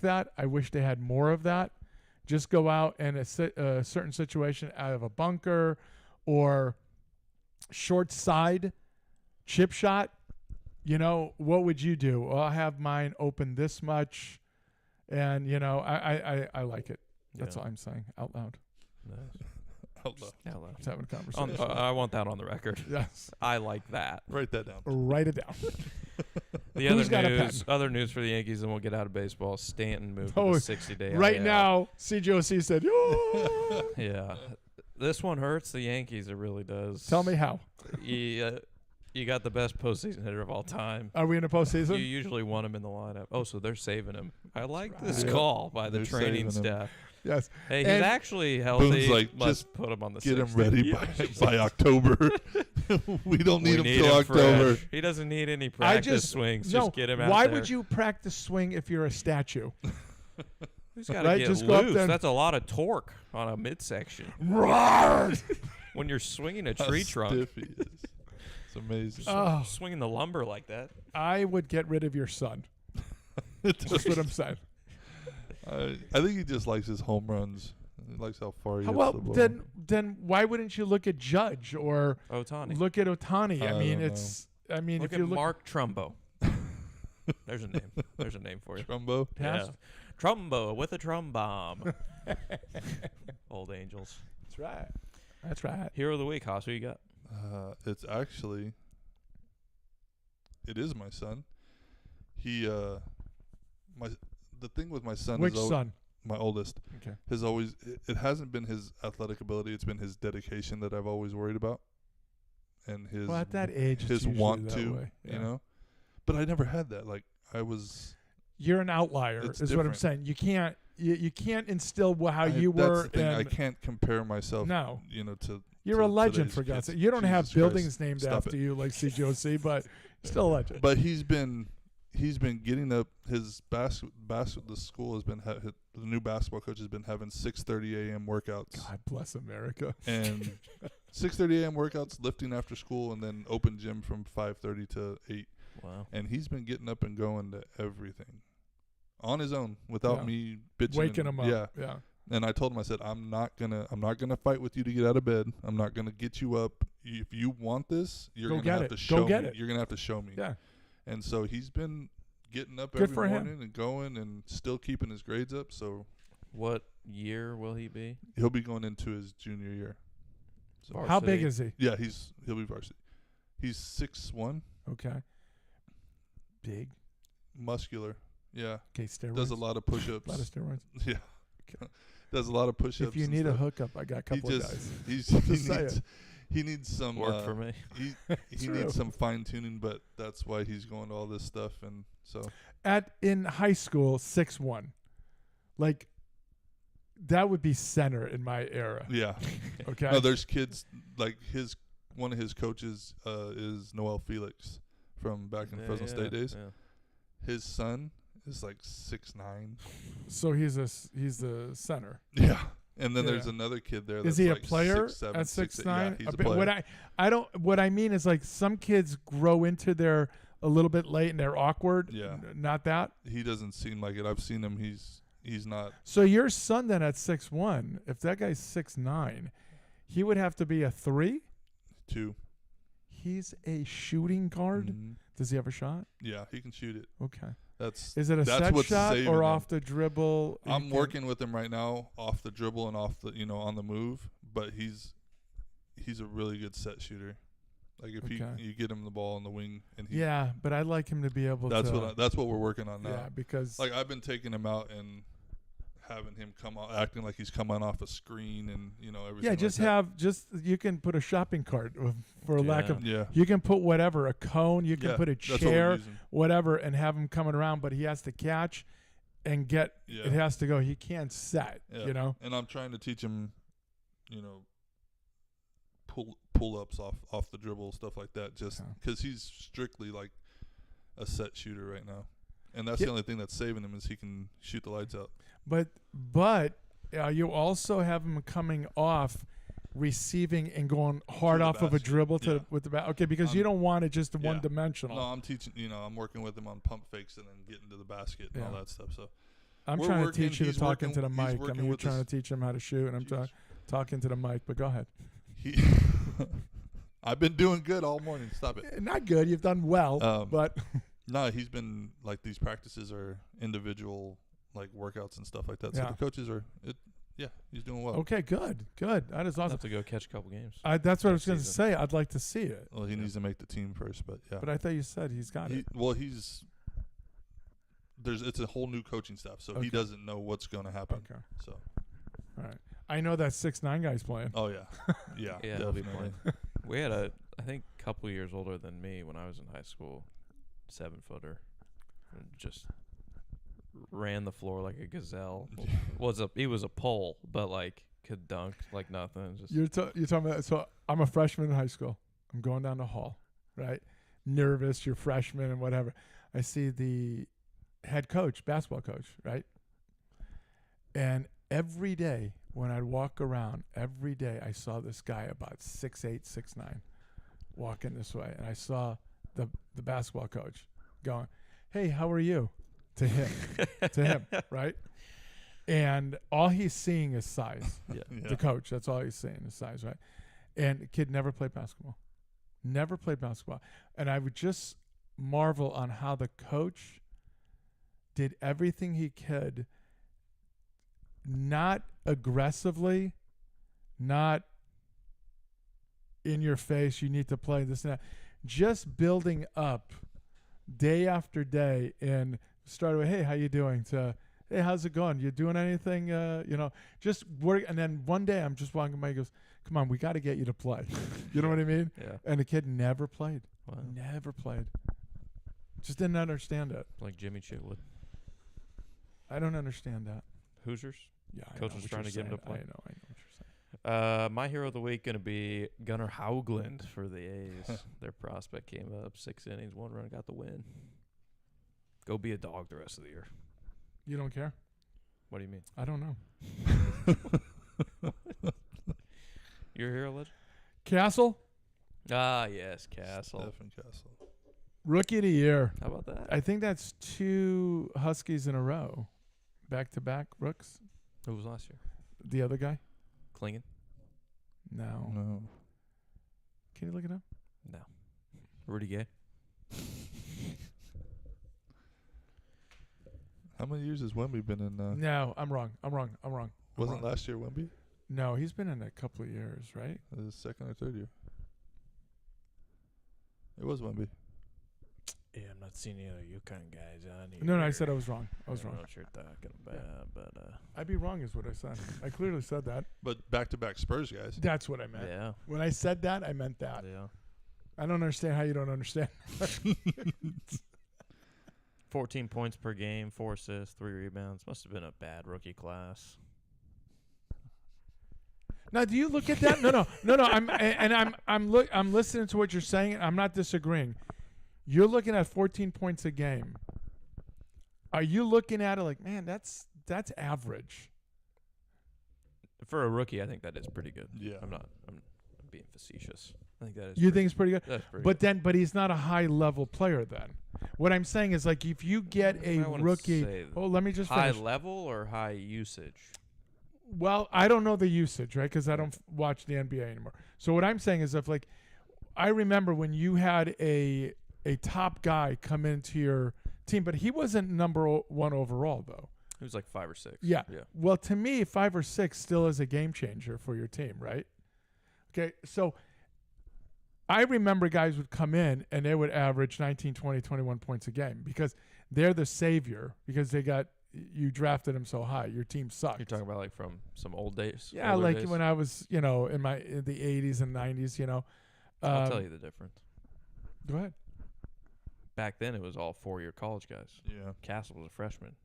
that. I wish they had more of that. Just go out and a certain situation out of a bunker or short side chip shot. what would you do? Well, I'll have mine open this much, and I like it. That's all I'm saying out loud. Nice. Out loud. Just having a conversation. I want that on the record. Yes. I like that. Write that down. Write it down. The Who's got a other news for the Yankees, and we'll get out of baseball. Stanton moved to Oh, the 60-day Right IL. now, CJOC said, "Oh." Yeah. This one hurts the Yankees. It really does. Tell me how. You got the best postseason hitter of all time. Are we in a postseason? You usually want him in the lineup. Oh, so they're saving him. I like this right. call by the They're training saving him. staff. Yes. Hey, he's And actually healthy. Boone's like, Let's just put him on the Get him 60. ready Yeah. by October. We don't We need him need till him October. fresh. He doesn't need any practice swings. No, Just get him out why there. would you practice swing if you're a statue? He's got to right? get Just go up loose. there and- That's a lot of torque on a midsection. When you're swinging a How tree trunk, stiff he is. It's amazing. Oh, swinging the lumber like that. I would get rid of your son. That's what I'm saying. I think he just likes his home runs. He likes how far he hits Well, the ball. then why wouldn't you look at Judge or Otani. look at Otani? I mean, don't Look if at you look Mark Trumbo. There's a name. There's a name for you. Trumbo. Yeah. Trumbo with a trumbomb. Old Angels. That's right. That's right. Hero of the week, Haas. Who you got? It's actually, it is my son. He, the thing with my son Which is son? my oldest. Okay. Has always, it hasn't been his athletic ability. It's been his dedication that I've always worried about, and his Well, at that age, it's his usually want that to, way. Yeah. you know. But I never had that. Like I was. You're an outlier, It's is what I'm different. saying. You can't instill how you That's were. the thing. I and can't compare myself. No. You know, to you're a to legend today's for God's kids. sake. You don't have Jesus buildings Christ. named Stop after it. you like CJOC, but still a legend. But he's been getting up. His the school has been the new basketball coach has been having 6:30 a.m. workouts God bless America. and 6:30 a.m. workouts, lifting after school, and then open gym from 5:30 to 8. Wow. And he's been getting up and going to everything on his own without Yeah. me bitching. Waking and- him up. Yeah. Yeah. And I told him, I said, I'm not gonna fight with you to get out of bed. I'm not gonna get you up. If you want this, you're Go gonna get have it. to Go show get me. it. You're gonna have to show me. Yeah. And so he's been getting up Good every for him. morning and going and still keeping his grades up. So What year will he be? he'll be going into his junior year. So How big Varsity. is he? yeah, he'll be varsity. He's 6'1", Okay. Big. muscular. Yeah, Okay, steroids. does a lot of A push-ups. lot of steroids. Yeah, does a lot of push-ups. If you and need a stuff. hookup, I got a couple he of just guys. he saying. needs he needs some Worked for me. he True. needs some fine tuning, but that's why he's going to all this stuff. And so In high school, 6'1", like that would be center in my era. yeah, Okay. no, there's kids like one of his coaches is Noel Felix from back in Fresno State days. Yeah. His son is like 6'9". So he's the center. Yeah, and then Yeah. there's another kid there. Is That's he a like player 6'7", at 6'8". 6'9"? Yeah, he's a bit- player. What I mean is like some kids grow into their a little bit late and they're awkward. Yeah. Not that. He doesn't seem like it. I've seen him. He's not. So your son then at 6'1", if that guy's 6'9", he would have to be a 3. 2. He's a shooting guard. Mhm. Does he have a shot? Yeah, he can shoot it. Okay. That's Is it a that's set what's shot saving or him. off the dribble? You I'm can- working with him right now off the dribble and off the on the move, but he's a really good set shooter. Like if Okay. you get him the ball on the wing and he Yeah, but I'd like him to be able that's to. that's what we're working on now. Yeah, because Like I've been taking him out and having him come out acting like he's coming off a screen and everything. yeah, like just that. have you can put a shopping cart for a lack Yeah. of. Yeah. You can put whatever, a cone. You can Yeah, put a that's what we're chair, using. whatever, and have him coming around. But he has to catch and get. Yeah. It has to go. He can't set. Yeah. You know. And I'm trying to teach him, pull ups off the dribble, stuff like that, just Okay. because he's strictly like a set shooter right now, and that's Yeah. the only thing that's saving him is he can shoot the lights out. But you also have him coming off, receiving and going hard the off of a basket. dribble to Yeah. with the bat. Okay, because you don't want it just yeah. one dimensional. No, I'm teaching. I'm working with him on pump fakes and then getting to the basket and all Yeah. that stuff. So I'm we're trying working- to teach you to he's talk working- into the he's mic. I working mean, you're with trying us. to teach him how to shoot, and I'm Jesus. talking to the mic. But go ahead. he I've been doing good all morning. Stop it. Not good. You've done well, but No, he's been like these practices are individual like workouts and stuff like that. So Yeah. the coaches are he's doing well. okay, good. That is I'll awesome. have to go catch a couple games. That's what I was next going to season. say. I'd like to see it. Well, he needs to make the team first, but yeah. But I thought you said he's got it. It's a whole new coaching staff, so Okay. he doesn't know what's going to happen. Okay. So, All right. I know that 6'9" guy's playing. oh yeah, yeah, Yeah, he'll be definitely. playing. We had I think a couple years older than me when I was in high school, 7-footer, and just ran the floor like a gazelle. He was a pole, but like could dunk like nothing. Just You're talking about. So I'm a freshman in high school. I'm going down the hall, right? Nervous. You're freshman and whatever. I see the head coach, basketball coach, right? And every day when I'd walk around, every day I saw this guy about 6'8", 6'9", walking this way, and I saw the basketball coach going, "Hey, how are you?" to him, right? And all he's seeing is size. yeah. Yeah. The coach, that's all he's saying is size, right? And the kid never played basketball. Never played basketball. And I would just marvel on how the coach did everything he could, not aggressively, not in your face, you need to play this and that, just building up day after day and started with, "Hey, how you doing?" to, "Hey, how's it going? You doing anything?" Just work. And then one day I'm just walking by, he goes, "Come on, we got to get you to play." You know what I mean? Yeah. And the kid never played. Wow. Never played. Just didn't understand it. Like Jimmy Chitwood. I don't understand that. Hoosiers. Yeah, I Coach know was what trying you're to get him to saying. play. I know what you're saying. My hero of the week going to be Gunnar Haugland for the A's. Their prospect came up 6 innings, 1 run, got the win. Go be a dog the rest of the year. You don't care? What do you mean? I don't know. Your hero, legend? Castle, Ah, yes, Castle. Stephen Castle. rookie of the year. How about that? I think that's 2 Huskies in a row. Back-to-back rooks. Who was last year? The other guy? Klingon? No. No. Can you look it up? No. Rudy Gay? How many years has Wemby been in? No, I'm wrong. Wasn't last year Wemby? No, he's been in a couple of years, right? His second or third year. It was Wemby. Yeah, I'm not seeing any of you kind of guys on here. No, I said I was wrong. I was don't wrong. know what you're talking about, but I'd be wrong is what I said. I clearly said that. But back-to-back Spurs guys. That's what I meant. Yeah. When I said that, I meant that. Yeah. I don't understand how you don't understand. 14 points per game, 4 assists, 3 rebounds. Must have been a bad rookie class. Now, do you look at that? No. I'm listening to what you're saying. And I'm not disagreeing. You're looking at 14 points a game. Are you looking at it like, man, that's average? For a rookie, I think that is pretty good. Yeah. I'm being facetious. I think that is. You think it's pretty good? That's pretty But good. but he's not a high level player then. What I'm saying is, like, if you get a I wouldn't rookie, say oh, let me just high finish. level or high usage? Well, I don't know the usage, right? Because I don't watch the NBA anymore. So what I'm saying is, if like, I remember when you had a top guy come into your team, but he wasn't number 1 overall though. It was like 5 or 6. Yeah. Yeah. Well, to me, 5 or 6 still is a game changer for your team, right? Okay, so I remember guys would come in and they would average 19, 20, 21 points a game because they're the savior because you drafted them so high. Your team sucked. You're talking about like from some old days? Yeah, older like days? when I was, in the 80s and 90s, I'll tell you the difference. Go ahead. Back then, it was all 4-year college guys. Yeah. Castle was a freshman.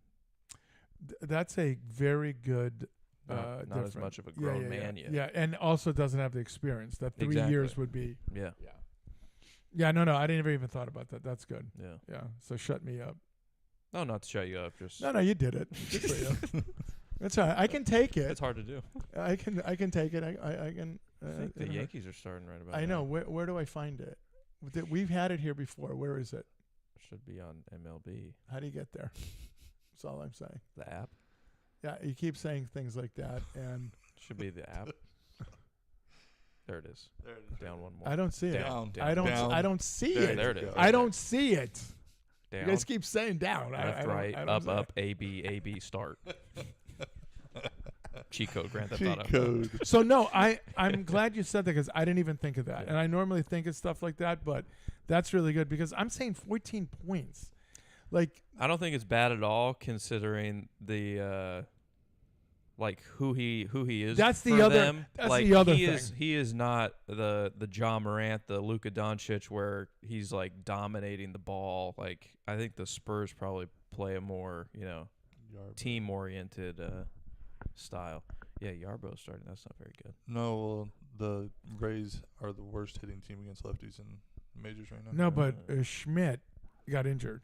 That's a very good Not as difference. much of a grown man yet. Yeah, and also doesn't have the experience. That 3 Exactly. years would be. Yeah. Yeah, no, I didn't even thought about that. That's good. Yeah. Yeah, so shut me up. No, not to shut you up. Just No, you did it. Good for you. That's all right. I can take it. it's hard to do. I can take it. I can. I think the Yankees are starting right about I know. now. Where do I find it? We've had it here before. Where is it? Should be on MLB. How do you get there? That's all I'm saying. The app Yeah, you keep saying things like that, and should be the app. There it is. Down one more. I don't see it. Down. I don't. Down. I don't see There it. There it is. I don't see it. Down. You guys keep saying down. Left, right, I don't up, see it. up, A, B, start. Cheat code, Grand Theft Cheat Auto. code. So no, I'm glad you said that because I didn't even think of that, Yeah. and I normally think of stuff like that, but that's really good because I'm saying 14 points. Like I don't think it's bad at all considering the like who he is. That's the for other- them. that's like, the other he thing. is he is not the Ja Morant, the Luka Doncic where he's like dominating the ball. Like I think the Spurs probably play a more, team oriented style. Yeah, Yarbrough's starting. That's not very good. No, well, the Rays are the worst hitting team against lefties in majors right now. no, but Schmidt got injured.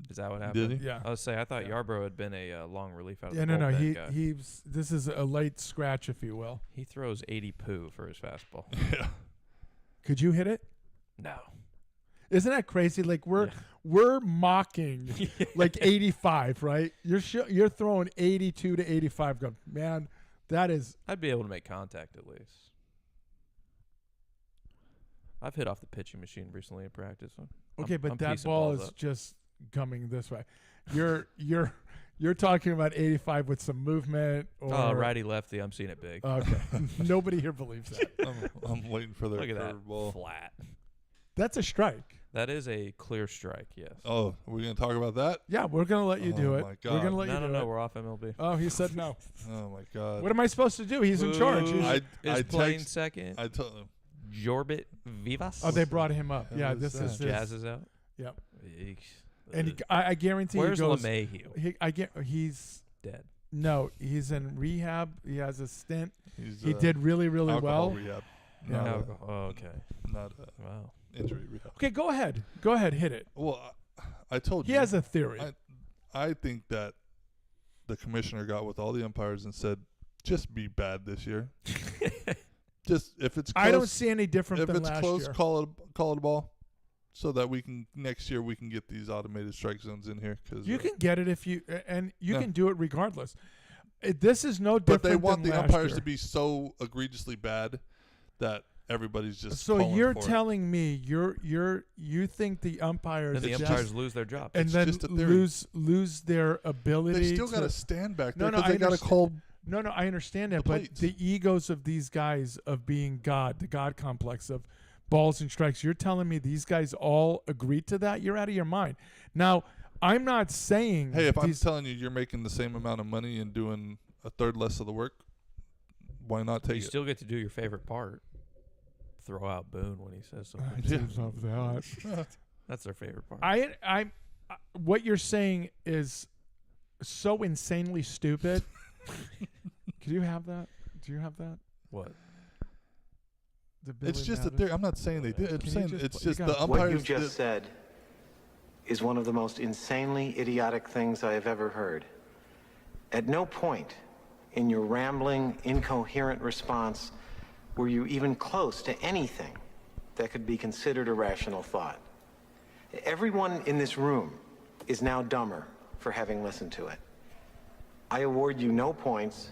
Is that what happened? Did he? Yeah. I was say I thought Yeah. Yarbrough had been a long relief out of Yeah, the no. bullpen guy. This is a late scratch, if you will. He throws 80 poo for his fastball. Yeah. Could you hit it? No. Isn't that crazy? Like we're mocking like 85, right? You're throwing 82 to 85. Go, man, that is. I'd be able to make contact at least. I've hit off the pitching machine recently in practice. Okay, but I'm that piecing ball balls is up. just coming this way. You're talking about 85 with some movement or Oh, righty lefty. I'm seeing it big. Okay. Nobody here believes that. I'm waiting for their Look at that curveball. flat. That's a strike. That is a clear strike. Yes. Oh, are we gonna talk about that? Yeah, we're gonna let you do Oh it. my We're God. gonna let you do no. it. We're off MLB. Oh, he said no. Oh my God. What am I supposed to do? He's in charge. Who I is playing text- second? I told him. Jorbit Vivas. Oh, they brought him up. Hell Yeah, is this that? is his. Jazz is out. Yep. Eesh. And I guarantee Where's he goes. LeMahieu? He's Dead. no. He's in rehab. He has a stint. He's, He did really, really alcohol well. rehab. Yeah. Not, Alcohol. Oh, okay. not Wow. injury rehab. Okay, go ahead. Go ahead. Hit it. Well, I told He you. has a theory. I think that the commissioner got with all the umpires and said, just be bad this year. Just if it's close, I don't see any different if than it's last close, year. call it a ball, so that we can next year we can get these automated strike zones in here. Cause You can get it if you and you Yeah. can do it regardless. This is no different. but they want than the last umpires year. to be so egregiously bad that everybody's just. So calling you're for it. telling me you think the umpires Then the It's umpires just- lose their job. and it's then just a theory. lose their ability. They still to, got to stand back No, there no, because I they got to understand. call. No, I understand that, the but plates. the egos of these guys of being God, the God complex of balls and strikes. You're telling me these guys all agreed to that? You're out of your mind. Now, I'm not saying. Hey, if I'm these, telling you you're making the same amount of money and doing a third less of the work, why not take You it? still get to do your favorite part. Throw out Boone when he says something. I just love that. That's their favorite part. What you're saying is so insanely stupid. Could you have that? Do you have that? What? The Billy It's just a Madison? theory. I'm not saying they did. I'm Can you saying just it's put- you just gotta the put- What you umpires. just did- said is one of the most insanely idiotic things I have ever heard. At no point in your rambling, incoherent response were you even close to anything that could be considered a rational thought. Everyone in this room is now dumber for having listened to it. I award you no points,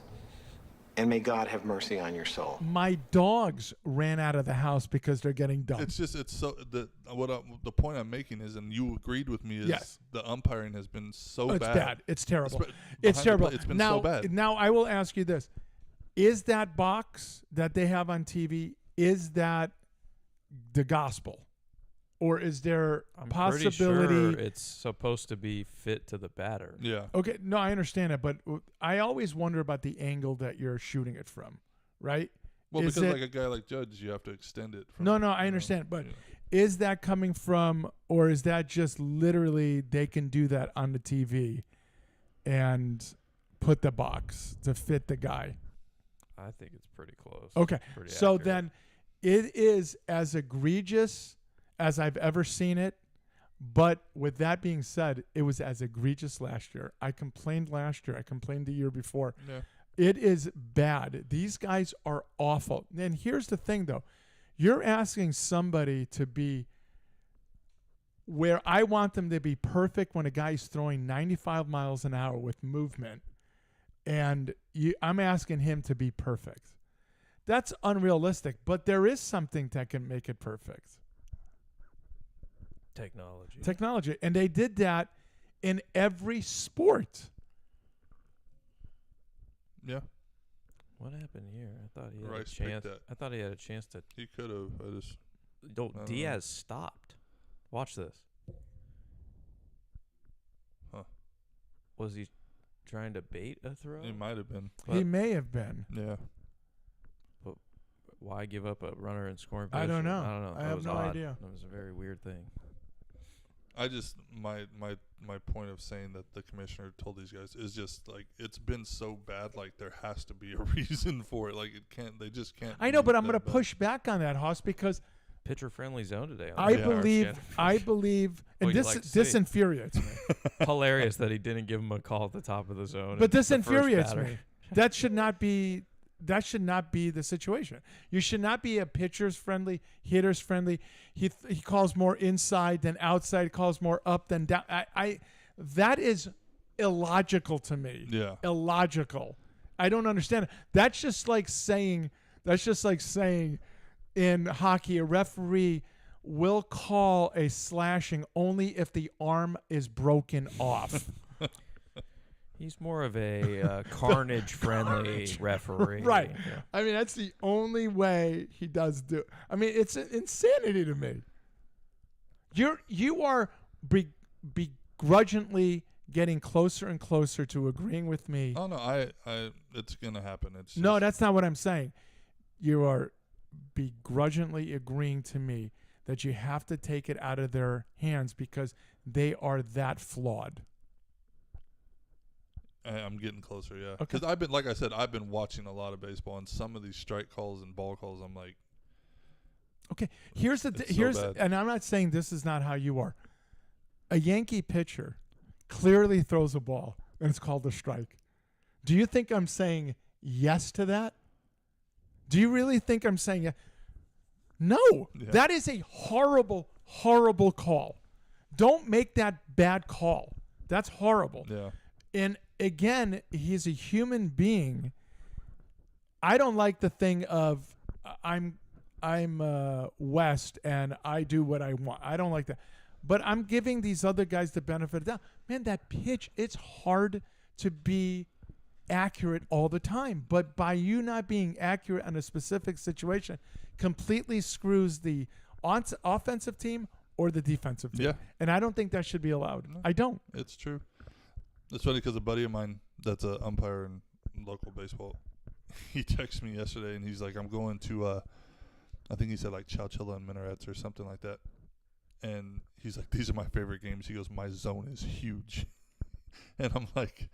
and may God have mercy on your soul. My dogs ran out of the house because they're getting dumb. It's so the point I'm making is, and you agreed with me, is Yes. the umpiring has been so It's bad. It's terrible. Espe- It's behind the terrible. plate, it's been now, so bad. Now I will ask you this: is that box that they have on TV, is that the gospel, or is there I'm possibility? pretty sure it's supposed to be fit to the batter. Yeah. Okay, no, I understand it, but I always wonder about the angle that you're shooting it from, right? Well, Is because it- like a guy like Judge, you have to extend it. From, No, I you know, understand, but yeah. is that coming from, or is that just literally they can do that on the TV and put the box to fit the guy? I think it's pretty close. Okay, Pretty so accurate. then it is as egregious as I've ever seen it. But with that being said, it was as egregious last year. I complained last year. I complained the year before. Yeah. It is bad. These guys are awful. And here's the thing, though. You're asking somebody to be where I want them to be perfect when a guy's throwing 95 miles an hour with movement. And I'm asking him to be perfect. That's unrealistic. But there is something that can make it perfect. Technology. And they did that in every sport. Yeah. What happened here? I thought he had Rice a picked chance. that. I thought he had a chance to. He could have. I don't Diaz know. stopped. Watch this. Huh. Was he trying to bait a throw? He might have been. He may have been. Yeah. But why give up a runner in scoring I position? don't know. I don't know. I That have was no odd. idea. That was a very weird thing. I just my point of saying that the commissioner told these guys is just like it's been so bad. Like there has to be a reason for it. Like it can't. They just can't. I know, be but I'm that going to bad. push back on that, Hoss, because Pitcher friendly zone today. I the Arch believe, Scanner. and you this like to see. this infuriates me. Hilarious that he didn't give him a call at the top of the zone. But and this the first infuriates batter. me. That should not be. That should not be the situation. You should not be a pitcher's friendly, hitter's friendly. He calls more inside than outside. He calls more up than down. That is illogical to me. Yeah. Illogical. I don't understand it. That's just like saying in hockey a referee will call a slashing only if the arm is broken off. He's more of a carnage-friendly referee. Right. Yeah. I mean, that's the only way he does do. I mean, it's insanity to me. You are begrudgingly getting closer and closer to agreeing with me. Oh no, I it's gonna happen. It's No, just- that's not what I'm saying. You are begrudgingly agreeing to me that you have to take it out of their hands because they are that flawed. I'm getting closer, yeah. Okay. Because I've been, like I said, I've been watching a lot of baseball, and some of these strike calls and ball calls, I'm like, Okay, here's It's so bad. and I'm not saying this is not how you are. A Yankee pitcher clearly throws a ball and it's called a strike. Do you think I'm saying yes to that? Do you really think I'm saying yes? No, Yeah. that is a horrible, horrible call. Don't make that bad call. That's horrible. yeah, And again, he's a human being. I don't like the thing of I'm West and I do what I want. I don't like that. But I'm giving these other guys the benefit of the doubt. Man, that pitch, it's hard to be accurate all the time. But by you not being accurate on a specific situation, completely screws the offensive team or the defensive team. Yeah. And I don't think that should be allowed. No. I don't. it's true. It's funny because a buddy of mine that's an umpire in local baseball, he texted me yesterday and he's like, I'm going to, I think he said like Chowchilla and Minarets or something like that. And he's like, these are my favorite games. He goes, my zone is huge. And I'm like,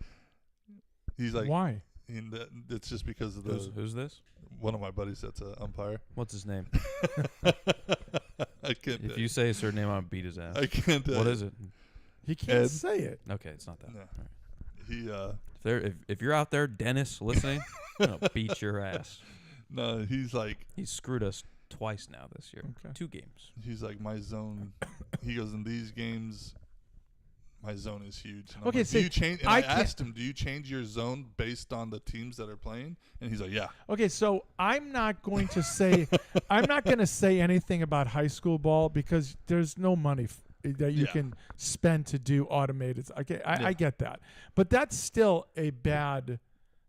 he's like, Why? and it's just because of the Who's this? one of my buddies that's an umpire. What's his name? I can't. If you say his surname, I'll beat his ass. I can't. What is it? He can't Ed? say it. Okay, it's not that. No. All right. He If you're out there, Dennis, listening, I'm gonna beat your ass. no, he's like He's screwed us twice now this year. Okay. 2 games. my zone. He goes, in these games, my zone is huge. And I'm Okay, like, see, do you change? And I I can't- asked him, do you change your zone based on the teams that are playing? And he's like, yeah. Okay, so I'm not going to say anything about high school ball because there's no money that you Yeah. can spend to do automated. Okay, Yeah. I get that, but that's still a bad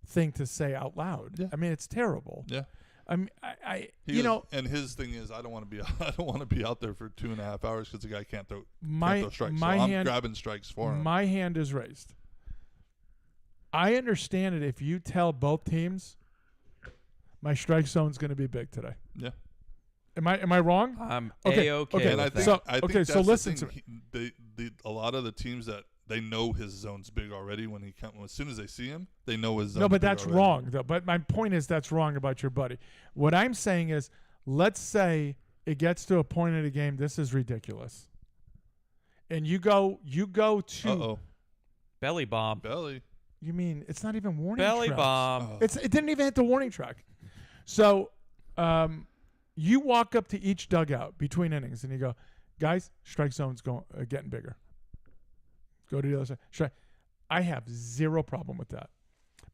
thing to say out loud. Yeah. I mean, it's terrible. Yeah. I mean, I He goes, and his thing is, I don't want to be out there for 2.5 hours because the guy can't throw strikes. my so I'm hand- grabbing strikes for him. my hand is raised. I understand it if you tell both teams my strike zone's going to be big today. Yeah. Am I wrong? I'm Okay, A-okay okay, And I with think, that. So- I think okay, that's so the listen thing. to A lot of the teams that they know his zone's big already when he comes. As soon as they see him, they know his zone. No, but that's wrong, though. But my point is that's wrong about your buddy. What I'm saying is, let's say it gets to a point in the game, this is ridiculous. And you go to, Uh-oh. Belly bomb. Belly. you mean, it's not even warning Belly tracks. bomb. Oh. It didn't even hit the warning track. So you walk up to each dugout between innings and you go, guys, strike zone's getting bigger. Go to the other side. Strike. I have zero problem with that.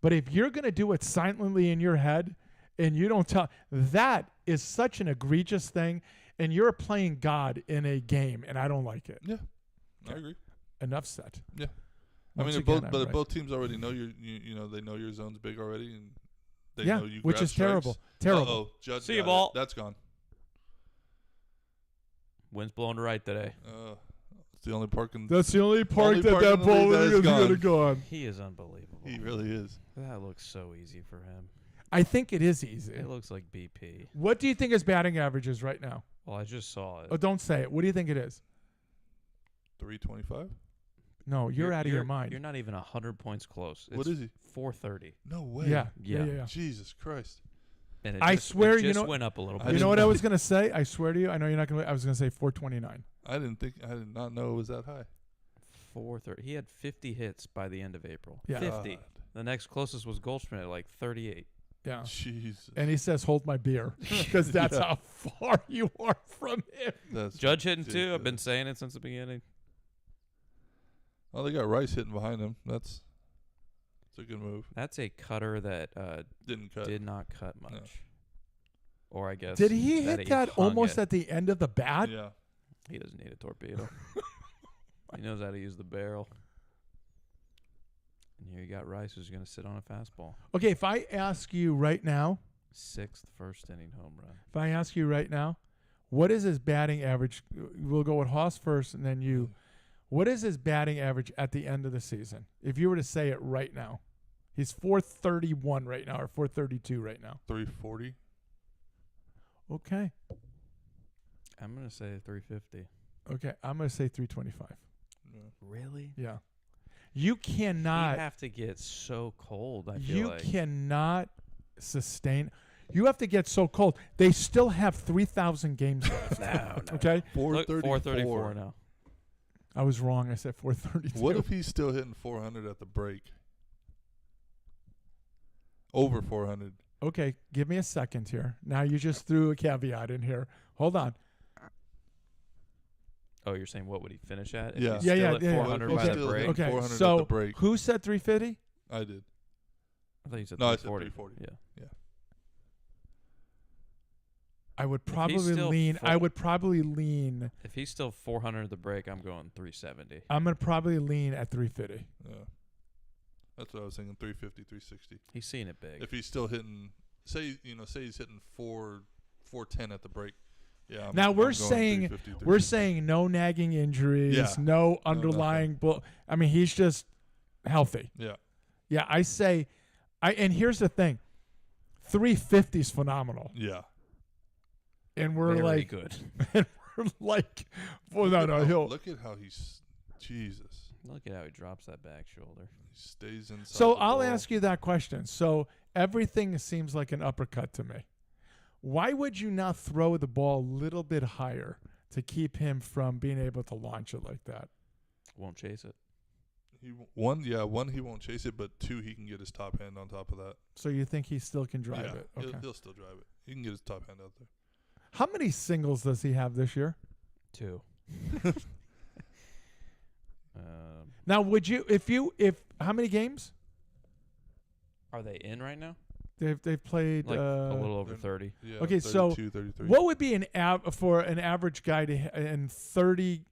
But if you're going to do it silently in your head and you don't tell. That is such an egregious thing, and you're playing God in a game, and I don't like it. Yeah, I agree. Enough said. Yeah. Once I mean, again, both, I'm but right. both teams already know you know, they know your zone's big already, and they Yeah, know you which grab is strikes. terrible. Terrible. Uh-oh, Judge See you, got it. ball. That's gone. Wind's blowing to right today. It's the only park in. That's the only part Only that part in the ball league that is is going to gone. go. He is unbelievable. He really is. That looks so easy for him. I think it is easy. It looks like BP. What do you think his batting average is right now? Well, I just saw it. Oh, don't say it. What do you think it is? 325. No, you're out of your mind. You're not even 100 points close. What It's is he? 430. No way. Yeah. Yeah. Jesus Christ. And I swear, it you just know- went up a little I bit. You know didn't- what I was going to say? I swear to you. I know you're not going to. I was going to say 429. I did not know it was that high. 430. He had 50 hits by the end of April. Yeah. 50. God. The next closest was Goldschmidt at like 38. Yeah. Jesus. And he says, "Hold my beer," because that's how far you are from him. That's Judge hitting too. I've been ridiculous. saying it since the beginning. Oh, they got Rice hitting behind him. That's a good move. That's a cutter that Didn't cut. did not cut much. No. Or I guess Did he that hit that hung almost it. at the end of the bat? Yeah. He doesn't need a torpedo. He knows how to use the barrel. And here you got Rice, who's going to sit on a fastball. Okay, if I ask you right now, 6th first inning home run. if I ask you right now, what is his batting average? We'll go with Haas first, and then you. What is his batting average at the end of the season? If you were to say it right now, he's 431 right now, or 432 right now. 340. Okay. I'm going to say 350. Okay, I'm gonna say 325. Yeah. Really? Yeah. You cannot. You have to get so cold, I feel You like. cannot sustain. You have to get so cold. They still have 3,000 games left. No. Okay. Look, 434. 434 now. I was wrong. I said 432. What if he's still hitting 400 at the break? Over 400. Okay, give me a second here. Now you just threw a caveat in here. Hold on. Oh, you're saying what would he finish at? If Yeah. he's Yeah, still yeah, at yeah, yeah. 400 Okay. by the Still break. hitting Okay. 400 at So the break. who said 350? I did. I thought you said No, I said 340. 340. Yeah. I would he's probably still lean. I full- would probably lean. If he's still 400 at the break, I'm going 370. I'm gonna probably lean at 350. Yeah. That's what I was thinking. 350, 360. He's seeing it big. If he's still hitting, say he's hitting 410 at the break. Yeah. Now I'm we're going saying 350, we're 360. saying no nagging injuries, Yeah. no nothing. underlying. I mean, he's just healthy. Yeah. Yeah, I say, and here's the thing, 350 is phenomenal, Yeah. and we're Very like, good. and we're like, well, Look no, at how- he'll. Look at how he's. Jesus. Look at how he drops that back shoulder. He stays inside. So the I'll ball. ask you that question. So everything seems like an uppercut to me. Why would you not throw the ball a little bit higher to keep him from being able to launch it like that? Won't chase it. One, he won't chase it, but 2, he can get his top hand on top of that. So you think he still can drive yeah, it? Okay. he'll still drive it. He can get his top hand out there. How many singles does he have this year? 2. Now, would you, if how many games Are they in right now? they've played? Like a little over They're- 30. Yeah, Okay, so 32, 33. What would be for an average guy to in 30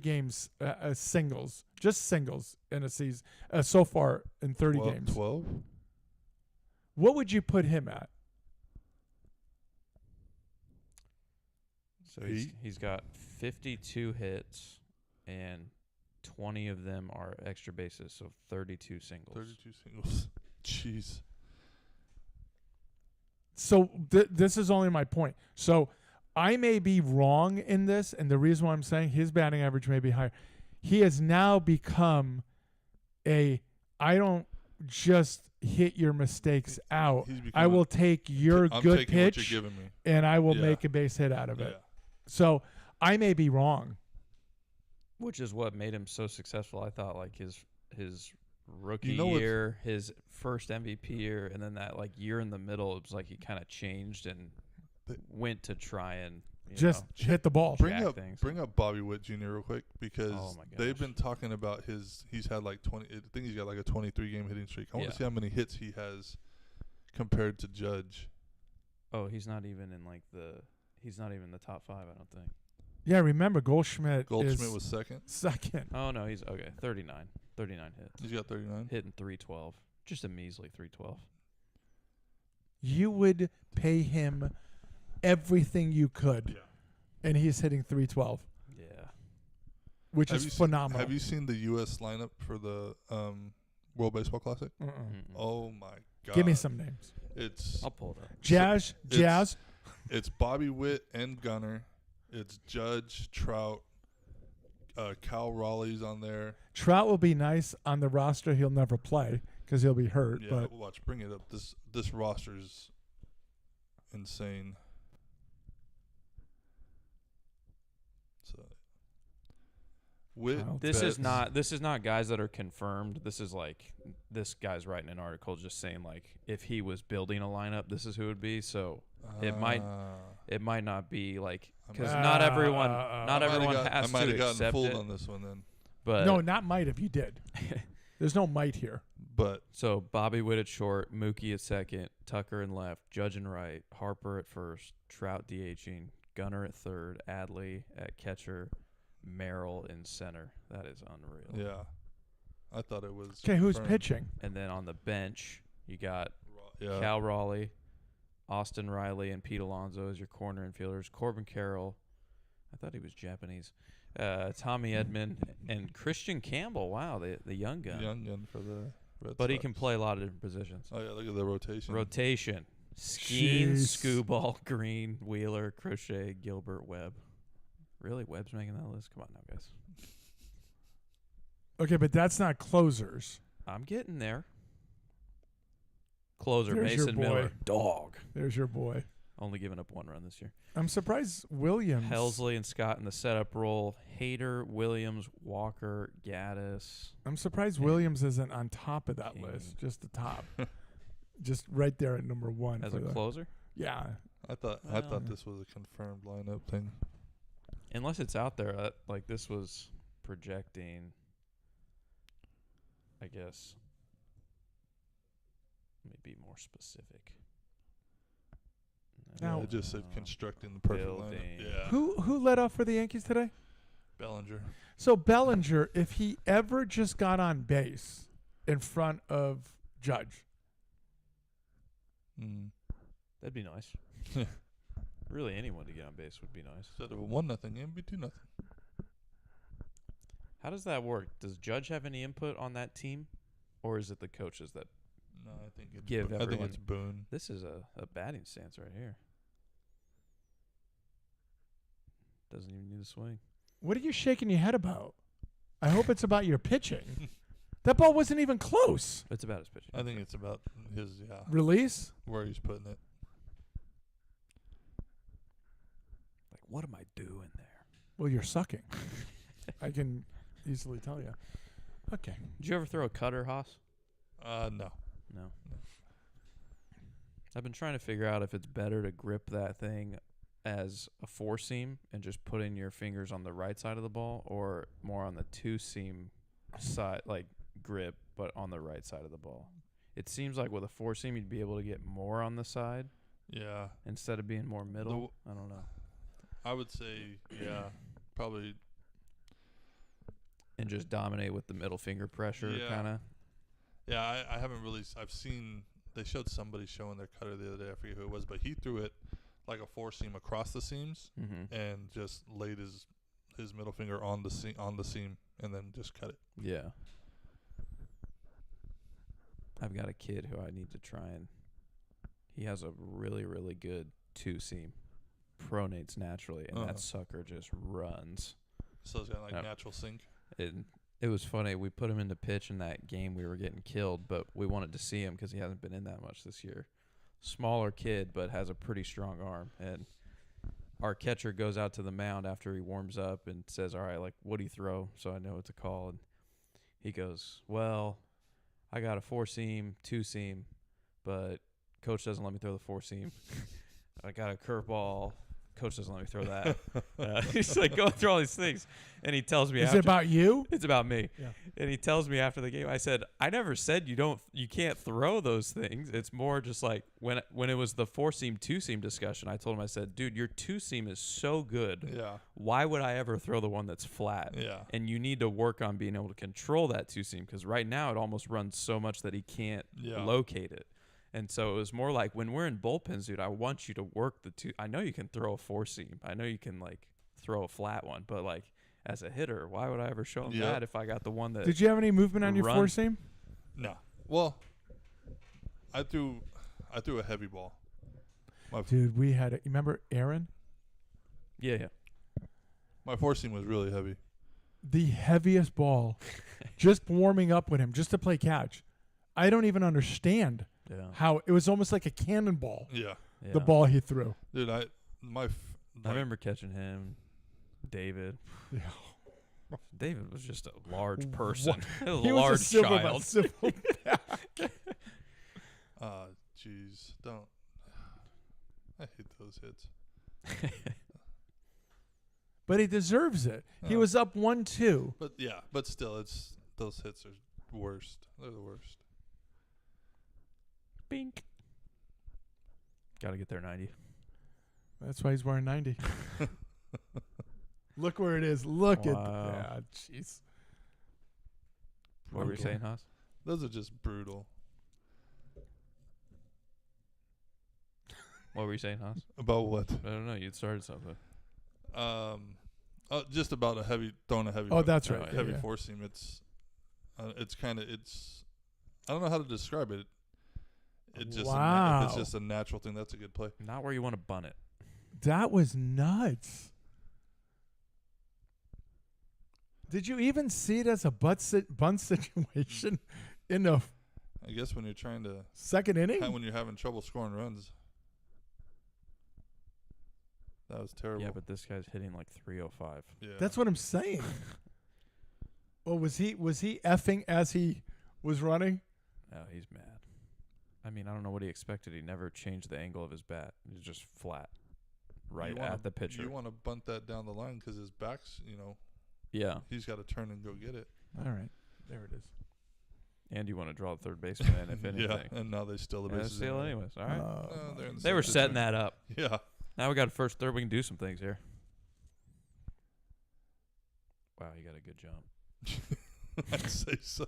games singles, just singles in a season so far in 30 games? 12? What would you put him at? So Eight? he's got 52 hits, and 20 of them are extra bases, so 32 singles. 32 singles. Jeez. So this is only my point. So I may be wrong in this, and the reason why I'm saying his batting average may be higher. He has now become I don't just hit your mistakes out. He's I becoming- will take your I'm good taking pitch what you're giving me. and I will Yeah. make a base hit out of Yeah. it. So I may be wrong. Which is what made him so successful. I thought like his rookie You know what's- year, his first MVP year, and then that like year in the middle, it was like he kind of changed and But- went to try and Just hit the ball. Bring jack up things. bring up Bobby Witt Jr. real quick because Oh my they've gosh. been talking about he's had like 20. I think he's got like a 23 game hitting streak. I want Yeah. to see how many hits he has compared to Judge. Oh, he's not even in he's not even the top 5, I don't think. Yeah, remember Goldschmidt Was second. second. Oh no, he's okay. 39 hits. He's got 39. Hitting 312. Just a measly 312. You would pay him everything you could, and he's hitting 312, Yeah. which Have is you seen- phenomenal. Have you seen the U.S. lineup for the World Baseball Classic? Mm-mm. Oh my God! Give me some names. It's I'll pull it up. Jazz. it's Bobby Witt and Gunnar. It's Judge, Trout, Cal Raleigh's on there. Trout will be nice on the roster. He'll never play because he'll be hurt. Yeah, but watch. Bring it up. This roster's insane. So, Witt. Wow. This is Betts. not guys that are confirmed. This is like this guy's writing an article just saying like if he was building a lineup, this is who it would be. So it might not be like because not everyone has I might to have gotten accept fooled it. on this one then. But no, not might if you did. There's no might here. But so Bobby Witt at short, Mookie at second, Tucker in left, Judge in right, Harper at first, Trout DHing, Gunnar at third, Adley at catcher, Merrill in center. That is unreal. yeah, I thought it was. Okay, who's confirmed. pitching? And then on the bench, you got Yeah. Cal Raleigh, Austin Riley, and Pete Alonso as your corner infielders. Corbin Carroll, I thought he was Japanese. Tommy Edman and Christian Campbell. Wow, the young gun. Young gun for the Red But Sox. he can play a lot of different positions. Oh yeah, look at the rotation. Rotation. Skeen, Jeez. Skubal, Green, Wheeler, Crochet, Gilbert, Webb. Really? Webb's making that list? Come on now, guys. Okay, but that's not closers. I'm getting there. Closer, There's your Mason boy. Miller. Dog. There's your boy. Only giving up 1 run this year. I'm surprised Williams. Helsley and Scott in the setup role. Hader, Williams, Walker, Gaddis. I'm surprised and Williams isn't on top of that King. list. Just the top. Just right there at number 1. As for a the- closer? Yeah. I thought this was a confirmed lineup thing. Unless it's out there. Like this was projecting, I guess. Let me be more specific. Now- It just said constructing the perfect lineup. Building. Yeah. Who led off for the Yankees today? Bellinger. So Bellinger, if he ever just got on base in front of Judge, Mm. That'd be nice. Really, anyone to get on base would be nice. Instead of a 1-0 game, it'd be 2-0. How does that work? Does Judge have any input on that team, or is it the coaches that? No, I think it's Give I think everyone- it's Boone. This is a batting stance right here. Doesn't even need a swing. what are you shaking your head about? I hope it's about your pitching. That ball wasn't even close. It's about his pitching. I think it's about his Release? where he's putting it. Like, what am I doing there? Well, you're sucking. I can easily tell you. Okay. Did you ever throw a cutter, Haas? No. No. I've been trying to figure out if it's better to grip that thing as a 4-seam and just putting your fingers on the right side of the ball, or more on the 2-seam side, like grip, but on the right side of the ball. It seems like with a 4-seam, you'd be able to get more on the side Yeah. instead of being more middle. I don't know. I would say, yeah, probably. And just dominate with the middle finger pressure, Yeah. kind of. Yeah, I haven't really. I've seen they showed somebody showing their cutter the other day. I forget who it was, but he threw it like a 4-seam across the seams Mm-hmm. and just laid his middle finger on the seam and then just cut it. Yeah. I've got a kid who I need to try and. He has a really, really good 2-seam. Pronates naturally, and that sucker just runs. So it's got like Yep. natural sink. It was funny. We put him into pitch in that game. We were getting killed, but we wanted to see him because he hasn't been in that much this year. Smaller kid, but has a pretty strong arm. And our catcher goes out to the mound after he warms up and says, all right, like, what do you throw? So I know what to call. And he goes, well, I got a 4-seam, 2-seam, but coach doesn't let me throw the 4-seam. I got a curveball, coach doesn't let me throw that. He's like, go through all these things. And he tells me Is after. it about you? It's about me. Yeah. And he tells me after the game, I said, I never said you can't throw those things. It's more just like when it was the 4-seam, 2-seam discussion, I told him, I said, dude, your 2-seam is so good. Yeah. Why would I ever throw the one that's flat? Yeah. And you need to work on being able to control that 2-seam because right now it almost runs so much that he can't locate it. And so it was more like when we're in bullpens, dude, I want you to work the 2. I know you can throw a 4-seam. I know you can like throw a flat one, but like as a hitter, why would I ever show him that if I got the one that Did you have any movement on your 4-seam? No. Well, I threw a heavy ball. Dude, we had you remember Aaron? Yeah. My 4-seam was really heavy. The heaviest ball, just warming up with him, just to play catch. I don't even understand how it was almost like a cannonball. Yeah. The ball he threw. Dude, I remember catching him, David. Yeah. David was just a large person. He was He a was large a silverback. child. Jeez, don't. I hate those hits. But he deserves it. He was up 1-2. But still, those hits are worst. They're the worst. Bink. Got to get there 90. That's why he's wearing 90. Look where it is. Look at Wow. jeez. What were you saying, Haas? Those are just brutal. What were you saying, Haas? About what? I don't know. You started something. Just about throwing a heavy. Oh, that's right. Heavy Yeah. 4-seam. It's kind of I don't know how to describe it. It's just if it's just a natural thing. That's a good play. Not where you want to bunt it. That was nuts. Did you even see it as a bunt situation in the I guess when you're trying to second inning? when you're having trouble scoring runs. That was terrible. Yeah, but this guy's hitting like 305. Yeah. That's what I'm saying. Well, was he effing as he was running? Oh, he's mad. I mean, I don't know what he expected. He never changed the angle of his bat. He's just flat, at the pitcher. You want to bunt that down the line because his back's, Yeah. he's got to turn and go get it. All right, there it is. And you want to draw the third baseman in, if anything. Yeah, and now they steal the bases. Steal anyways. All right. They're in the They same were setting situation. that up. Yeah. Now we got a first, third. We can do some things here. Wow, you got a good jump. I'd say so.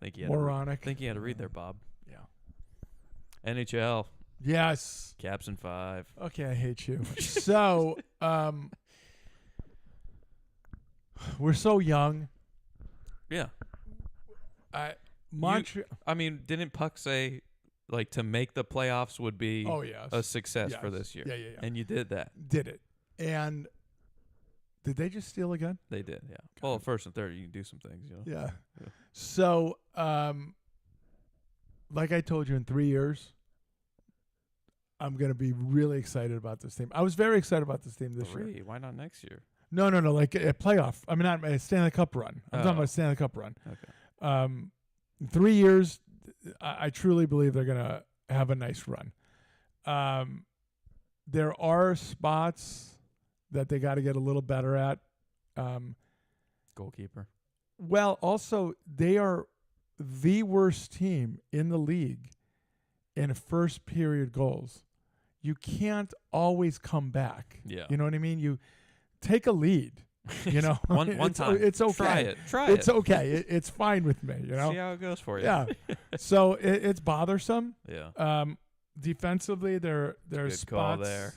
Think you had to read there, Bob. Yeah. NHL. Yes. Caps in 5. Okay, I hate you. So, we're so young. Yeah. Montreal. Didn't Puck say like to make the playoffs would be a success for Yes. this year? Yeah. And you did that. Did it. And did they just steal again? They did, yeah. Well, first and third, you can do some things, Yeah. So, like I told you, in 3 years, I'm going to be really excited about this team. I was very excited about this team this year. Why not next year? No, like a playoff. I mean, not a Stanley Cup run. I'm talking about a Stanley Cup run. Okay. In 3 years, I truly believe they're going to have a nice run. There are spots that they got to get a little better at. Goalkeeper. Well, also, they are the worst team in the league in first period goals. You can't always come back. Yeah. You know what I mean? You take a lead. You know, one time. It's okay. Try it. It's okay. It's fine with me. You know. See how it goes for you. Yeah. So it's bothersome. Yeah. Defensively, there's Good spots call there.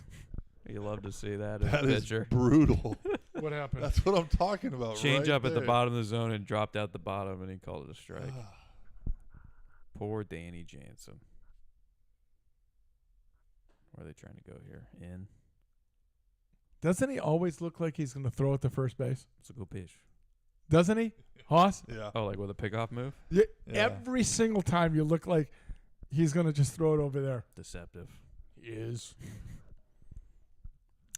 You love to see that as That a is pitcher. brutal. What happened? That's what I'm talking about. Change right up at the there. bottom of the zone and dropped out the bottom, and he called it a strike. Poor Danny Jansen. Where are they trying to go here? In. Doesn't he always look like he's going to throw it to first base? It's a good pitch. Doesn't he, Hoss? Yeah. Oh, like with a pickoff move? Yeah. Yeah. Every single time you look like he's going to just throw it over there. Deceptive. He is.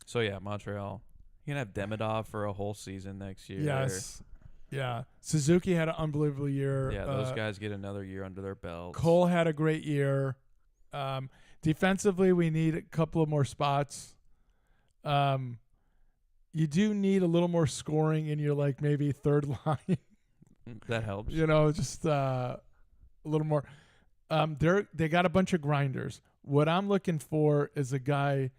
So, yeah, Montreal. You're going to have Demidov for a whole season next year. Yes. Yeah. Suzuki had an unbelievable year. Yeah, those guys get another year under their belt. Cole had a great year. Defensively, we need a couple of more spots. You do need a little more scoring in your like maybe third line. That helps. Just a little more. They got a bunch of grinders. What I'm looking for is a guy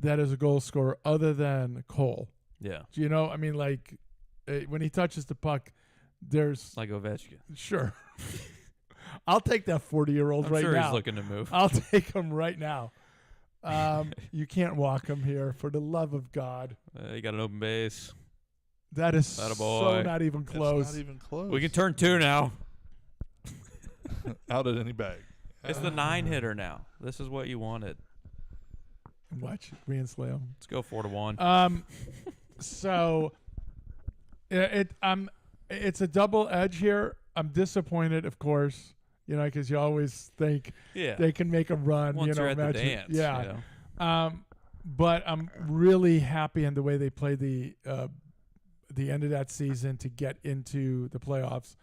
that is a goal scorer other than Cole. Yeah. I mean, like when he touches the puck, there's Like Ovechkin. sure. I'll take that 40-year-old I'm right sure now. he's looking to move. I'll take him right now. You can't walk him here for the love of God. You got an open base. That is Atta so boy. not even close. It's not even close. We can turn 2 now. out at any bag. It's the 9-hitter now. This is what you wanted. Watch me and Slayo. Let's go 4-1. So it's a double edge here. I'm disappointed, of course, because you always think Yeah. they can make a run. Once you're at the imagine- dance. yeah. You know? But I'm really happy in the way they played the end of that season to get into the playoffs.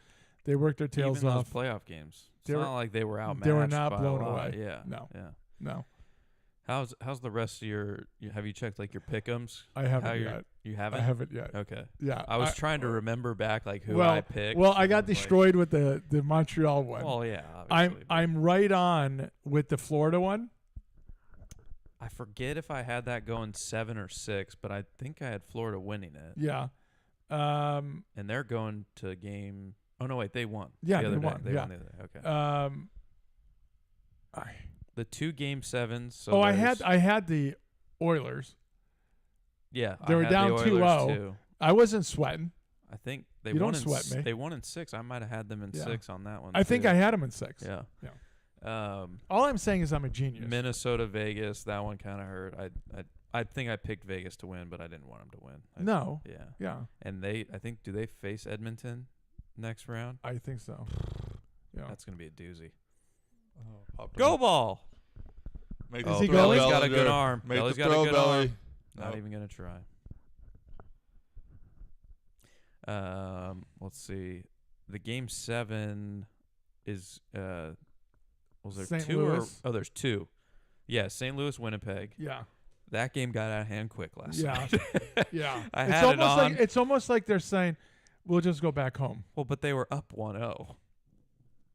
They worked their tails Even off. those playoff games. It's They were- not like they were outmatched. they were not by blown a lot. away. Yeah. No. Yeah. No, How's the rest of your? Have you checked like your pick'ems? I How haven't you're- yet. You haven't. I haven't yet. Okay. Yeah, I was trying to remember back like who well, I picked. Well, I and got was destroyed with the Montreal one. Well, yeah. I'm obviously, but I'm right on with the Florida one. I forget if I had that going 7 or 6, but I think I had Florida winning it. Yeah. And they're going to game. Oh no, wait, they won. Yeah, the other they day. won, They yeah. won the other day. Okay. The 2 game 7s. So I there's- had the Oilers. Yeah, they I were had down the 2-0. Oilers too. I wasn't sweating. I think they You won don't in sweat me. They won in 6. I might have had them in Yeah. 6 on that one. I think too. I had them in 6. Yeah. Yeah. All I'm saying is I'm a genius. Minnesota, Vegas. That one kind of hurt. I think I picked Vegas to win, but I didn't want them to win. No. Yeah. Yeah, And I think, do they face Edmonton next round? I think so. Yeah. That's gonna be a doozy. Oh, popped Go him. ball. Make Is the he throw, going? Belly's got a Bellinger. good arm. Make Belly's the got a throw, good Belly. arm. Not Nope. even gonna try. Let's see. The game 7 is was there St. 2 Louis. or there's 2. Yeah, St. Louis, Winnipeg. Yeah. That game got out of hand quick last Yeah. night. Yeah. I it's had it almost on. like it's almost like they're saying, "We'll just go back home." Well, but they were up 1-0.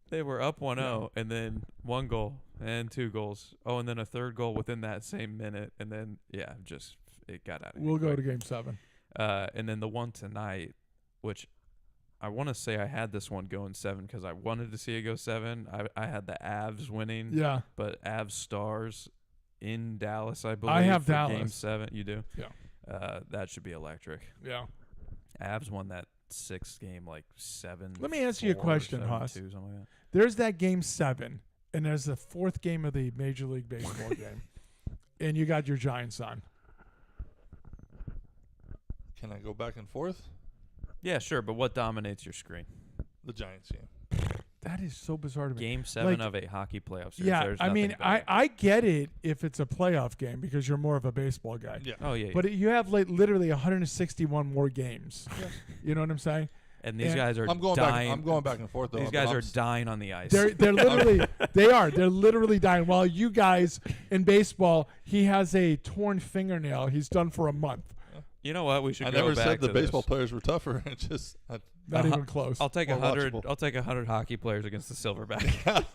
They were up 1-0, and then 1 goal and 2 goals. Oh, and then a 3rd goal within that same minute, and then just it got out of hand We'll go quick. to game 7. And then the one tonight, which I want to say I had this one going 7 because I wanted to see it go 7. I had the Avs winning. Yeah. But Avs Stars in Dallas, I believe. I have for Game Dallas. 7. You do? Yeah. That should be electric. Yeah. Avs won that 6th game like 7. Let me ask you a question, Haas. Something like that. There's that game 7, and there's the 4th game of the Major League Baseball game, and you got your Giants on. Can I go back and forth? Yeah, sure. But what dominates your screen? The Giants game. That is so bizarre to me. Game 7 Like, of a hockey playoff series. Yeah, There's I mean, nothing better. I get it if it's a playoff game because you're more of a baseball guy. Yeah. Oh yeah. But you have like literally 161 more games. You know what I'm saying? and these and guys are I'm going dying. back. I'm going back and forth though. These but guys I'm are dying on the ice. They're literally they're literally dying. While you guys in baseball, he has a torn fingernail. He's done for a month. You know what? We should I go never back said the to baseball this. players were tougher. It's just Not even close. I'll take More 100. watchable. I'll take 100 hockey players against the Silverback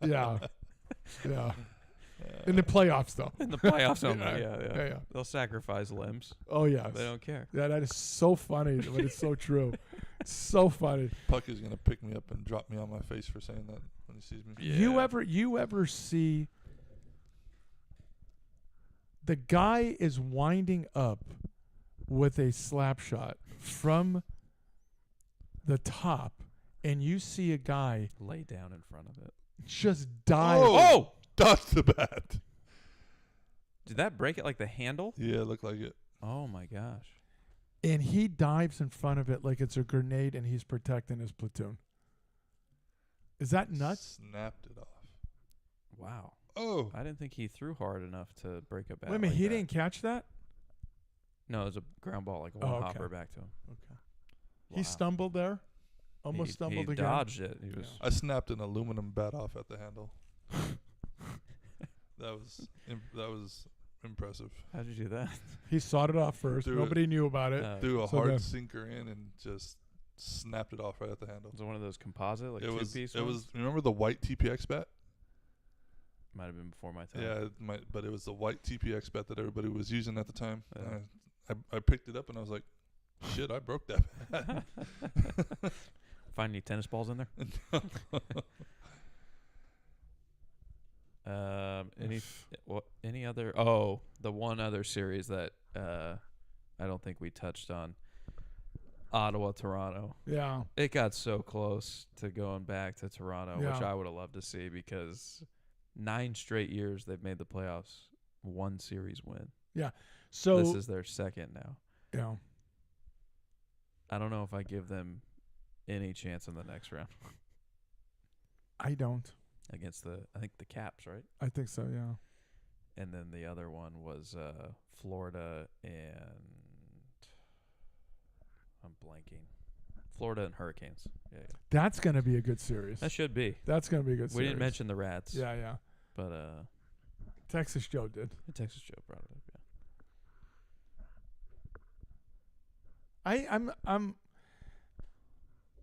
Yeah. Yeah. In the playoffs, though. in the playoffs only. Yeah, Yeah. yeah. They'll sacrifice limbs. Oh, yes. They don't care. Yeah, that is so funny, but it's so true. It's so funny. Puck is gonna pick me up and drop me on my face for saying that when he sees me. Yeah. You ever see the guy is winding up with a slap shot from the top, and you see a guy Lay down in front of it. just die. Oh! Dodge the bat. Did that break it like the handle? Yeah, it looked like it. Oh my gosh. And he dives in front of it like it's a grenade, and he's protecting his platoon. Is that nuts? Snapped it off. Wow. Oh. I didn't think he threw hard enough to break a bat. Wait a minute, like he that. didn't catch that? No, it was a ground ball, like a Oh, one okay. hopper back to him. Okay. He Wow. stumbled there. Almost he stumbled he again. dodged it. He was. I snapped an aluminum bat off at the handle. that was impressive. How'd you do that? He sawed it off first. Do it. Nobody knew about it. Threw a So hard then- sinker in and just snapped it off right at the handle. Was it one of those composite, like It was. two-piece It ones? was. Remember the white TPX bat? Might have been before my time. Yeah, it might, but it was the white TPX bat that everybody was using at the time. Yeah. I picked it up and I was like, shit, I broke that bat. Find any tennis balls in there? Any other? Oh, the one other series that I don't think we touched on. Ottawa, Toronto. Yeah. It got so close to going back to Toronto, which Yeah. I would have loved to see because 9 straight years they've made the playoffs, 1 series win. So This is their second now. yeah. I don't know if I give them any chance in the next round I don't. against I think the Caps, right? I think so. Yeah. And then the other one was Florida and I'm blanking. Florida and Hurricanes. Yeah. That's gonna be a good series. That should be. That's gonna be a good series. We didn't mention the Rats. Yeah, yeah. But Texas Joe did. Texas Joe brought it up, yeah.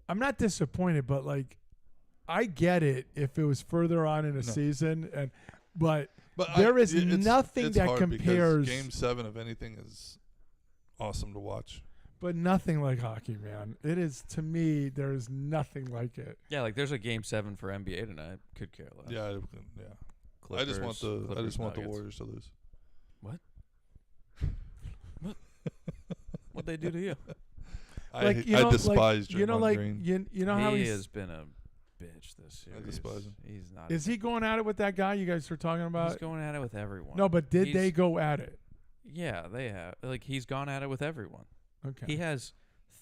I'm not disappointed, but like I get it if it was further on in a season but there is nothing it's that hard because compares Game 7 of anything is awesome to watch. but nothing like hockey, man. It is, to me, there is nothing like it. Yeah, like there's a Game 7 for NBA tonight. Could care less. Yeah, I just want the Clippers, the Nuggets. Warriors to lose. What? What'd they do to you? I despise Draymond you know, like Green. you know how he he's has been a bitch this year. I despise him. He's not. is he going at it with that guy you guys were talking He's about? going at it with everyone. No, but did He's- they go at it? Yeah, they have. Like he's gone at it with everyone. Okay. He has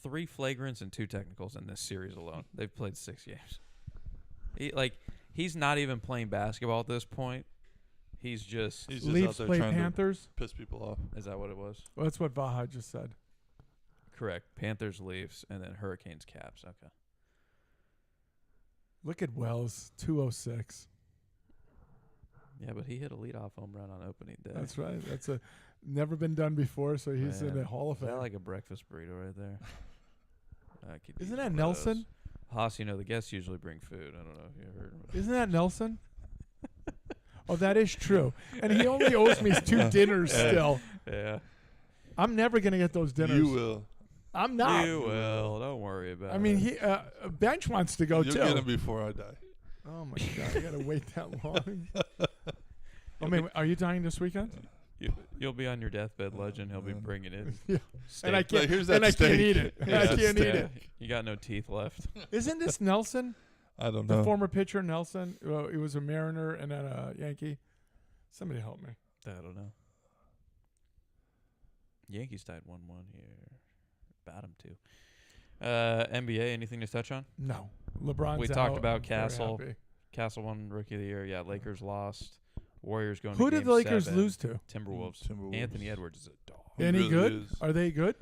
3 flagrants and 2 technicals in this series alone. They've played 6 games. He's not even playing basketball at this point. He's just. He's just Leafs out there play trying Panthers. to piss people off. Is that what it was? Well, that's what Vaha just said. Correct. Panthers, Leafs, and then Hurricanes, Caps. Okay. Look at Wells, 206. Yeah, but he hit a leadoff home run on opening day. That's right. That's a never been done before, so he's in Man, the Hall of Is that Fame. like a breakfast burrito right there? I could use Isn't one that of Nelson? those. Haas, you know, the guests usually bring food. I don't know if you heard. Isn't that Nelson? Oh, that is true. And he only owes me 2 dinners still. Yeah. I'm never going to get those dinners. You will. I'm not. You will. Don't worry about it. I mean, he Bench wants to go You'll too. get him before I die. Oh my God! You got to wait that long. I mean, are you dying this weekend? You'll be on your deathbed, legend. He'll be bringing it. Yeah. Steak. And I can't. here's that and I can't steak. eat it. Yeah, I can't eat steak. it. You got no teeth left. Isn't this Nelson, I don't the know. former pitcher Nelson? Well, he was a Mariner and then a Yankee. Somebody help me. I don't know. Yankees tied 1-1 here. Bat him too. NBA, anything to touch on? No, LeBron's We out. talked about I'm very Castle. happy. Castle won Rookie of the Year. Yeah, Lakers lost. Warriors going Who to did Game the Lakers 7. lose to? Timberwolves. Timberwolves. Anthony Edwards is a dog. He Any really good? is. Are they good?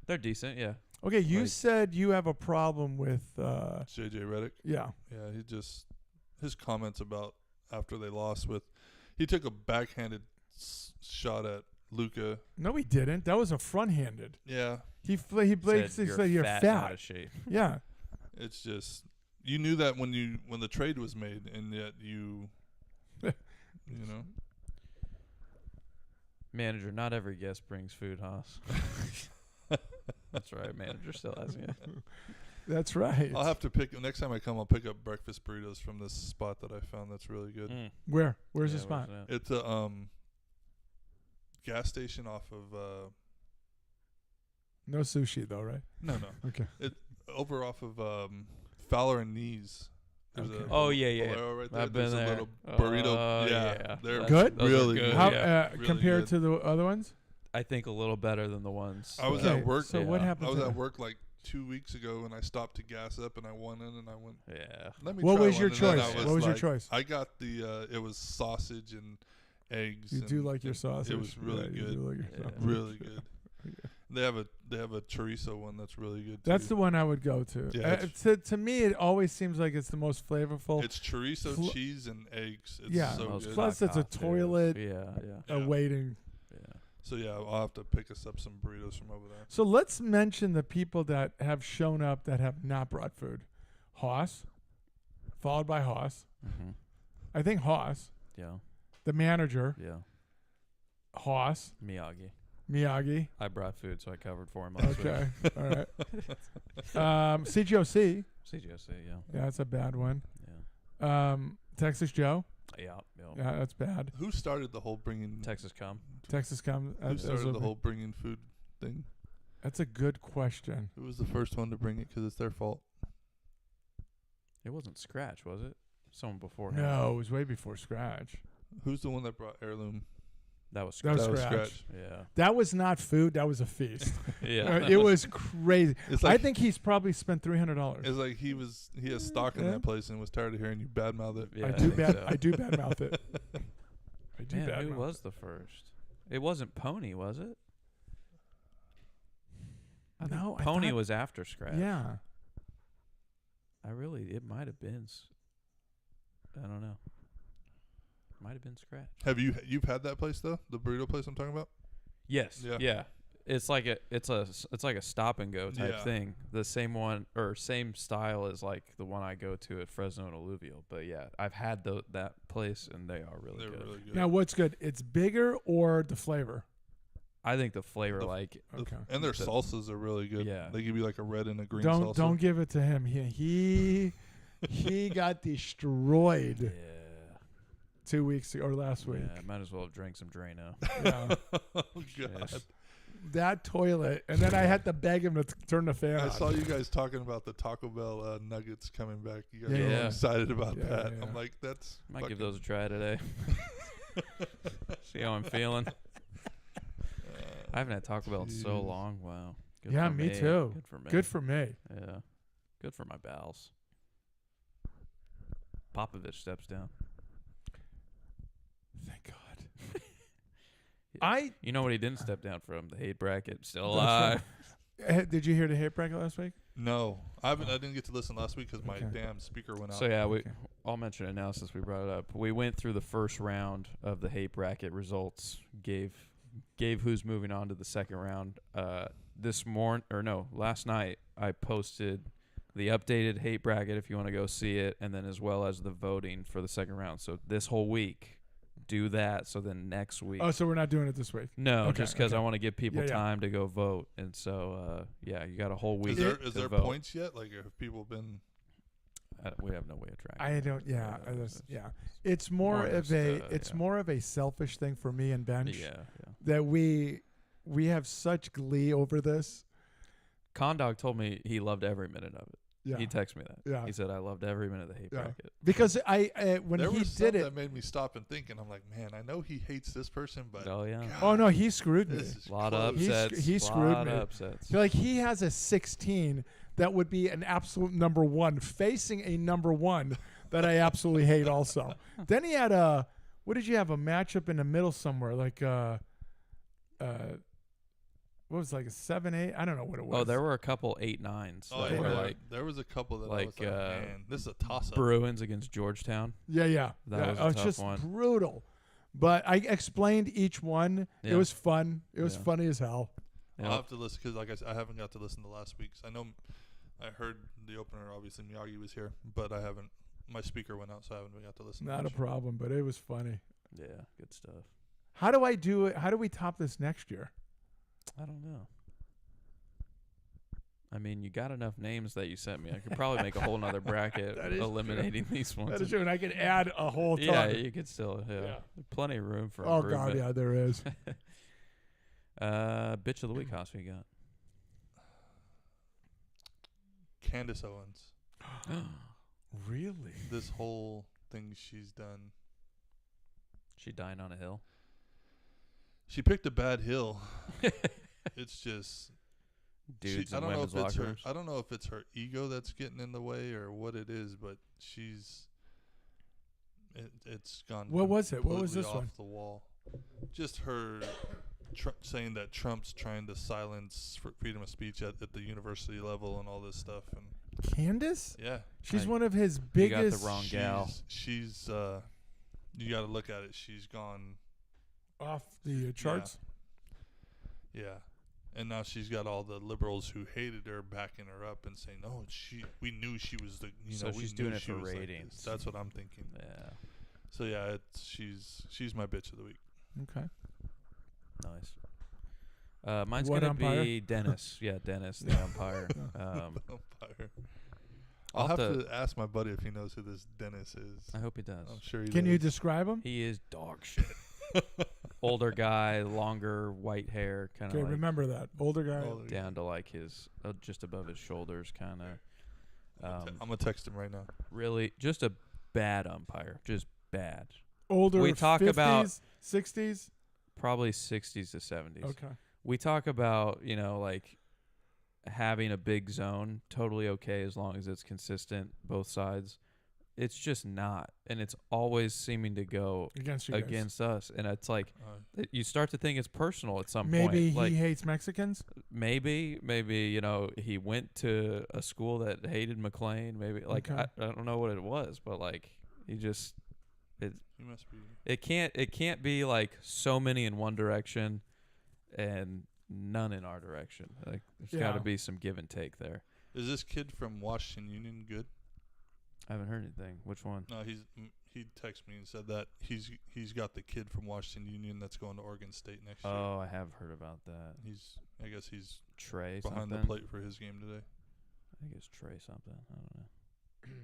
They're decent, yeah. Okay, you Like- said you have a problem with. JJ Redick. Yeah. Yeah, his comments about after they lost he took a backhanded shot at Luka. No, he didn't. That was a front-handed. Yeah, He said you're fat, fat. and out of shape. Yeah. it's just you knew that when the trade was made, and yet you know. Manager, not every guest brings food, Haas. That's right. Manager still has you. That's right. I'll have to next time I come. I'll pick up breakfast burritos from this spot that I found that's really good. Mm. Where? Where's Yeah, the spot? where's that? It's a gas station off of No sushi though, right? no. Okay. It over off of Fowler and Knees. There's Okay. Oh, yeah. Bolero right there. I've been There's there. a little burrito. Oh, yeah, they're Good? Those are really good. good. How yeah. Really compared good. to the other ones? I think a little better than the ones. I was Okay, at work. So what Yeah. happened? I was to at them? work like 2 weeks ago, and I stopped to gas up, and I went in, and I went. Yeah. Let me. What try was your one," and then choice? I What was your like- choice? I got the. It was sausage and eggs. You do and like your sausage. It was really Yeah, you good. do like your Yeah. sausage. Really good. They have a chorizo one that's really good. That's too. the one I would go to. Yeah, To me, it always seems like it's the most flavorful. It's chorizo, Pl- cheese, and eggs. It's Yeah. so Most good. Plus, it's a cocktails. toilet Yeah. Yeah. waiting. Yeah. So yeah, I'll have to pick us up some burritos from over there. So let's mention the people that have shown up that have not brought food. Haas, followed by Haas. Mm-hmm. I think Haas, Yeah. the manager, Yeah. Haas, Miyagi. Miyagi. I brought food, so I covered for him last Okay, all right. CGOC, week. CGSC, yeah. yeah, that's a bad one. Yeah. Texas Joe, Yeah. yeah, that's bad. Who started the whole bringing? Texas come. Texas come. Who started the whole bringing food thing? That's a good question. Who was the first one to bring it? Because it's their fault. It wasn't Scratch, was it? Someone before him. No, it was way before Scratch. Who's the one that brought heirloom? That was That Scratch. was That was Scratch. Yeah. That was not food. That was a feast. Yeah. It was crazy. It's I like think he's probably spent $300. it's like he has stock in Yeah. that place and was tired of hearing you badmouth it. Yeah, I do think bad. so. I do badmouth it. I do Man, badmouth who it. was the first? It wasn't Pony, was it? No, I Pony thought- was after Scratch. Yeah. It might have been. I don't know. Might have been Scratch. Have you've had that place though? The burrito place I'm talking about? Yes. Yeah. Yeah. It's like a stop and go type Yeah. thing. The same one or same style as like the one I go to at Fresno and Alluvial. But yeah, I've had that place and they are really They're good. really good. Now, what's good? It's bigger or the flavor? I think the flavor, The- like Okay. And their The- salsas are really good. Yeah. They give you like a red and a green Don't salsa. don't give it to him. He got destroyed yeah, 2 weeks ago or last week. yeah, might as well have drank some Drano. Yeah. Oh god. Yes. That toilet, and then I had to beg him to turn the fan I on. saw you guys talking about the Taco Bell nuggets coming back. You guys are all Yeah. excited about Yeah, that. yeah. I'm like, that's Might give fucking- those a try today. See how I'm feeling. I haven't had Taco Bell in so Jeez. long. Wow. Good Yeah, for me too. Good for me. Good for me. Yeah. Good for my bowels. Popovich steps down. Thank God. I You know what he didn't step down from? The hate bracket. Still That's alive. did you hear the hate bracket last week? No, I didn't get to listen last week because my Okay. damn speaker went out. So yeah, Okay. I'll mention it now since we brought it up. We went through the first round of the hate bracket results. Gave who's moving on to the second round. Last night I posted the updated hate bracket if you want to go see it, and then as well as the voting for the second round. So this whole week, do that. So then next week. Oh, so we're not doing it this week. No, Okay, just because okay. I want to give people Yeah, yeah. time to go vote, and so yeah, you got a whole week. is to there vote. points yet? Like, have people been? We have no way of tracking. I don't. Yeah, yeah. It's more More of just, a. It's yeah. more of a selfish thing for me and Bench Yeah. that we have such glee over this. Condog told me he loved every minute of it. Yeah, He texted me that. Yeah. He said, I loved every minute of the hate Yeah. bracket. because I when There he was did some it. that made me stop and think, and I'm like, man, I know he hates this person, but Oh, yeah. God, Oh no, he screwed me. this is A lot of close. upsets. He screwed lot me. of upsets. Like he has a 16 that would be an absolute number one facing a number one that I absolutely hate. Also, then he had a. What did you have? A matchup in the middle somewhere, like what was it, like a 7-8? I don't know what it was. Oh, there were a couple 8-9s. Oh, that yeah, were like there was a couple that I like, was like, man, this is a toss-up. Bruins against Georgetown. Yeah. That yeah. was a it's tough just one. brutal. But I explained each one. It Yeah. was fun. It was Yeah. funny as hell. I'll have to listen because, like I said, I haven't got to listen to last week's. I know I heard the opener. Obviously, Miyagi was here, but I haven't. My speaker went out, so I haven't got to listen. Not a much. problem, but it was funny. Yeah, good stuff. How do I do it? How do we top this next year? I don't know. I mean, you got enough names that you sent me. I could probably make a whole nother bracket That is eliminating these ones. That is true, and I could add a whole ton. Yeah, you could still. Yeah, Yeah. plenty of room for Oh improvement. God, yeah, there is. Bitch of the week, Haas, we got. Candace Owens. Really? This whole thing she's done. She dying on a hill. She picked a bad hill. It's just Dudes I in don't know women's if it's locker her. rooms. I don't know if it's her ego that's getting in the way or what it is, but it's gone. What was it? What was completely this off one? the wall. Just her saying that Trump's trying to silence freedom of speech at the university level and all this stuff. And Candace? yeah, She's I- one of his You got biggest the wrong gal. she's you got to look at it. She's gone. off the charts. Yeah. And now she's got all the liberals who hated her backing her up and saying, "Oh, we knew she was the So we she's knew doing it she for was like ratings. this." That's what I'm thinking. Yeah. So yeah, she's my bitch of the week. Okay. Nice. Mine's What gonna umpire? be Dennis. Yeah, Dennis, the umpire. Umpire. I'll I'll have have to- to ask my buddy if he knows who this Dennis is. I hope he does. I'm sure he Can does. you describe him? He is dog shit. Older guy, longer white hair, kind of Okay, like remember that. Older guy. Oh, down to like his just above his shoulders, kind of. I'm gonna text him right now. Really, just a bad umpire, just bad. Older. We talk 50s, about- 60s. Probably 60s to 70s. Okay. We talk about, like having a big zone, totally okay as long as it's consistent both sides. It's just not, and it's always seeming to go Against you guys. against us, and it's like you start to think it's personal at some Maybe point. Like he hates Mexicans. maybe he went to a school that hated McLean. Maybe like Okay. I don't know what it was, but like he just He must be. it can't be like so many in one direction and none in our direction. Like there's got to Yeah. be some give and take there. Is this kid from Washington Union good? I haven't heard anything. Which one? No, he texted me and said that he's got the kid from Washington Union that's going to Oregon State next year. Oh, I have heard about that. I guess he's Trey behind something. the plate for his game today. I think it's Trey something. I don't know.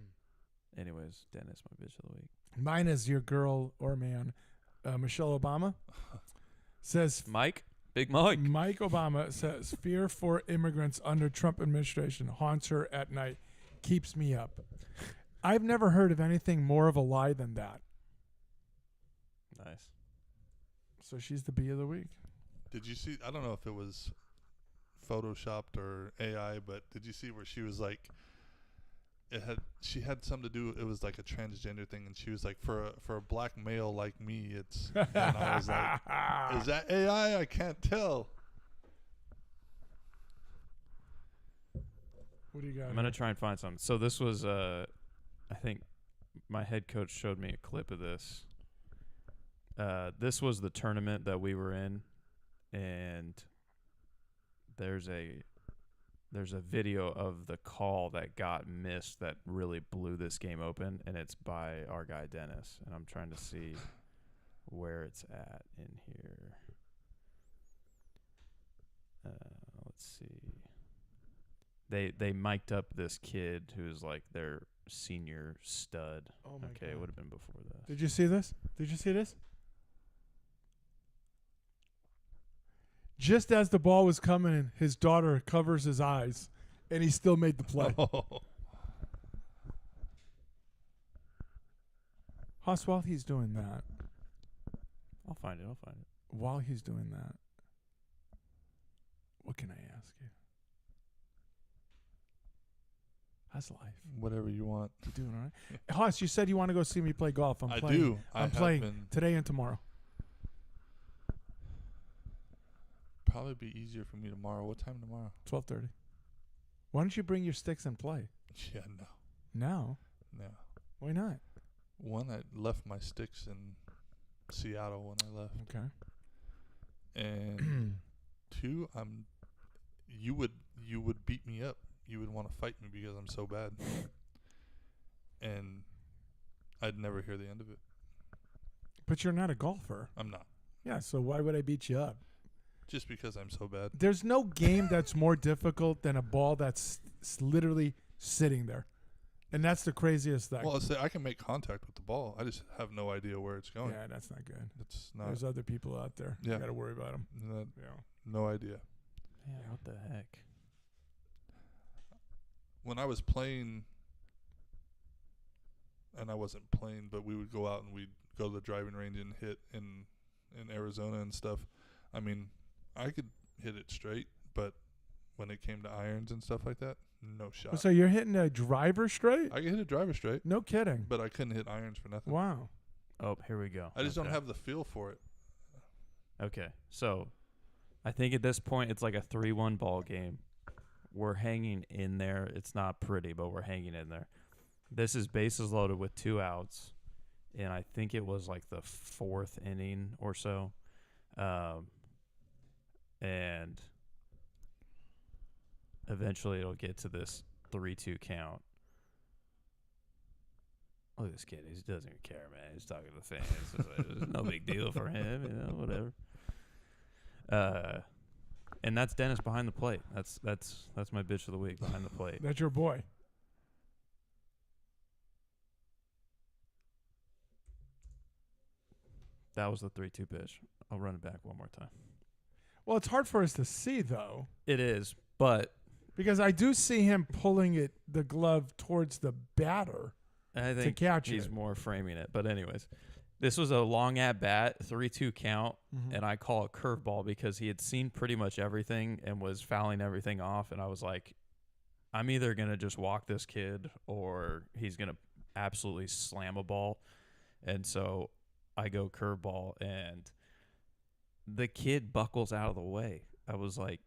Anyways, Dennis, my bitch of the week. Mine is your girl or man, Michelle Obama. Says Mike, Big Mike. Mike Obama says fear for immigrants under Trump administration haunts her at night, keeps me up. I've never heard of anything more of a lie than that. Nice. So she's the bee of the week. Did you see? I don't know if it was photoshopped or AI, but did you see where she was like, she had something to do. It was like a transgender thing, and she was like, for a black male like me, it's. And I was like, is that AI? I can't tell. What do you got? I'm gonna try and find something. So this was, I think, my head coach showed me a clip of this. This was the tournament that we were in, and there's a video of the call that got missed that really blew this game open, and it's by our guy Dennis. And I'm trying to see where it's at in here. Let's see. They mic'd up this kid who's like their senior stud. Oh my Okay, it God. would have been before this. Did you see this? Did you see this? Just as the ball was coming in, his daughter covers his eyes, and he still made the play. Haas, while he's doing that, I'll find it. while he's doing that, what can I ask you? How's life? Whatever you want. You doing all right? Haas, you said you want to go see me play golf. I playing. do. I I'm have playing been. today and tomorrow. Probably be easier for me tomorrow. What time tomorrow? 12:30. Why don't you bring your sticks and play? Yeah, no. Now? No. Why not? One, I left my sticks in Seattle when I left. Okay. And two, you would beat me up. You would want to fight me because I'm so bad. And I'd never hear the end of it. But you're not a golfer. I'm not. Yeah, so why would I beat you up? Just because I'm so bad. There's no game that's more difficult than a ball that's literally sitting there. And that's the craziest thing. Well, I can make contact with the ball. I just have no idea where it's going. Yeah, that's not good. It's not. There's other people out there. Yeah. You got to worry about them. Yeah. No idea. Yeah, what the heck? When I was playing, and I wasn't playing, but we would go out and we'd go to the driving range and hit in Arizona and stuff. I mean, I could hit it straight, but when it came to irons and stuff like that, no shot. So you're hitting a driver straight? I could hit a driver straight, No kidding. but I couldn't hit irons for nothing. Wow. Oh, here we go. I just don't Okay. have the feel for it. Okay, so I think at this point it's like a 3-1 ball game. We're hanging in there. It's not pretty, but we're hanging in there. This is bases loaded with 2 outs, and I think it was like the 4th inning or so. And eventually it'll get to this 3-2 count. Look at this kid. He doesn't even care, man. He's talking to the fans. It's no big deal for him, whatever. And that's Dennis behind the plate. That's my bitch of the week, behind the plate. That's your boy. That was the 3-2 pitch. I'll run it back one more time. Well, it's hard for us to see, though. It is, but because I do see him pulling the glove towards the batter I think to catch he's it. more framing it. But anyways, this was a long at bat, 3-2 count, and I call it curveball because he had seen pretty much everything and was fouling everything off. And I was like, I'm either going to just walk this kid or he's going to absolutely slam a ball. And so I go curveball, and the kid buckles out of the way. I was like,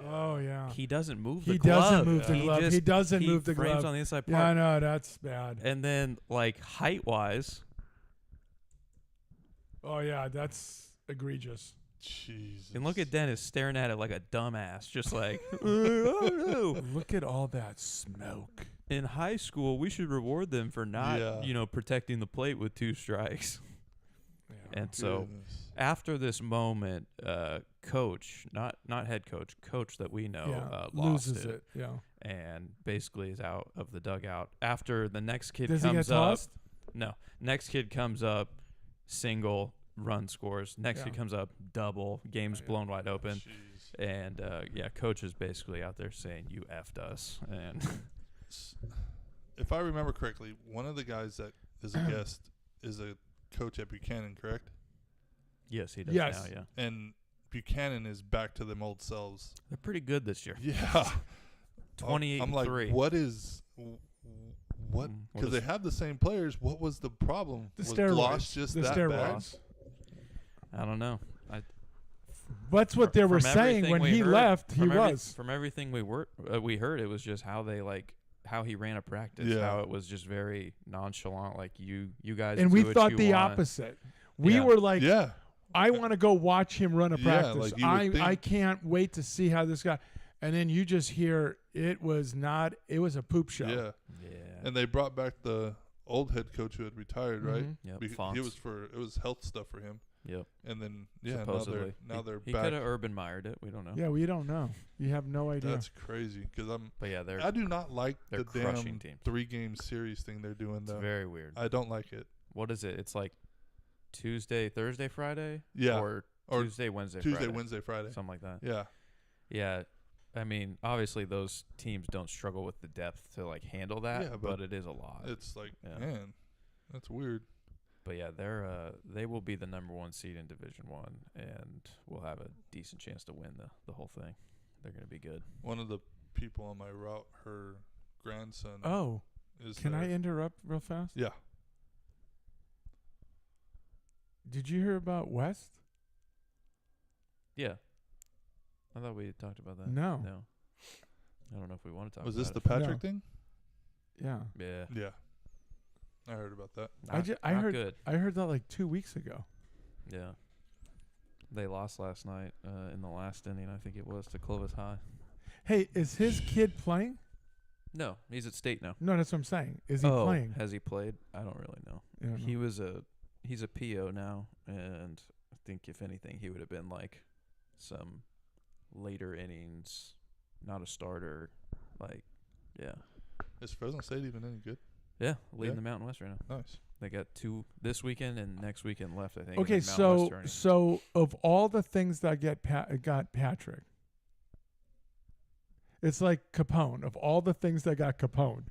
Oh, yeah. he doesn't move the He glove. doesn't move the glove. He doesn't move the frames glove. on the inside part. Yeah, I know. That's bad. And then, like, height-wise, Oh, yeah. That's egregious. Jesus. and look at Dennis staring at it like a dumbass, just like, oh, no. Look at all that smoke. In high school, we should reward them for not, protecting the plate with 2 strikes. Yeah. And so after this moment, coach, not head coach that we know, lost loses it. Yeah. and basically is out of the dugout. After the next kid Does he comes get up, tossed? no, next kid comes up, single, run scores. Next kid comes up, double, game's blown wide open. And coach is basically out there saying, "You effed us." And if I remember correctly, one of the guys that is a guest is a coach at Buchanan, correct? yes, he does Yes. now. Yeah, And Buchanan is back to them old selves. they're pretty good this year. Yeah. 28 I'm and like, 3. what? Because they have the same players. What was the problem? The was steroids. Gloss just the that steroids. bad? I don't know. That's what they were From saying everything when we he heard- left. He from was. From everything we heard, it was just how he ran a practice. Yeah. How it was just very nonchalant, like you guys. And do we what thought you the want. opposite. We Yeah. were like, Yeah. I want to go watch him run a Yeah, practice. like you would I think. can't wait to see how this guy. And then you just hear it was a poop show. Yeah. Yeah. And they brought back the old head coach who had retired, right? Mhm. Yep, It Fonts. was health stuff for him. Yep. And then Supposedly. now they're He back. could have Urban Meyered it. We don't know. Yeah, we don't know. You have no idea. That's crazy because But yeah, I do not like they're the crushing damn teams. 3-game series thing they're doing It's though. very weird. I don't like it. What is it? It's like Tuesday, Thursday, Friday? Yeah. Or Or Tuesday, Wednesday, Tuesday, Friday. Wednesday, Friday. Something like that. Yeah. Yeah. I mean, obviously those teams don't struggle with the depth to like handle that, Yeah, but but it is a lot. It's like, Yeah. man, that's weird. But yeah, they will be the number 1 seed in Division 1 and will have a decent chance to win the whole thing. They're going to be good. One of the people on my route, her grandson Oh, is can there. I interrupt real fast? Yeah. Did you hear about West? Yeah. I thought we had talked about that. No. No. I don't know if we want to talk Was about this the it. Patrick No. thing? Yeah. Yeah. Yeah. I heard about that. I Not heard good. I heard that like 2 weeks ago. Yeah. They lost last night in the last inning, I think it was, to Clovis High. Hey, is his kid playing? No, he's at state now. No, that's what I'm saying. Is he playing? Has he played? I don't really know. I don't He know. was he's a PO now, and I think if anything, he would have been like some later innings, not a starter. Like, yeah, Is Fresno State even any good? yeah, leading Yeah. the Mountain West right now. Nice. They got 2 this weekend and next weekend left, I think. Okay, and then Mountain West tourney. so of all the things that got Patrick, it's like Capone. Of all the things that got Capone,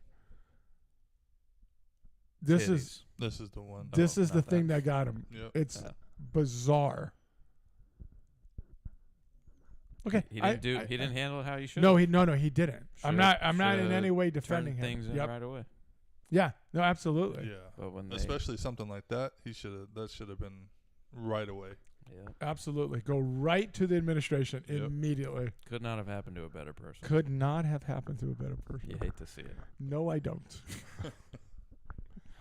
this is This is the one. this Oh, is the not thing that. that got him. Yep. It's Yeah. bizarre. Okay, He didn't he didn't handle it how you should. No, he didn't. I'm not in Should've any way turned defending him. things in Yep. right away. Yeah. No, absolutely. Yeah. But when they Especially something like that, that should have been right away. Yeah. Absolutely. Go right to the administration Yep. immediately. Could not have happened to a better person. Could not have happened to a better person. You hate to see it. No, I don't.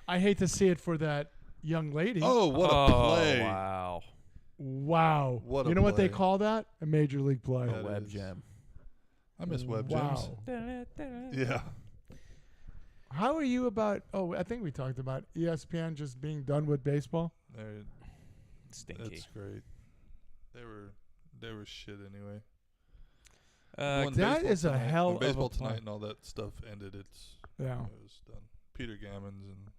I hate to see it for that young lady. Oh, what a play! Wow. Wow. What a you know what they play. call that? A major league play. That A web is- gem. I miss web Wow. gems. Yeah. How are you about? Oh, I think we talked about ESPN just being done with baseball. Stinky. That's great. They were shit anyway. Uh, When that Baseball is a Tonight- hell when of a Baseball play. Tonight and all that stuff ended. It Yeah. was done. Peter Gammons and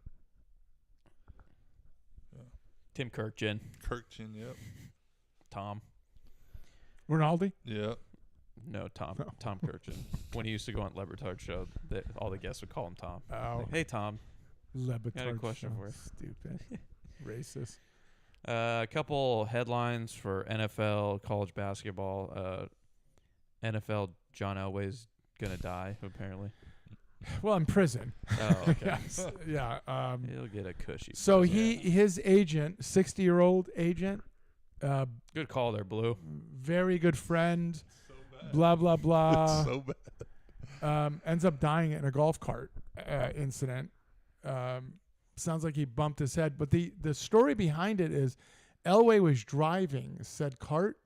Tim Kirkjian. Kirkjian. Yep. Tom. Ronaldo? Yep. No, Tom. No. Tom Kirkjian. When he used to go on Lebertard show, all the guests would call him Tom. Oh. Like, hey, Tom. Lebitard question show. for you. Stupid. Racist. A couple headlines for NFL, college basketball. NFL, John Elway's going to die, apparently. Well, in prison. Oh, okay. Yes. Yeah. He'll get a cushy. So prison. his agent, 60-year-old agent, Good call there, Blue. very good friend, blah, blah, blah. It's so bad. Ends up dying in a golf cart incident. Sounds like he bumped his head. But the story behind it is Elway was driving said cart.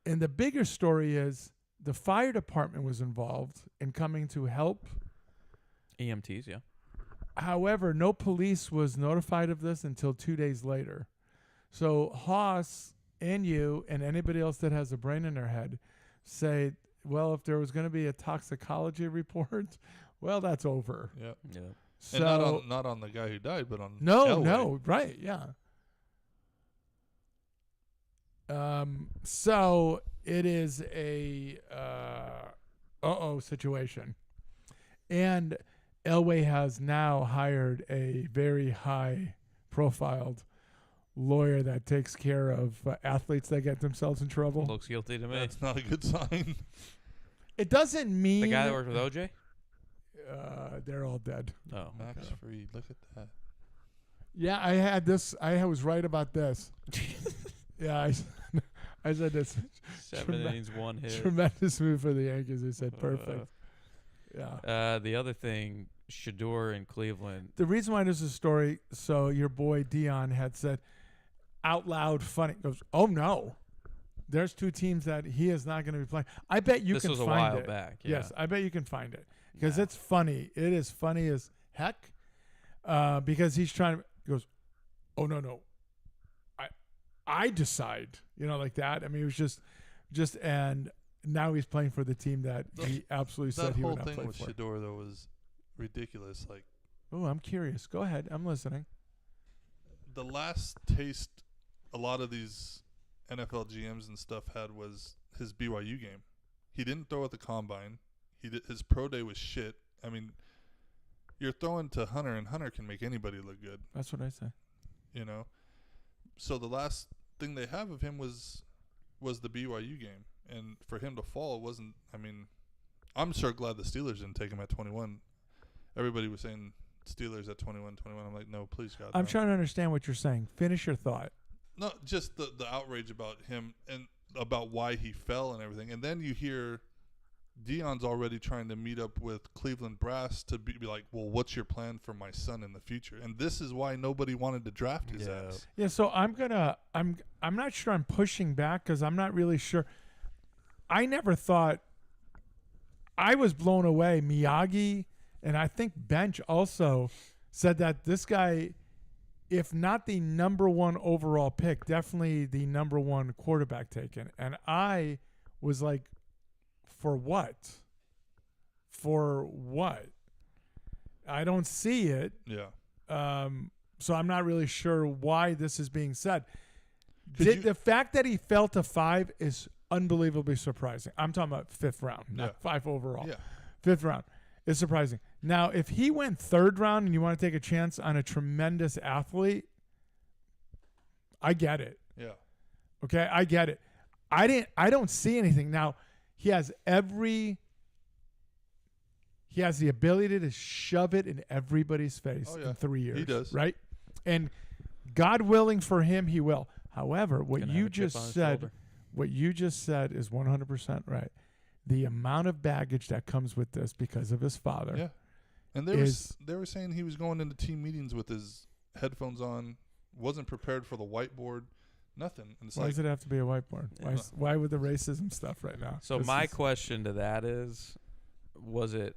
And the bigger story is the fire department was involved in coming to help. EMTs, yeah. However, no police was notified of this until 2 days later. So Haas and you and anybody else that has a brain in their head say, well, if there was going to be a toxicology report, well, that's over. Yep. Yeah. So And not on the guy who died, but on no, Elway. right, yeah. So it is a situation. And Elway has now hired a very high-profiled lawyer that takes care of athletes that get themselves in trouble. Looks guilty to me. That's not a good sign. It doesn't mean The guy that worked with OJ? they're all dead. Oh. Max Fried, look at that. Yeah, I had this. I was right about this. Yeah, I said this. 7 innings, 1 hit. Tremendous move for the Yankees. I said perfect. Yeah. The other thing, Shador in Cleveland. The reason why this is a story, so your boy Dion had said out loud funny. Goes, oh no, there's two teams that he is not going to be playing. I bet you This can was a find while it. back. Yeah. Yes, I bet you can find it because Yeah. it's funny. It is funny as heck. Because he's trying to he goes, oh no, I decide, like that. I mean, it was just and now he's playing for the team that he absolutely said That he whole would not thing play with for. Shador though was ridiculous. Like Oh, I'm curious. Go ahead. I'm listening. the last taste a lot of these NFL GMs and stuff had was his BYU game. He didn't throw at the combine. His pro day was shit. I mean, you're throwing to Hunter, and Hunter can make anybody look good. That's what I say. So the last thing they have of him was the BYU game, and for him to fall wasn't. I mean, I'm sure glad the Steelers didn't take him at 21. Everybody was saying Steelers at 21. I'm like, no, please God. I'm no. trying to understand what you're saying. Finish your thought. No, just the outrage about him and about why he fell and everything. And then you hear Dion's already trying to meet up with Cleveland brass to be like, well, what's your plan for my son in the future? And this is why nobody wanted to draft his ass. Yeah, so I'm not sure I'm pushing back because I'm not really sure. I never thought. I was blown away. Miyagi and I think Bench also said that this guy, if not the number one overall pick, definitely the number one quarterback taken. And I was like, for what? For what? I don't see it. Yeah. So I'm not really sure why this is being said. Could you- The fact that he fell to 5 is unbelievably surprising. I'm talking about 5th round, not 5 overall. Yeah. 5th round is surprising. Now, if he went 3rd round and you want to take a chance on a tremendous athlete, I get it. Yeah. Okay, I get it. I don't see anything. Now, he has the ability to shove it in everybody's face Oh, yeah. in 3 years. He does. Right? And God willing for him, he will. However, what Gonna you have a chip just on his said, shoulder. what you just said is 100% right. The amount of baggage that comes with this because of his father. Yeah. And they were saying he was going into team meetings with his headphones on, wasn't prepared for the whiteboard, nothing. And it's Why like, does it have to be a whiteboard? Yeah. Why with the racism stuff right now? So This my is- question to that is, was it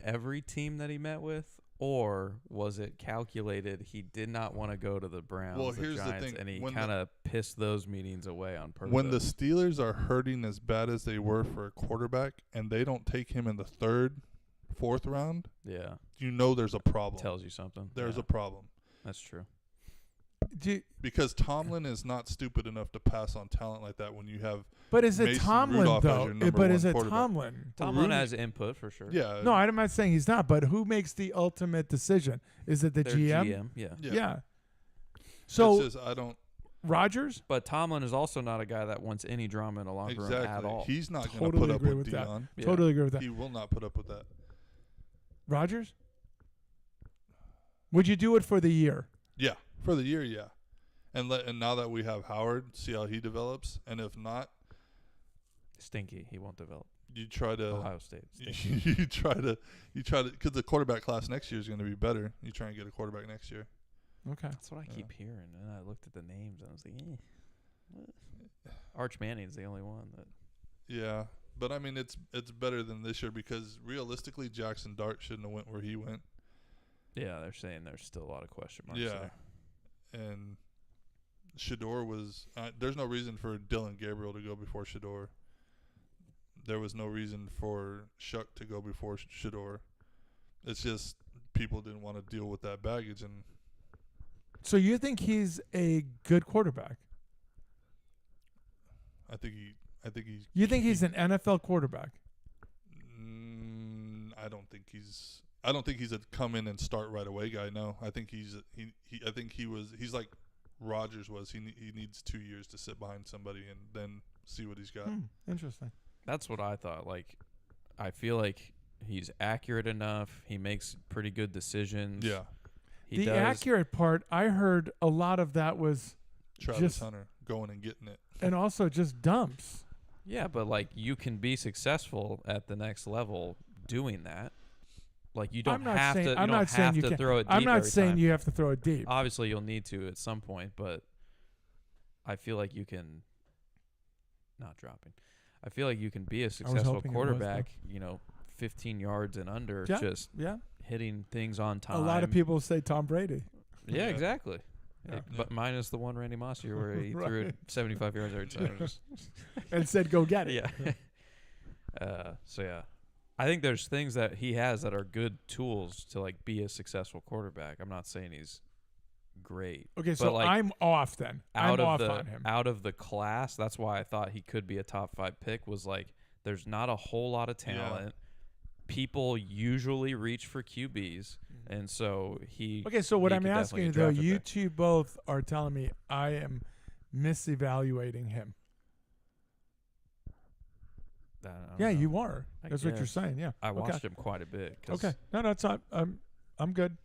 every team that he met with, or was it calculated he did not want to go to the Browns, Well, the here's the Giants, thing. and he When kind of pissed those meetings away on purpose? when the Steelers are hurting as bad as they were for a quarterback and they don't take him in the 3rd, 4th round, yeah, you know there's a problem. tells you something. There's Yeah, a problem. that's true. Because Tomlin is not stupid enough to pass on talent like that when you have But is it Mason Tomlin Rudolph as though? your number But is one it quarterback. Tomlin? Tomlin Rooney- has input for sure. Yeah. No, I'm not saying he's not. But who makes the ultimate decision? Is it the Their GM? yeah. Yeah. It's So just, I don't Rodgers, But Tomlin is also not a guy that wants any drama in a locker room at exactly. all. He's not going to Totally put up agree with with that. Dion. Yeah. totally agree with that. He will not put up with that. Rodgers, would you do it for the year? Yeah, for the year, yeah. And now that we have Howard, see how he develops. And if not, Stinky. He won't develop. you try to Ohio State. Stinky. you try to because the quarterback class next year is going to be better. You try and get a quarterback next year. Okay. That's what I keep hearing. And I looked at the names and I was like, what? Arch Manning's the only one that. Yeah, but I mean it's better than this year because realistically Jackson Dart shouldn't have went where he went. Yeah, they're saying there's still a lot of question marks Yeah, there. and Shador was. There's no reason for Dylan Gabriel to go before Shador. There was no reason for Shuck to go before Shador. It's just people didn't want to deal with that baggage, and So you think he's a good quarterback? I think he's. You think he's an NFL quarterback? I don't think he's a come in and start right away guy. No, I think he's like Rodgers was. He needs 2 years to sit behind somebody and then see what he's got. Interesting. That's what I thought. Like, I feel like he's accurate enough. He makes pretty good decisions. Yeah, He The does. accurate part, I heard a lot of that was, Travis Just- Hunter going and getting it. and also just dumps. Yeah, but like you can be successful at the next level doing that. Like you don't I'm not have saying, to. You I'm don't not saying have you to can. throw it deep. I'm not every saying time. you have to throw it deep. Obviously, you'll need to at some point, but I feel like you can. Not dropping. I feel like you can be a successful hoping it was, though. quarterback. 15 yards and under, Yeah. just Yeah. hitting things on time. A lot of people say Tom Brady. Yeah, Yeah. exactly. Yeah. But minus the one Randy Moss year where he threw it 75 yards every time. And said, go get it. Yeah. So yeah, I think there's things that he has that are good tools to like be a successful quarterback. I'm not saying he's great. Okay, But, so like, I'm off then. I'm off on him. out of the class. That's why I thought he could be a top 5 pick. Was like there's not a whole lot of talent. People usually reach for QBs, and so he. Okay, so what he I'm could definitely asking get though, drafted you there. two both are telling me I am misevaluating him. I don't Yeah, know. you are. I That's what you're guess. saying. Yeah. I Okay. watched him quite a bit. 'Cause- Okay. No, it's not. I'm good.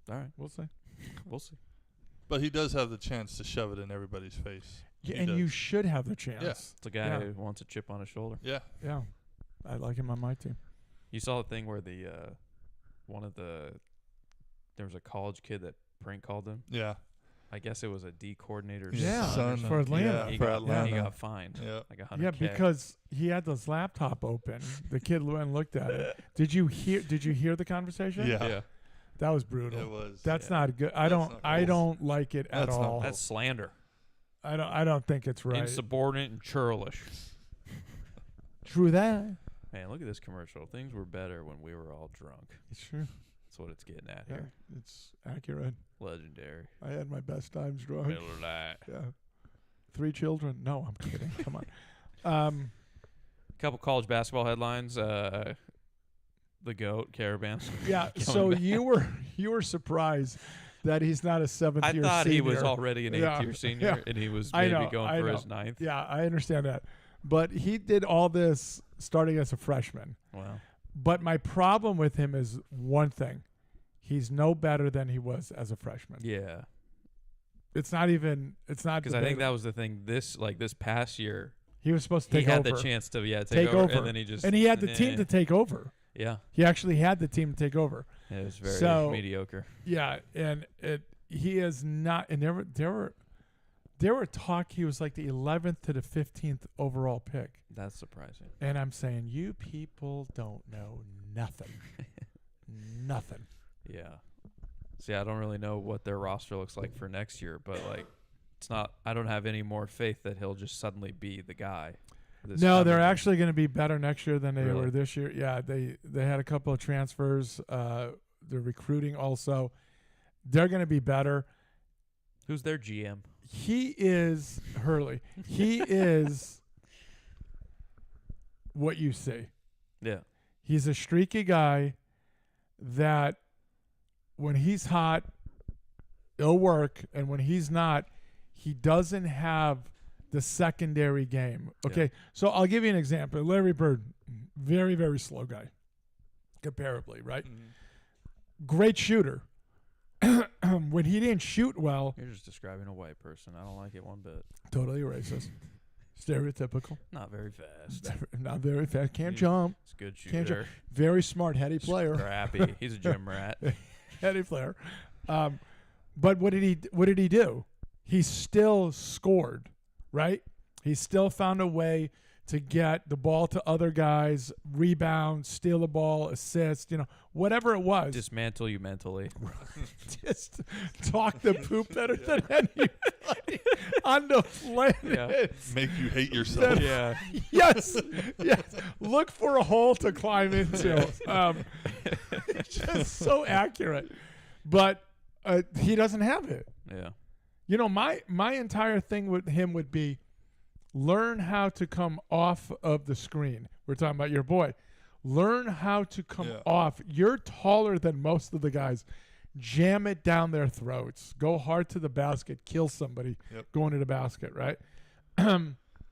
All right, We'll see. we'll see. But he does have the chance to shove it in everybody's face. Yeah, He and you does. should have the chance. It's a guy Yeah. who wants a chip on his shoulder. Yeah. Yeah. I like him on my team. You saw the thing where there was a college kid that prank called him. Yeah. I guess it was a D coordinator's Yeah, son or son. something. for Atlanta. Yeah, He for got, Atlanta. He got fined Yeah. like $100K. Yeah, because he had this laptop open. The kid went and looked at it. Did you hear the conversation? Yeah. That was brutal. It was. That's Yeah. not good. That's not I cool. don't like it at That's not all. That's slander. I don't think it's right. Insubordinate and churlish. True that. Man, look at this commercial. Things were better when we were all drunk. It's true. That's what it's getting at Yeah, here. it's accurate. Legendary. I had my best times drunk. Miller Lite. Yeah. 3 children. No, I'm kidding. Come on. Couple college basketball headlines. The GOAT, Caravan. Yeah. Coming So back. you were surprised that he's not a 7th I year thought he was senior. already an 8th Yeah, year senior, yeah. and he was I maybe know, going I for know. his 9th. Yeah, I understand that. But he did all this starting as a freshman. Wow. But my problem with him is one thing. He's no better than he was as a freshman. Yeah. It's not even. It's not Because I think that was the thing. This past year, he was supposed to he take had over. the chance to take over, and then he just and he had the team to take over. Yeah, He actually had the team to take over. it was very So- mediocre. Yeah, and he is not. And there were talk he was like the 11th to the 15th overall pick. That's surprising. And I'm saying, you people don't know nothing. Nothing. Yeah. See, I don't really know what their roster looks like for next year, but like, it's not. I don't have any more faith that he'll just suddenly be the guy. No, they're actually going to be better next year than they Really? were this year. Yeah, they had a couple of transfers. They're recruiting also. They're going to be better. Who's their GM? He is Hurley. He is what you see. Yeah. He's a streaky guy that when he's hot, it'll work. And when he's not, he doesn't have the secondary game. Okay, so I'll give you an example. Larry Bird, very, very slow guy, comparably, right? Great shooter. When he didn't shoot well, You're just describing a white person. I don't like it one bit. totally racist. Stereotypical. Not very fast. Not very fast. Can't He's- jump. It's a good Can't jump. shooter. Very smart, heady player. Scrappy. He's a gym rat. Heady player. But what did he do? He still scored, right? He still found a way to get the ball to other guys, rebound, steal the ball, assist, whatever it was. Dismantle you mentally. Just talk the poop better than anybody on the planet. Make you hate yourself. Yeah. Yes. Look for a hole to climb into. It's just so accurate. But he doesn't have it. Yeah. My entire thing with him would be learn how to come off of the screen. We're talking about your boy. Learn how to come off. You're taller than most of the guys. Jam it down their throats. Go hard to the basket. Kill somebody going to the basket, right?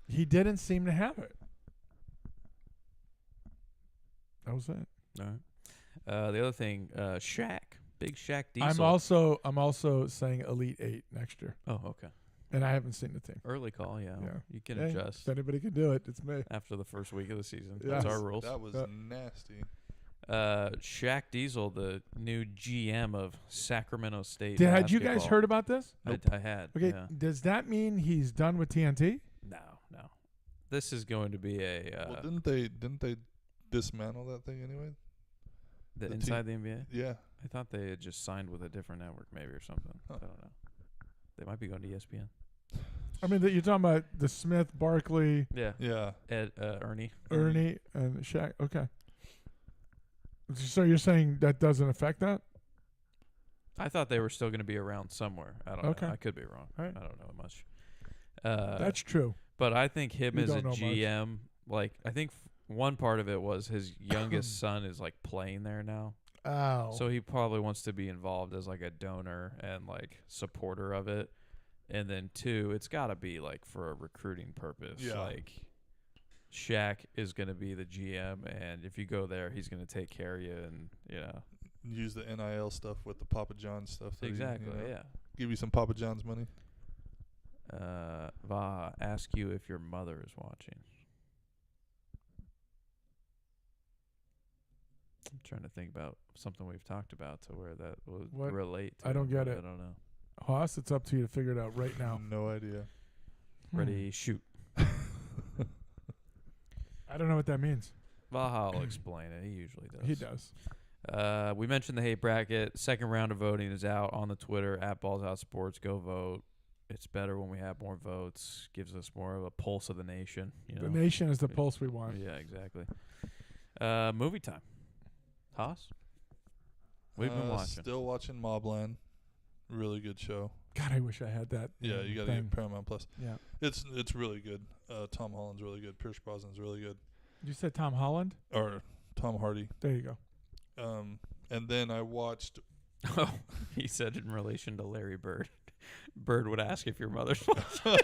He didn't seem to have it. That was it. All right. The other thing, Shaq. Big Shaq Diesel. I'm also saying Elite 8 next year. Oh, okay. And I haven't seen the team. Early call, yeah. Yeah. You can Hey, adjust if anybody can do it, it's me. after the first week of the season. Yes. That's our rules. That was nasty. Shaq Diesel, the new GM of Sacramento State. Had you guys basketball. heard about this? I had. Okay, Yeah. does that mean he's done with TNT? No. This is going to be a Well, didn't they dismantle that thing anyway? the inside the NBA. Yeah. I thought they had just signed with a different network, maybe or something. I don't know. They might be going to ESPN. I mean, you're talking about the Smith, Barkley, Yeah. Ernie. Ernie, and Shaq. Okay. So you're saying that doesn't affect that? I thought they were still going to be around somewhere. I don't know. I could be wrong. All right. I don't know much. That's true. But I think him You as a don't know much. GM, like, I think one part of it was his youngest son is, like, playing there now. Oh. So he probably wants to be involved as, like, a donor and, like, supporter of it. And then, two, it's got to be, like, for a recruiting purpose. Yeah. Like, Shaq is going to be the GM, and if you go there, he's going to take care of you and, Use the NIL stuff with the Papa John's stuff. that he, Exactly, yeah. Give you some Papa John's money. Va, ask you if your mother is watching. I'm trying to think about something we've talked about to where that would What? relate to. I don't get it. I don't know. Haas, it's up to you to figure it out right now. No idea. Ready, shoot. I don't know what that means. Vaha will explain it. He usually does. He does. We mentioned the hate bracket. Second round of voting is out on the Twitter at Balls Out Sports. Go vote. It's better when we have more votes. Gives us more of a pulse of the nation. The nation is the pulse we want. Yeah, exactly. Movie time. Haas? We've been watching. Still watching Mobland. Really good show. God, I wish I had that. Yeah, you got to get Paramount Plus. Yeah. It's really good. Tom Holland's really good. Pierce Brosnan's really good. You said Tom Holland? Or Tom Hardy. There you go. And then I watched. Oh, he said in relation to Larry Bird. Bird would ask if your mother's watching.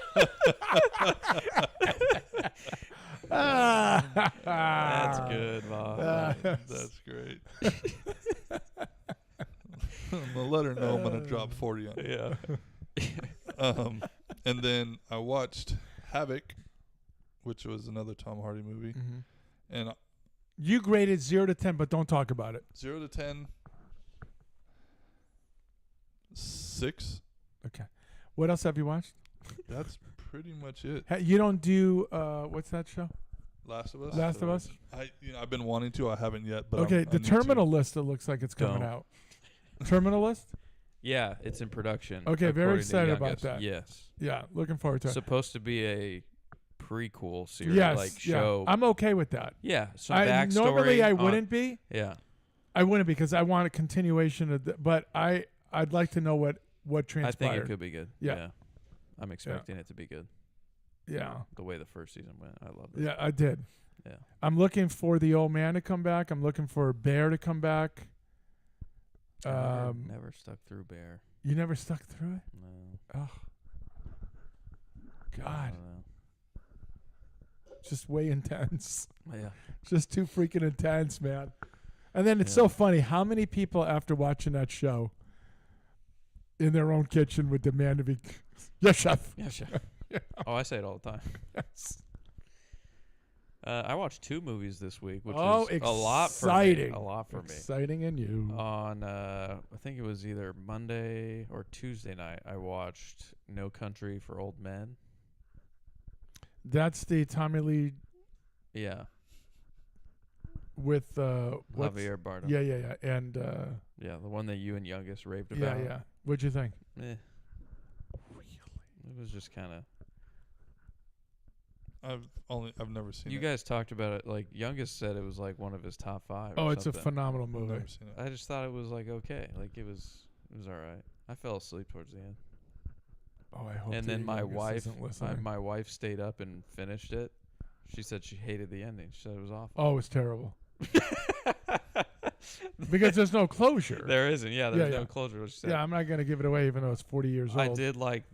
That's good, Bob. That's great. I'm gonna let her know I'm gonna drop 40 on you. Yeah. And then I watched Havoc, which was another Tom Hardy movie. Mm-hmm. And You graded 0 to 10, but don't talk about it. 0 to 10, 6. Okay. What else have you watched? That's pretty much it. You don't do what's that show? Last of Us. Last of Us. I've been wanting to. I haven't yet. But Okay, I the need to. Terminal List. It looks like it's coming Don't. out. Terminal List. Yeah, it's in production. Okay, very according to excited about Youngest. that. Yes. Yeah, looking forward to it. Supposed to be a prequel series, Yes, like yeah. show. I'm okay with that. Yeah, some backstory. Normally I on- wouldn't be. Yeah. I wouldn't because I want a continuation of but I'd like to know what I transpired. think it could be good. Yeah. Yeah. I'm expecting it to be good. Yeah. The way the first season went. I love it. Yeah, I did. Yeah. I'm looking for the old man to come back. I'm looking for Bear to come back. Never stuck through Bear. You never stuck through it? No. Oh. I God. don't know. Just way intense. Yeah. Just too freaking intense, man. And then it's so funny how many people after watching that show in their own kitchen would demand to be yes, chef. Yeah, sure. Oh, I say it all the time. Yes. I watched 2 movies this week, which Oh, is a lot for me. exciting. A lot for me. Exciting in you. On I think it was either Monday or Tuesday night, I watched No Country for Old Men. That's the Tommy Lee Yeah. with what's- Javier Bardem. Yeah. And Yeah, the one that you and Youngest raved yeah, about. yeah. What'd you think? Eh. It was just kind of. I've never seen You it. guys talked about it. Like Youngest said, it was like one of his top 5. Oh, or it's a something. phenomenal I've movie. never seen it. I just thought it was like okay. Like it was all right. I fell asleep towards the end. Oh, I hope. And that then my youngest wife, isn't listening. my wife stayed up and finished it. She said she hated the ending. She said it was awful. Oh, it's terrible. Because there's no closure. There isn't. Yeah, there's Yeah, no yeah. closure. What she said. Yeah, I'm not gonna give it away, even though it's 40 years old. I did like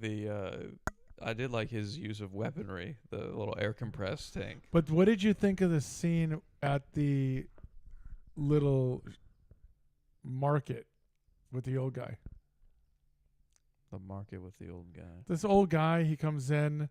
I did like his use of weaponry, the little air compressed tank. But what did you think of the scene at the little market with the old guy? The market with the old guy. This old guy, he comes in.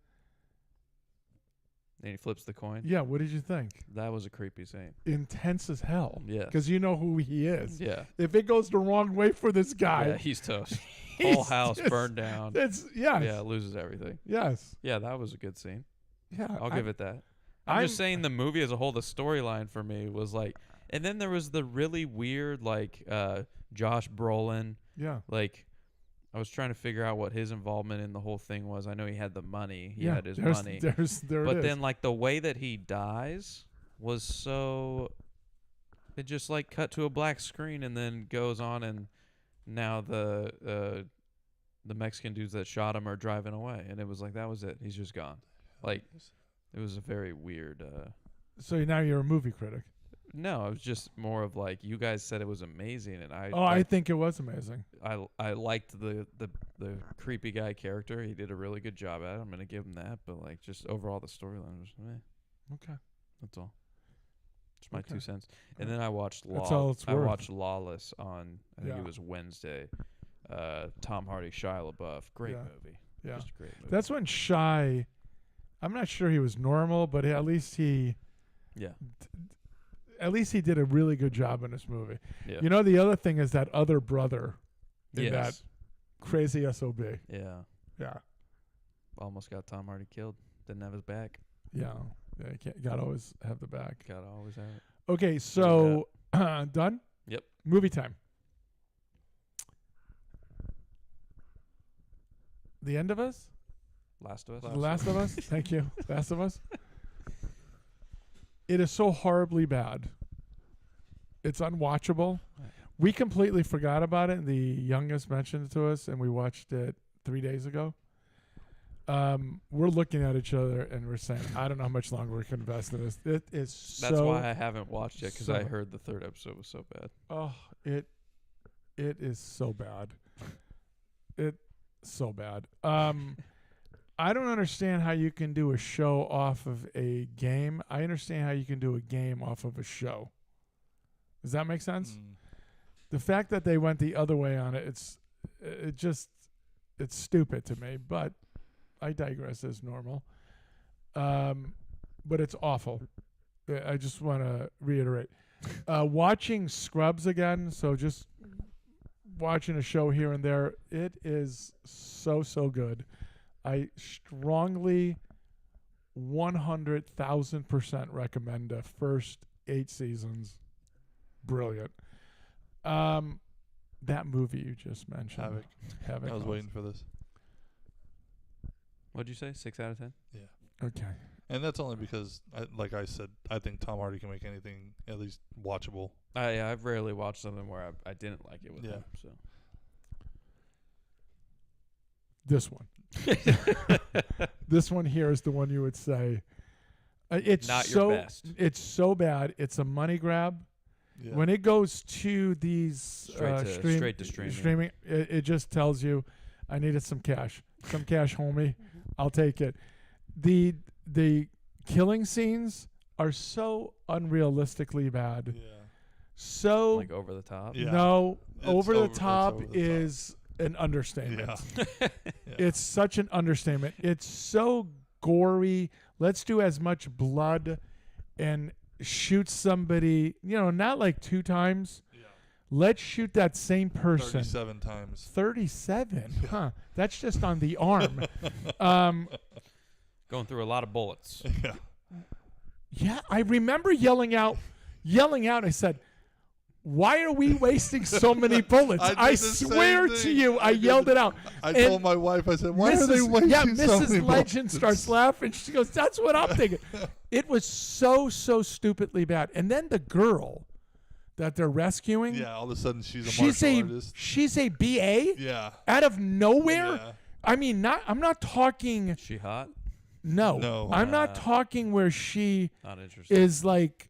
And he flips the coin. Yeah, what did you think? That was a creepy scene. Intense as hell. Yeah. Because you know who he is. Yeah. If it goes the wrong way for this guy, Yeah, he's toast. he's Whole house just- burned down. It's yes. Yeah, loses everything. Yes. Yeah, that was a good scene. Yeah. I'll give it that. I'm just I'm- saying the movie as a whole, the storyline for me was like, and then there was the really weird like Josh Brolin. Yeah. Like, I was trying to figure out what his involvement in the whole thing was. I know he had the money. He Yeah, had his there's- money. there but it is. then like the way that he dies was so. It just like cut to a black screen and then goes on, and now the Mexican dudes that shot him are driving away, and it was like that was it. He's just gone. Like it was a very weird. So now you're a movie critic. No, it was just more of like you guys said it was amazing, and I. I think it was amazing. I liked the creepy guy character. He did a really good job at it. I'm gonna give him that. But like just overall, the storyline was Okay. That's all. It's my Okay. 2 cents. And then I watched That's all it's worth. watched Lawless on I think Yeah. it was Wednesday. Tom Hardy, Shia LaBeouf, great Yeah. movie. Yeah. Just a great movie. That's when Shy. I'm not sure he was normal, but at least he yeah. did a really good job in this movie. Yeah. You know, the other thing is that other brother in that Yes. crazy SOB. Yeah. Yeah. Almost got Tom Hardy killed. Didn't have his back. Yeah. Yeah. You gotta always have the back. Gotta always have it. Okay, so done? Yep. Movie time. The End of Us? Last of Us. The Last of Us? Thank you. Last of Us? It is so horribly bad. It's unwatchable. We completely forgot about it. The youngest mentioned it to us, and we watched it 3 days ago. We're looking at each other, and we're saying, I don't know how much longer we can invest in this. It is That's so... why I haven't watched it, because I so- heard the 3rd episode was so bad. Oh, it is so bad. So bad. I don't understand how you can do a show off of a game. I understand how you can do a game off of a show. Does that make sense? The fact that they went the other way on it, it's stupid to me, but I digress as normal. But it's awful. I just want to reiterate. Watching Scrubs again, so just watching a show here and there, it is so good. I strongly 100,000% recommend the first 8 seasons. Brilliant. That movie you just mentioned. Havoc. I was waiting for this. What'd you say? 6 out of 10? Yeah. Okay. And that's only because, like I said, I think Tom Hardy can make anything at least watchable. I've rarely watched something where I didn't like it with him. So This one. This one here is the one you would say. It's Not so your best. It's so bad. It's a money grab. Yeah. When it goes to these Straight to streaming. streaming, it just tells you, I needed some cash, homie. I'll take it. The killing scenes are so unrealistically bad. Yeah. So Like over the top. Yeah. no, It's over the over the top top. is an understatement. Yeah. It's such an understatement. It's so gory. Let's do as much blood and shoot somebody, not like 2 times. Yeah. Let's shoot that same person 37 times. 37. Huh. That's just on the arm. Going through a lot of bullets. Yeah. Yeah, I remember yelling out. I said, why are we wasting so many bullets? I did the swear same to thing. you, I I did yelled the- it out. I And told my wife, I said, why are they wasting so Mrs. many Legend bullets? starts laughing. She goes, that's what I'm thinking. It was so stupidly bad. And then the girl that they're rescuing, Yeah, all of a sudden she's a martial artist. she's a BA Yeah. out of nowhere. Yeah. I mean, I'm not talking. She hot? No, I'm not talking where she Not interested. is like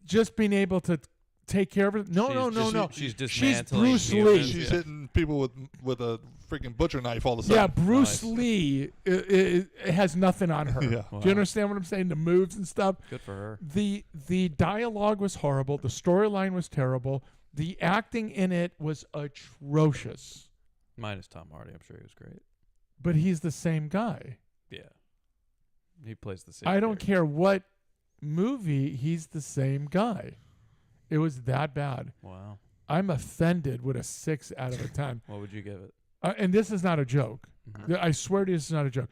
just being able to take care of it. No. She's She's dismantling Bruce humans. Lee. She's hitting people with a freaking butcher knife all of a sudden. Yeah, Bruce Nice. Lee it has nothing on her. Yeah. Wow. Do you understand what I'm saying? The moves and stuff. Good for her. The dialogue was horrible. The storyline was terrible. The acting in it was atrocious. Minus Tom Hardy. I'm sure he was great. But he's the same guy. Yeah. He plays the same I don't character. care what movie, he's the same guy. It was that bad. Wow. I'm offended with a 6 out of a 10. What would you give it? And this is not a joke. Mhm. I swear to you, this is not a joke.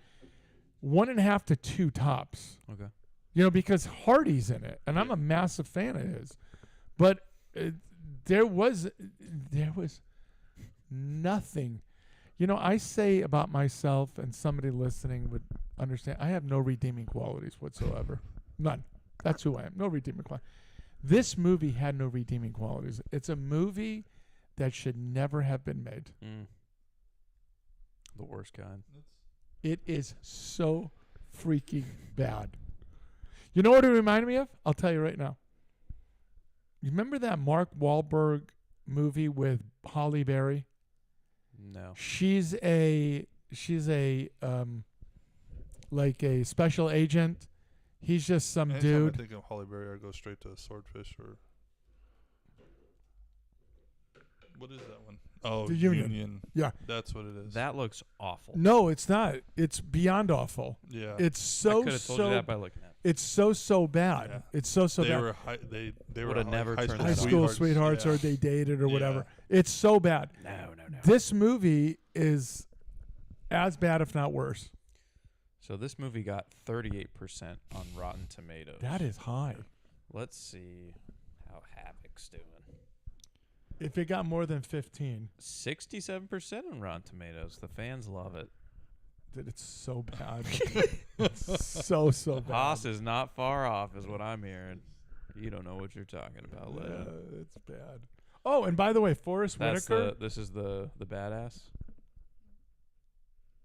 1.5 to 2 tops. Okay. Because Hardy's in it, and I'm a massive fan of his. But there was nothing. I say about myself, and somebody listening would understand, I have no redeeming qualities whatsoever. None. That's who I am. No redeeming qualities. This movie had no redeeming qualities. It's a movie that should never have been made. The worst kind. It is so freaking bad. You know what it reminded me of? I'll tell you right now. You remember that Mark Wahlberg movie with Halle Berry? No. She's a like a special agent. He's just some Anytime dude. I think of Halle Berry, I go straight to Swordfish or what is that one? Oh, The Union. Yeah. That's what it is. That looks awful. No, it's not. It's beyond awful. Yeah. It's I so could have told you that by looking at it. It's so bad. Yeah. It's so they bad. were they were Would've like never high turned school High that on. school sweethearts, yeah. or they dated or Yeah. whatever. It's so bad. No. This movie is as bad, if not worse. So this movie got 38% on Rotten Tomatoes. That is high. Let's see how Havoc's doing. If it got more than 15, 67% on Rotten Tomatoes. The fans love it. that it's so bad. It's so bad. Haas is not far off, is what I'm hearing. You don't know what you're talking about, Legend. It's bad. Oh, and by the way, Forrest That's Whitaker. this is the badass.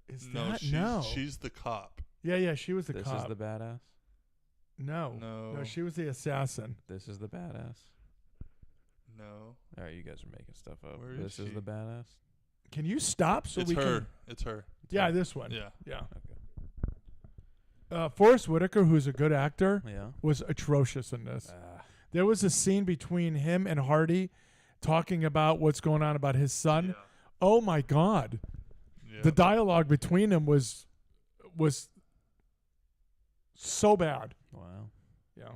Is No, that she's, no? she's the cop. Yeah, she was the This cop. is the badass. No, she was the assassin. This is the badass. No. All right, you guys are making stuff up. Where This is is she? the badass. Can you stop so It's we her. can? It's her. Yeah, this one. Yeah. Yeah. Okay. Forrest Whitaker, who's a good actor, Yeah. was atrocious in this. Ah. There was a scene between him and Hardy talking about what's going on about his son. Yeah. Oh my God. Yeah. The dialogue between them was so bad. Wow. Yeah.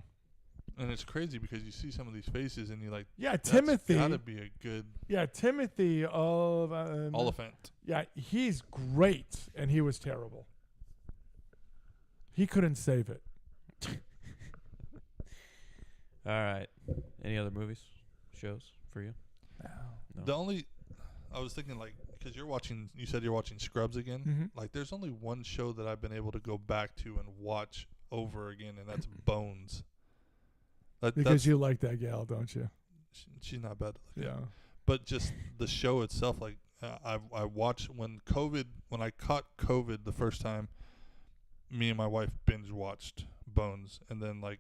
And it's crazy because you see some of these faces and you're like, Yeah, that's Timothy. gotta be a good Yeah, Timothy of Oliphant. Yeah, he's great, and he was terrible. He couldn't save it. All right. Any other movies, shows for you? No. The only, I was thinking like, because you said you're watching Scrubs again. Mhm. Like, there's only one show that I've been able to go back to and watch over again, and that's Bones. Because you like that gal, don't you? She's not bad. Yeah. But just the show itself, like I watched when I caught COVID the first time, me and my wife binge watched Bones, and then like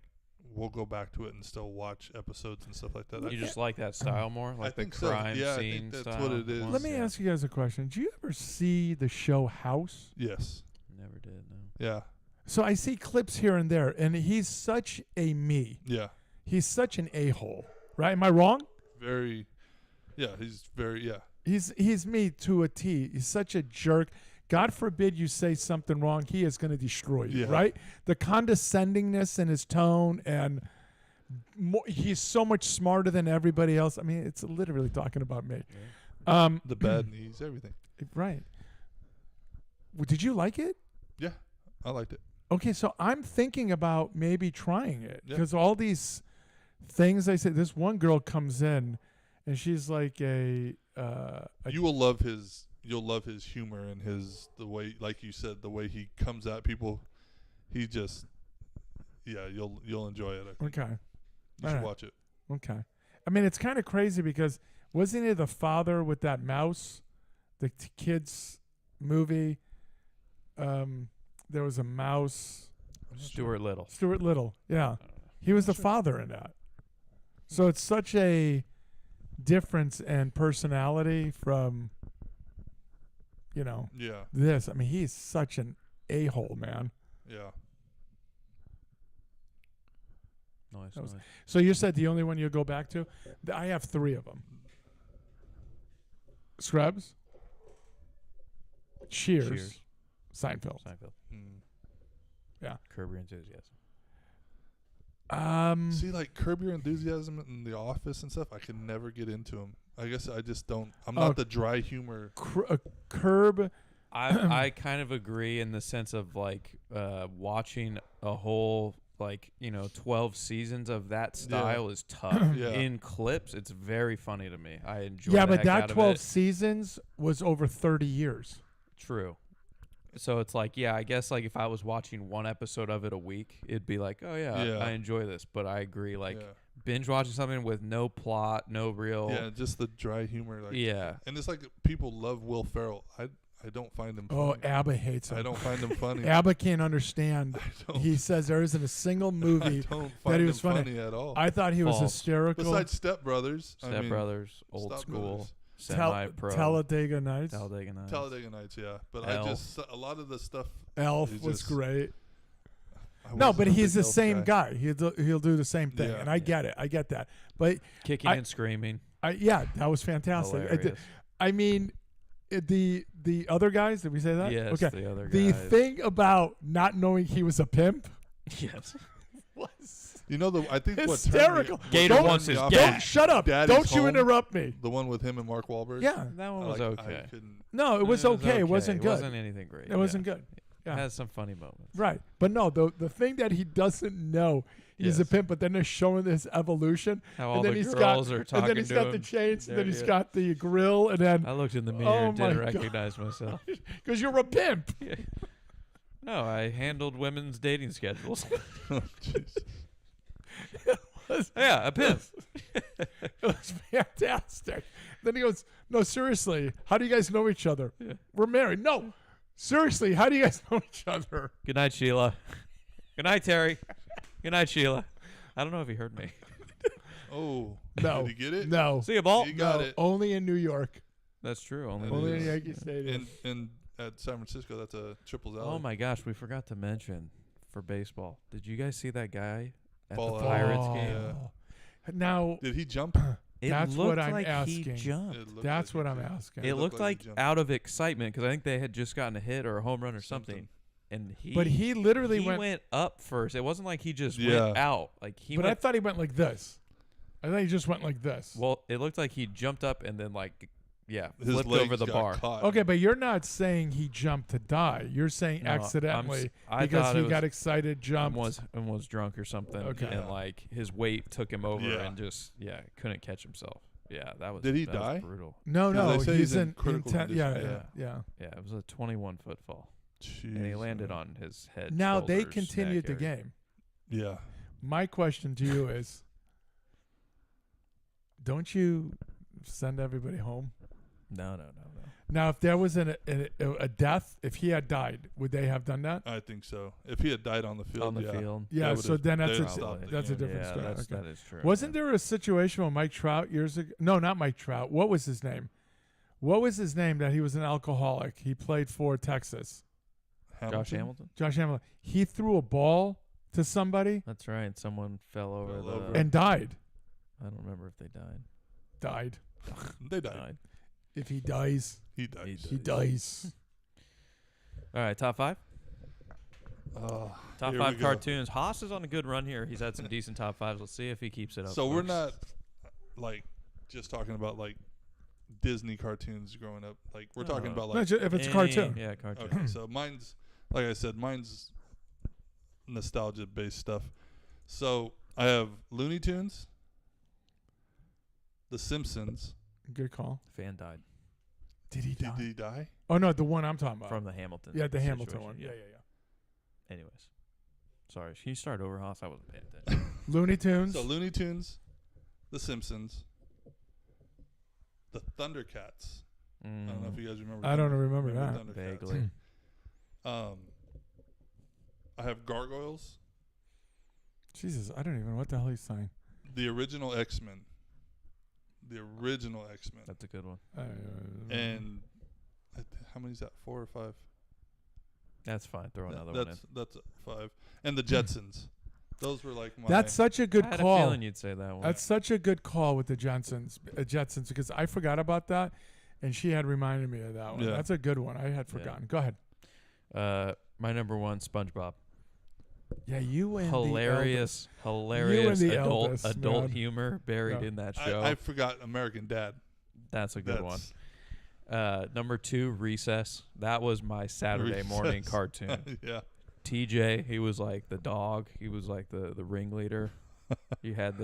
we'll go back to it and still watch episodes and stuff like that. You just like that style more, like I think the so. crime Yeah, I scene think that's style. what it is. ones? Let me ask you guys a question. Did you ever see the show House? Yes. Never did. No. Yeah. So I see clips here and there, and he's such a me. Yeah. He's such an a-hole, right? Am I wrong? Very. Yeah. He's very. Yeah. He's me to a T. He's such a jerk. God forbid you say something wrong, he is going to destroy you, Yeah. right? The condescendingness in his tone, and he's so much smarter than everybody else. I mean, it's literally talking about me. The bad knees, everything. Right. Well, did you like it? Yeah. I liked it. Okay, so I'm thinking about maybe trying it Yeah. because all these things I say. This one girl comes in, and she's like a You will love his. You'll love his humor and the way, like you said, the way he comes at people. He just, yeah, you'll enjoy it. I think. okay. You All should right. watch it. Okay. I mean, it's kind of crazy because wasn't it the father with that mouse, the kids movie? There was a mouse. Stuart Little. Stuart Little. Yeah, he was the father in that. So it's such a difference in personality from, Yeah. this. I mean, he's such an a-hole, man. Yeah. Nice. That was- nice. So you said the only one you'll go back to? I have 3 of them. Scrubs, Cheers. Seinfeld. Seinfeld. Mm. Yeah. Curb Your Enthusiasm. See, like Curb Your Enthusiasm and The Office and stuff, I can never get into them. I guess I just don't. I'm not the dry humor. Curb. I kind of agree in the sense of like watching a whole 12 seasons of that style is tough. Yeah. In clips, it's very funny to me. I enjoy. Yeah, the but heck that out of 12 it. seasons was over 30 years. True. So it's like, yeah, I guess like if I was watching one episode of it a week, it'd be like, oh yeah, Yeah. I enjoy this. But I agree, like Yeah. binge watching something with no plot, no real. Yeah, just the dry humor. Like, Yeah. And it's like people love Will Ferrell. I don't find him funny. Oh, ABBA hates him. I don't find him funny. ABBA can't understand. don't. He says there isn't a single I movie don't that find he him was funny. at all. I thought he was False. hysterical. Besides Step Brothers. Step Brothers, old Step school, Brothers. semi-pro. Talladega Nights. Talladega Nights. Talladega Nights, yeah. But Elf. a lot of the stuff. Elf is was just- great. I No, wasn't but a he's big the Elf same guy. He'll do the same thing, Yeah. and I get it. I get that. But Kicking I- and screaming. yeah, that was fantastic. Hilarious. I mean, the other guys. Did we say that? Yes, Okay. the other The guys. thing about not knowing he was a pimp Yes. was You know, I think what hysterical. turned me, Gator what turned wants me his off- gas. Don't shut up. Daddy's Don't you Home, interrupt me. The one with him and Mark Wahlberg. Yeah. That one was okay. I couldn't. No, it was okay. It wasn't It good. wasn't anything great. It wasn't yeah. good. It Yeah. has some funny moments. Right. But no, the thing that he doesn't know he's a Yes. pimp, but then they're showing this evolution. How and all then the he's girls got, are and talking then he's to got him. the chains, and then Yeah, he's yeah. got the grill, and then I looked in the mirror Oh and my didn't God. recognize myself. because you're a pimp. No, I handled women's dating schedules. Oh, jeez. Yeah, a pimp. It was fantastic. Then he goes, "No, seriously, how do you guys know each other? We're married. No, seriously, how do you guys know each other?" Good night, Sheila. Good night, Terry. Good night, Sheila. I don't know if he heard me. Oh. No, Did you get it? No, See you, Ball. You got no, it. only in New York, That's true. Only only in is. Yankee Stadium. And at San Francisco, that's a triples alley. Oh my gosh, we forgot to mention for baseball. Did you guys see that guy at Fall the out. Pirates Oh. game? Yeah. Now, Did he jump? It That's looked what I'm like asking. He jumped. It looked That's like what he I'm jumped. asking. It looked like he jumped. out of excitement because I think they had just gotten a hit or a home run or something. And But he literally he went. went up first. It wasn't like he just Yeah. went out. Like he But I went. thought he went like this. I thought he just went like this. Well, it looked like he jumped up and then His flipped legs over the got bar. Caught. Okay, but you're not saying he jumped to die. You're saying No, I'm accidentally I because thought he it got was- excited, and jumped. was drunk or something. Okay. And like his weight took him over Yeah. and just couldn't catch himself. Yeah, that was. Did he that was die? brutal. No, Yeah, no, they say he's he's in in critical condition. Yeah, Yeah. yeah. Yeah, it was a 21-foot fall, Jeez, and he landed man. on his head. Now they shoulders, continued the neck area. game. Yeah. My question to you is, don't you send everybody home? No. Now, if there was a death, if he had died, would they have done that? I think so. If he had died on the field, On the yeah. field. Yeah, That so would've- then they that's would've a, stopped the that's a game. different Yeah, story. that's, Okay. that is true. Wasn't there a situation with Mike Trout years ago? No, not Mike Trout. What was his name? What was his name that he was an alcoholic? He played for Texas. Josh Hamilton? Josh Hamilton. He threw a ball to somebody That's right. Someone fell over Fell the. over. and died. I don't remember if they died. Died. They died. If he dies, He died. he dies. All right, top 5. Top Here 5 we go. cartoons. Haas is on a good run here. He's had some decent top 5s. Let's see if he keeps it up. So we're folks. not like just talking about like Disney cartoons growing up. Like we're talking about No, like if it's a cartoon. Yeah, cartoon. okay. So mine's like I said, mine's nostalgia based stuff. So I have Looney Tunes, The Simpsons. Good call. Fan died Did he die? Did he die? Oh no, the one I'm talking about. from the Hamilton. yeah, the Hamilton situation. one. Yeah. Anyways. Sorry. Can you start over, Haas? I wasn't paying attention. Looney Tunes. So Looney Tunes, The Simpsons, the Thundercats. I don't know if you guys remember. I don't remember that. Thundercats. Vaguely. I have Gargoyles, Jesus, I don't even know what the hell he's saying. the original X-Men. The original X-Men. That's a good one. And how many is that? 4 or 5? That's fine. Throw another one in. That's 5. And the Jetsons. Those were like my. That's such a good I had call. a feeling you'd say that one. That's such a good call with the Jetsons because I forgot about that, and she had reminded me of that one. Yeah. That's a good one. I had forgotten. Go ahead. My number 1, SpongeBob. Yeah, you and Hilarious the adult eldest, man. humor buried Yeah. in that show. I forgot American Dad. That's a good That's- one. Number 2, Recess. That was my Saturday morning Recess. cartoon. Yeah. TJ, he was like the dog. He was like the ringleader. He had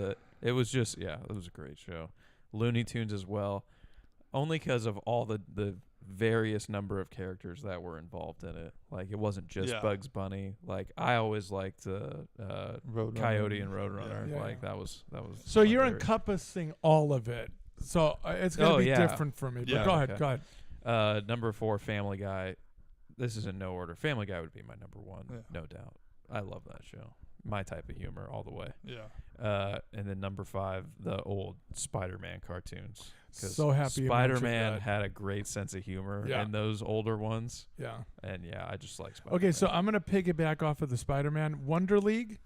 it was just, it was a great show. Looney Tunes as well. Only because of all the various number of characters that were involved in it. Like, it wasn't just Yeah. Bugs Bunny. Like, I always liked Roadrunner. Coyote and Roadrunner. Yeah. Like, that was So my you're favorite. encompassing all of it. So it's gonna Oh, be yeah. different for me. But Yeah. go ahead. Okay. Go ahead. Number 4, Family Guy. This is in no order. Family Guy would be my number 1, Yeah. no doubt. I love that show. My type of humor all the way. Yeah. And then number 5, the old Spider-Man cartoons. 'Cause So happy you mentioned Spider-Man that. had a great sense of humor Yeah. in those older ones. Yeah. And I just like Spider-Man. Okay, so I'm gonna piggyback off of the Spider-Man Wonder League.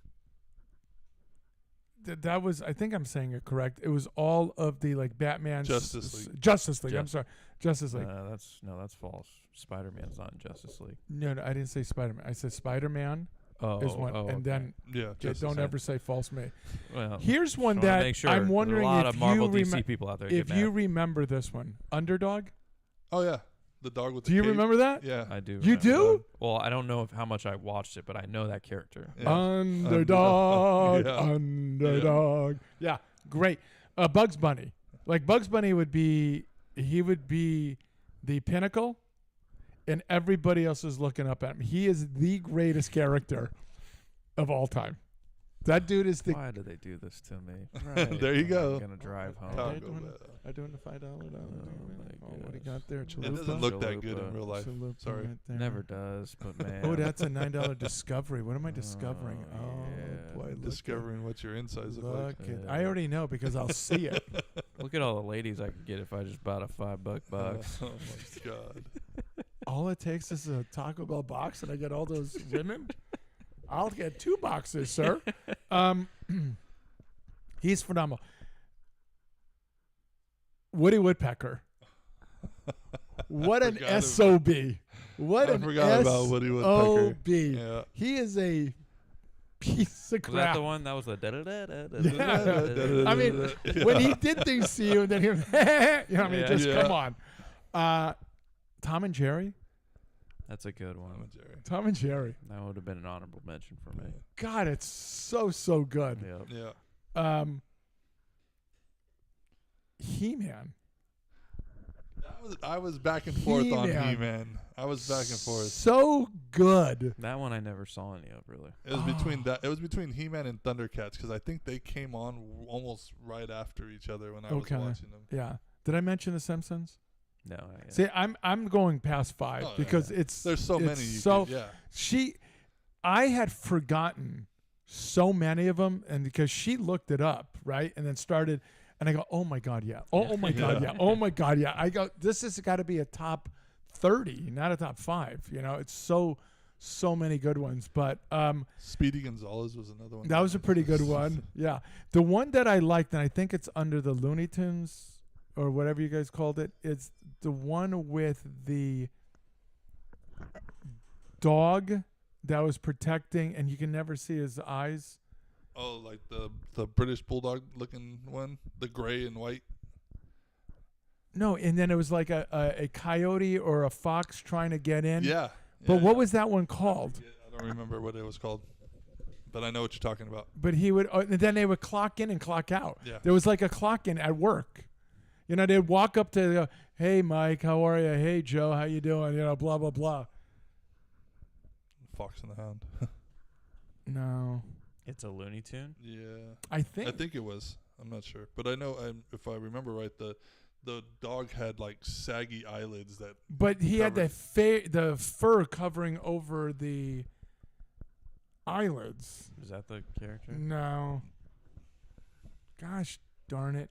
That was, I think I'm saying it correct. It was all of the like Batman, Justice League. Justice League. Ju- I'm sorry, Justice League. that's false. Spider-Man's not in Justice League. No, I didn't say Spider-Man. I said Spider-Man Oh, is one, and okay. then Yeah. don't ever say false me. Well, Here's one just wanna that make sure. I'm There's wondering a lot if of Marvel you DC people out there. if get you mad. remember this one, Underdog. Oh yeah. The dog with the Do you cape. remember that? Yeah. I do. You remember do? that. Well, I don't know how much I watched it, but I know that character. Yeah. Underdog, Yeah. underdog. Yeah, great. Bugs Bunny. Like Bugs Bunny would be the pinnacle, and everybody else is looking up at him. He is the greatest character of all time. That dude is the. Why do they do this to me? Right. There you I'm go. gonna drive home. Taco They're doing- Bell. I'm doing the $5. my What do you goodness. got there? It Chalupa? doesn't look that good Chalupa. in real life. Chalupa Sorry. right there. Never does, but man. Oh, that's a $9 discovery. What am I discovering? Oh, Oh, yeah. boy. Look Discovering what your insides look like. Look at, I already know because I'll see it. Look at all the ladies I could get if I just bought a $5 box. Oh my god. All it takes is a Taco Bell box, and I get all those women. I'll get 2 boxes, sir. He's phenomenal. Woody Woodpecker. What an Forgot SOB. What I an forgot about Woody Woodpecker. SOB. Yeah. He is a piece of Was crap. that the one? That was the Yeah. I mean, when he did things to you and then he, Yeah. just Yeah. come on. Tom and Jerry. That's a good one. Jerry. Tom and Jerry. That would have been an honorable mention for me. God, it's so good. Yep. Yeah. He-Man. I was back and forth on He-Man. He-Man. I was back and forth. So good. That one I never saw any of, really. It was between that. It was between He-Man and Thundercats because I think they came on almost right after each other when I was Okay. watching them. Yeah. Did I mention The Simpsons? No. not yet. See, I'm going past 5 Oh, yeah. because it's There's so it's many. So Yeah. I had forgotten so many of them, and because she looked it up, right, and then started, and I go, oh my god, yeah, oh my god, yeah, oh my god, yeah. I go, this has got to be a top 30, not a top 5. You know, it's so many good ones, but Speedy Gonzalez was another one. that was a pretty good one. Yeah, the one that I liked, and I think it's under the Looney Tunes or whatever you guys called it. It's the one with the dog that was protecting, and you can never see his eyes. Oh, like the British Bulldog looking one, the gray and white. No, and then it was like a coyote or a fox trying to get in. Yeah. But what was that one called? I don't remember what it was called, but I know what you're talking about. But he would, and then they would clock in and clock out. Yeah. There was like a clock in at work. You know, they'd walk up to, go, hey, Mike, how are you? Hey, Joe, how you doing? You know, blah, blah, blah. Fox and the Hound. No. It's a Looney Tune? Yeah. I think it was. I'm not sure, but I know if I remember right, the dog had like saggy eyelids that. But he had covered- the fur covering over the eyelids. Is that the character? No. Gosh darn it.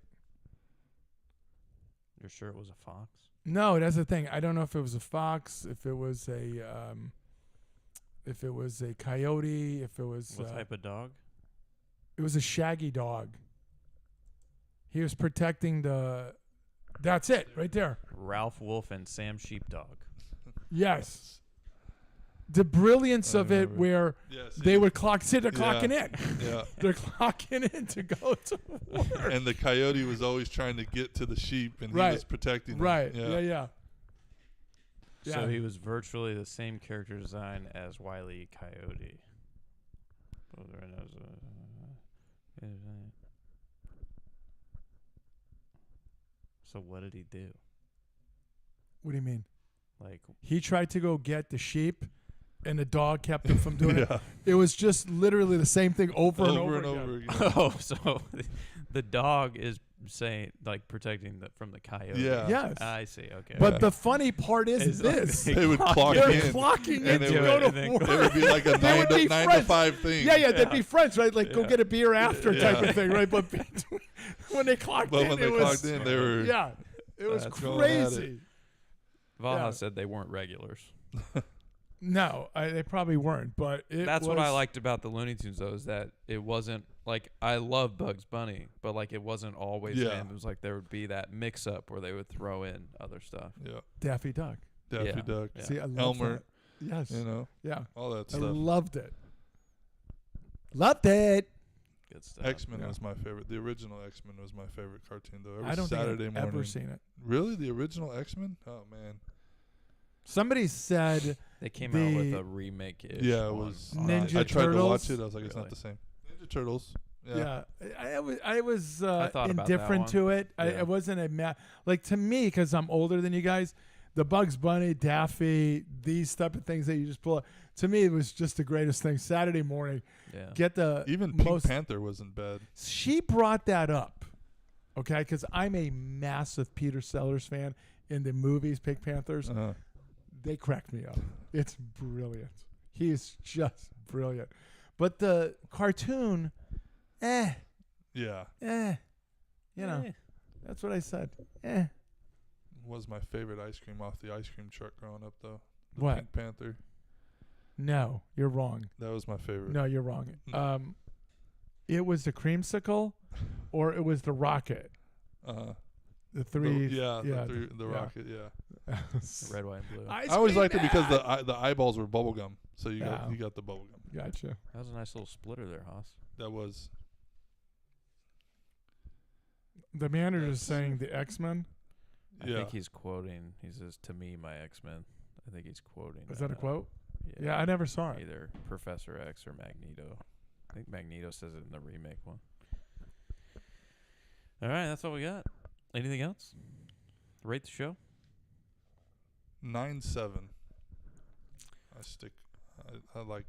You're sure it was a fox? No, that's the thing. I don't know if it was a fox, if it was a coyote, if it was What type of dog? it was a shaggy dog. He was protecting that's it, right there. Ralph Wolf and Sam Sheepdog. Yes. The brilliance I of it remember. where Yeah, they would they're Yeah. clocking in. Yeah. They're clocking in to go to work. And the coyote was always trying to get to the sheep, and Right. he was protecting them. Right. Yeah. Yeah. So he was virtually the same character design as Wile E. Coyote. So what did he do? What do you mean? Like, He tried to go get the sheep, and the dog kept him from doing it. Yeah. It was just literally the same thing over and over again. again. oh, so the dog is saying, like, protecting from the coyote. Yeah. Yes. I see. Okay. But the funny part is It's like this. They would clock They're in. clocking in and to it go would- to and then work. It would be like a They would be 9 to friends. 5 thing. Yeah, they'd be friends, right? Like, go Yeah. get a beer after type Yeah. of thing, right? But between, when they clocked But in, when it they was, clocked in, they were. yeah, it was That's going at it. crazy. Vaha yeah. said they weren't regulars. No, they probably weren't, but That's what I was- liked about the Looney Tunes, though, is that it wasn't like, I love Bugs Bunny, but like it wasn't always Yeah. him. It was like there would be that mix up where they would throw in other stuff. Yeah. Daffy Duck. Daffy Yeah. Duck. Yeah. See, I love Elmer. that. Yes. You know, Yeah. all that I stuff. loved it. Loved it. Good stuff. X-Men Yeah. was my favorite. The original X-Men was my favorite cartoon, though. Every I don't Saturday think I've morning. ever seen it. Really? The original X-Men? Oh, man. Somebody said They came out with The- a remake. Yeah, it was. Ninja I tried to watch Turtles? it. I was like, it's Really? not the same. Ninja Turtles. yeah. I was I thought about that indifferent one. to it. Yeah. I wasn't like to me, because I'm older than you guys, the Bugs Bunny, Daffy, these type of things that you just pull up. To me, it was just the greatest thing. Saturday morning, Yeah. get the Even Pink most. Panther wasn't bad. She brought that up, okay? Because I'm a massive Peter Sellers fan in the movies, Pink Panthers. They cracked me up. It's brilliant. He is just brilliant. But the cartoon, Yeah. you know, that's what I said. Was my favorite ice cream off the ice cream truck growing up, though. The What? Pink Panther. No, you're wrong. That was my favorite. No, you're wrong. It was the creamsicle, or it was the rocket. The three. the rocket. Yeah, Red, white, and blue. I always liked it because the eyeballs were bubble gum, so you got the bubble gum. Gotcha. That was a nice little splitter there, Haas. That was. The manager is saying the X-Men. I think he's quoting. He says, "To me, my X-Men." I think he's quoting. Is that a quote? Yeah, Yeah, I never saw it. Either Professor X or Magneto. I think Magneto says it in the remake one. All right, that's all we got. Anything else? Rate the show. 9.7. I like.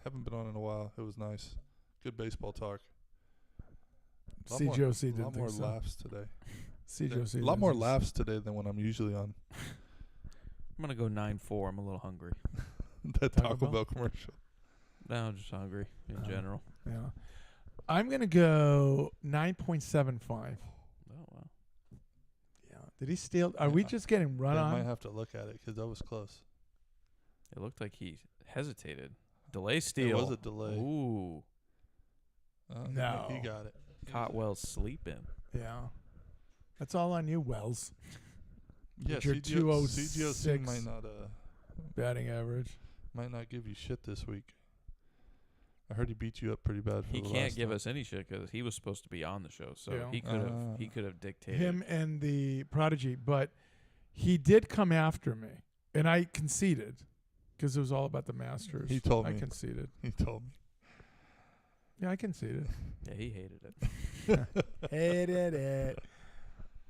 Haven't been on in a while. It was nice. Good baseball talk. CGOC A didn't lot more think so. laughs today. CGOC. A lot more laughs today than when I'm usually on. I'm gonna go 9-4. I'm a little hungry. That Taco Bell commercial. No, I'm just hungry in general. Yeah. I'm going to go 9.75. Oh wow. Yeah. Did he steal? Are we just getting run I on? might have to look at it because that was close. It looked like he hesitated. Delay steal. It was a delay. Ooh. No. He got it. Cotwell's sleeping. Yeah. That's all on you, Wells. Yeah, With your CGOC 206 might not batting average. might not give you shit this week. I heard he beat you up pretty bad. For He the can't last give time. us any shit because he was supposed to be on the show, so Yeah. he could have dictated. Him and the Prodigy, but he did come after me, and I conceded because it was all about the Masters. He told I me. conceded. He told me. Yeah, I conceded. Yeah, he hated it. Hated it.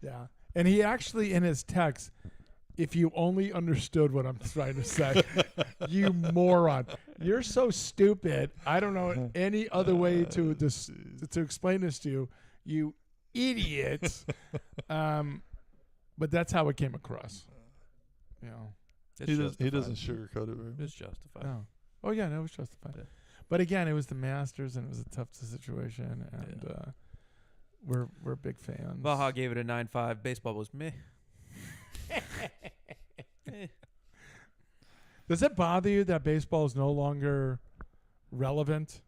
Yeah. And he actually, in his text, if you only understood what I'm trying to say, you moron. You're so stupid. I don't know any other way to explain this to you, you idiot. But that's how it came across. You know. He doesn't sugarcoat it very much. It's justified. No. Oh, yeah, no, it was justified. Yeah. But again, it was the Masters, and it was a tough situation, and we're big fans. Baja gave it a 9.5. Baseball was meh. Does it bother you that baseball is no longer relevant?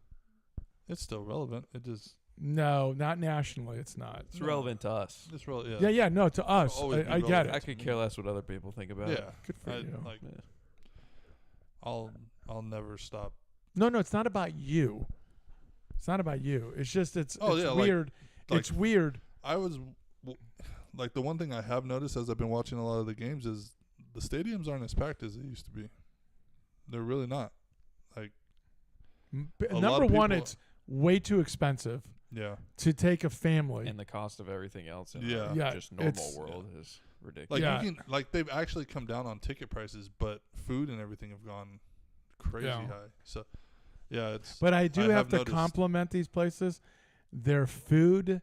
It's still relevant. It just No, not nationally. It's not. It's relevant to us. it's real. Yeah. Yeah, no, to us. always be I get relevant. I it. could care less what other people think about Yeah. it. Good for you. Like Yeah. I'll never stop. No, it's not about you. It's not about you. It's just it's Oh, yeah, like- weird. like- it's weird. I was like the one thing I have noticed as I've been watching a lot of the games is the stadiums aren't as packed as they used to be. They're really not. Like a lot Number of one, people- it's way too expensive yeah. to take a family. And the cost of everything else in Yeah. Yeah, just normal it's- world is ridiculous. Like Yeah. you can like they've actually come down on ticket prices, but food and everything have gone crazy Yeah. high. So yeah, it's But I do I have to noticed. compliment these places. Their food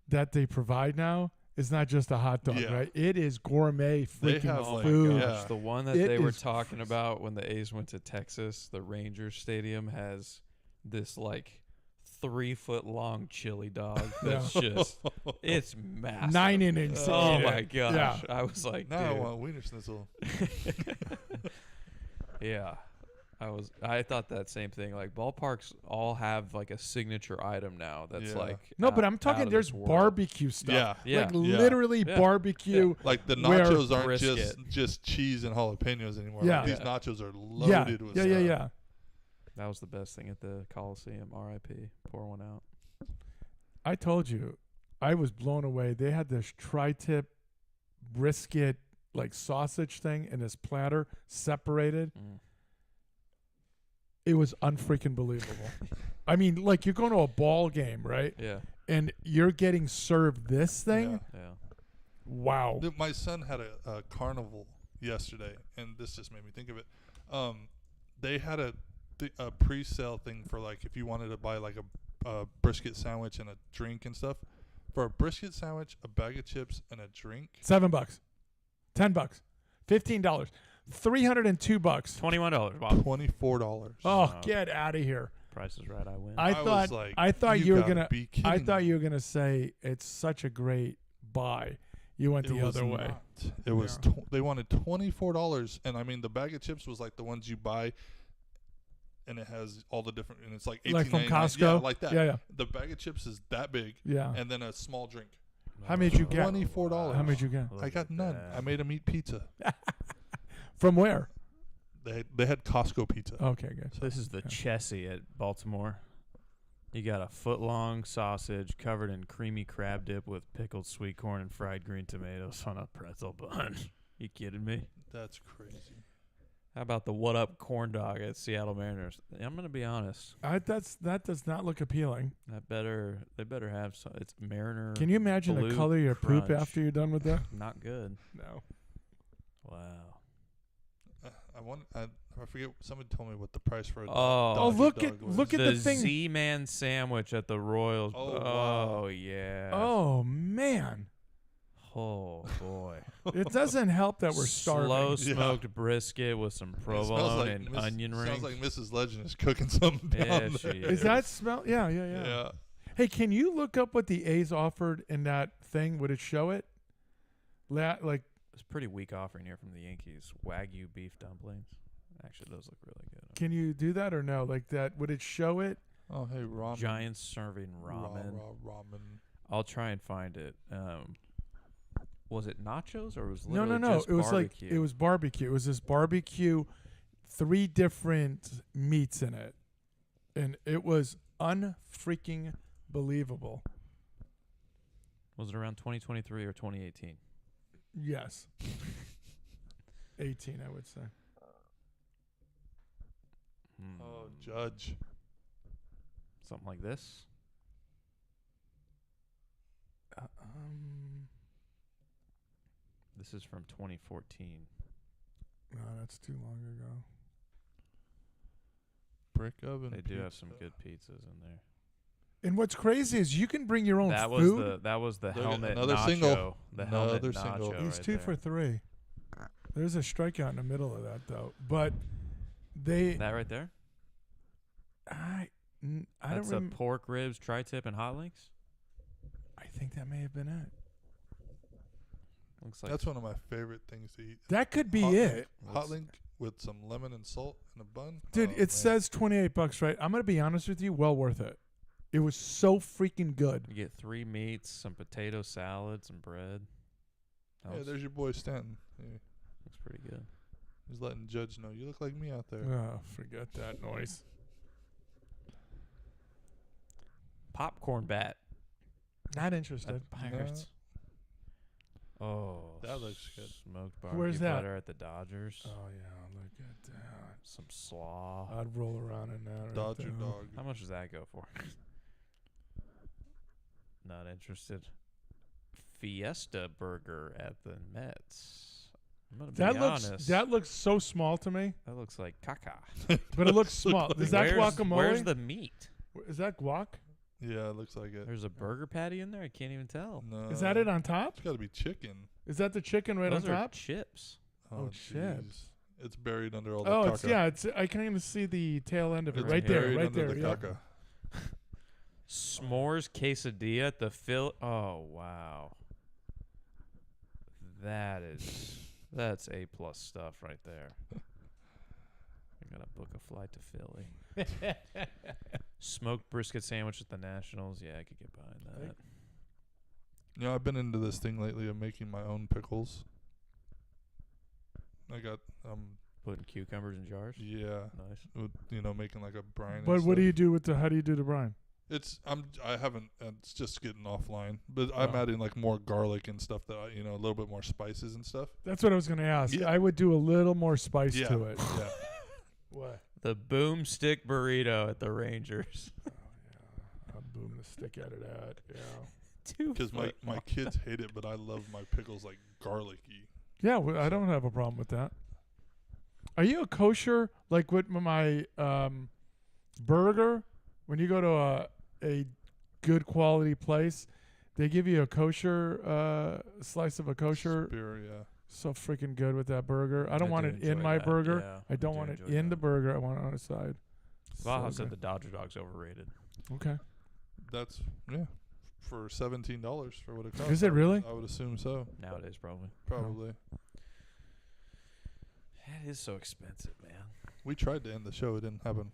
that they provide now is not just a hot dog, Yeah. right? it is gourmet They freaking have, Oh like, my food. gosh, Yeah. the one that It they were is talking about when the A's went to Texas, the Rangers Stadium has this like 3-foot long chili dog that's just it's massive. 9 innings. to Oh eat it. my gosh. Yeah. I was like, now I dude. want Wiener Schnitzel. Yeah. I thought that same thing. Like ballparks all have like a signature item now that's Yeah. like No, but out- I'm out talking of there's this world. barbecue stuff. Yeah. Yeah. Like Yeah. literally Yeah. barbecue. Like the Where- nachos aren't Brisket. just cheese and jalapenos anymore. Yeah. Like, these Yeah. nachos are Yeah. loaded with Yeah, stuff. yeah. That was the best thing at the Coliseum. RIP. Pour one out. I told you, I was blown away. They had this tri-tip brisket like sausage thing in this platter separated. Mm. It was unfreaking believable. I mean, like you're going to a ball game, right? Yeah. And you're getting served this thing. Yeah. Yeah. Wow. Dude, my son had a carnival yesterday, and this just made me think of it. They had a pre-sale thing for like if you wanted to buy like a brisket sandwich and a drink and stuff. For a brisket sandwich, a bag of chips, and a drink. $7, $10, $15, $302. $21, Bob. $24. Oh, get out of here! Price is right. I win. I was thought like, I thought you were gotta gonna. be I kidding thought me. you were gonna say it's such a great buy. You went the It was other way. not. It was. Yeah. They wanted $24, and I mean the bag of chips was like the ones you buy, and it has all the different, and it's like Like from $18.99. Costco? Yeah, like that. Yeah, yeah. The bag of chips is that big, Yeah. and then a small drink. How many did you get? $24. How many did you get? I got none. I made them eat pizza. From where? They had Costco pizza. Okay, good. So this is the Chessie at Baltimore. You got a foot-long sausage covered in creamy crab dip with pickled sweet corn and fried green tomatoes on a pretzel bun. You kidding me? That's crazy. How about the what up corn dog at Seattle Mariners? I'm gonna be honest. That does not look appealing. They better have some. It's Mariner. Can you imagine the Blue color of your poop Crunch. after you're done with that? Not good. No. Wow. I forget. Somebody told me what the price for a Oh, Dodger look dog at was. look at the thing. Z-Man sandwich at the Royals. Oh, Oh, wow. yeah. Oh man, Oh boy. it doesn't help that we're starving. Slow Yeah. smoked brisket with some It smells provolone like and onion rings. Sounds like Mrs. Legend is cooking something Yeah, down she there. Is that smell? Yeah. Yeah. Hey, can you look up what the A's offered in that thing? Would it show it? Like, It's a pretty weak offering here from the Yankees. Wagyu beef dumplings. Actually, those look really good. can you do that or no? Like that? Would it show it? Oh, hey, ramen. Giants serving ramen. Ramen. I'll try and find it. Was it nachos or was it No. literally just It was barbecue? like it was barbecue. It was this barbecue, 3 different meats in it, and it was unfreaking believable. Was it around 2023 or 2018? Yes. 18, I would say. Oh, Judge. Something like this. This is from 2014. No, that's too long ago. Brick oven. They do have pizza. some good pizzas in there. And what's crazy is you can bring your own That food. was the Look at helmet another nacho. single. The helmet Another nacho. single. He's right 2 there. for 3. There's a strikeout in the middle of that though. But they, That right there. I That's don't a remember. pork ribs, tri-tip, and hot links. I think that may have been it. Looks like That's one of my favorite things to eat. That could be Hot it. Link, hot link with some lemon and salt and a bun. Dude, Oh, it man. says $28, right? I'm going to be honest with you, well worth it. It was so freaking good. you get 3 meats, some potato salad, some bread. That Yeah, was- there's your boy Stanton. Yeah, looks pretty good. he's letting Judge know you look like me out there. Oh, forget that noise. Popcorn bat Not at interested. the Pirates. Oh, That looks good. Smoked barbecue Where's that? butter at the Dodgers. Oh, yeah, look at that. Some slaw. I'd roll around in that. right Dodger there. dog. How much does that go for? Not interested. Fiesta burger at the Mets. I'm gonna be honest. That looks so small to me, That looks like caca. but it looks small. Is that guacamole? Where's the meat? Is that guac? Yeah, it looks like it. There's a burger patty in there. I can't even tell. No, Is that it on top? It's got to be chicken. Is that the chicken right Those on are top? chips. Oh, jeez. chips. It's buried under all the Oh, caca. it's yeah. It's I can't even see the tail end of it. It's Right there, buried right under there. the Yeah. caca. S'mores quesadilla at the Oh wow. That's A+ stuff right there. I gotta book a flight to Philly. Smoked brisket sandwich at the Nationals. Yeah, I could get behind that. You know, I've been into this thing lately of making my own pickles. I got Putting cucumbers in jars. yeah, Nice. you know, making like a brine. and But what do stuff. you do with the? How do you do the brine? I haven't. It's just getting offline, but I'm Oh. adding like more garlic and stuff that a little bit more spices and stuff. That's what I was going to ask. Yeah. I would do a little more spice Yeah, to it. yeah. What? The boomstick burrito at the Rangers. I'll boom the stick out of that. Yeah. 2 Because my foot. kids hate it, but I love my pickles like garlicky. Yeah, I don't have a problem with that. Are you a kosher like with my burger? When you go to a good quality place, they give you a kosher slice of a kosher. Spear, yeah. So freaking good with that burger. I don't want do it in enjoy my that, burger. yeah. I don't do want it enjoy in that. the burger. I want it on the side. Vaha So said the good. Dodger dog's overrated. Okay. That's for $17 for what it costs. Is it really? I would assume so. Nowadays, probably. Probably. It is so expensive, man. We tried to end the show. It didn't happen.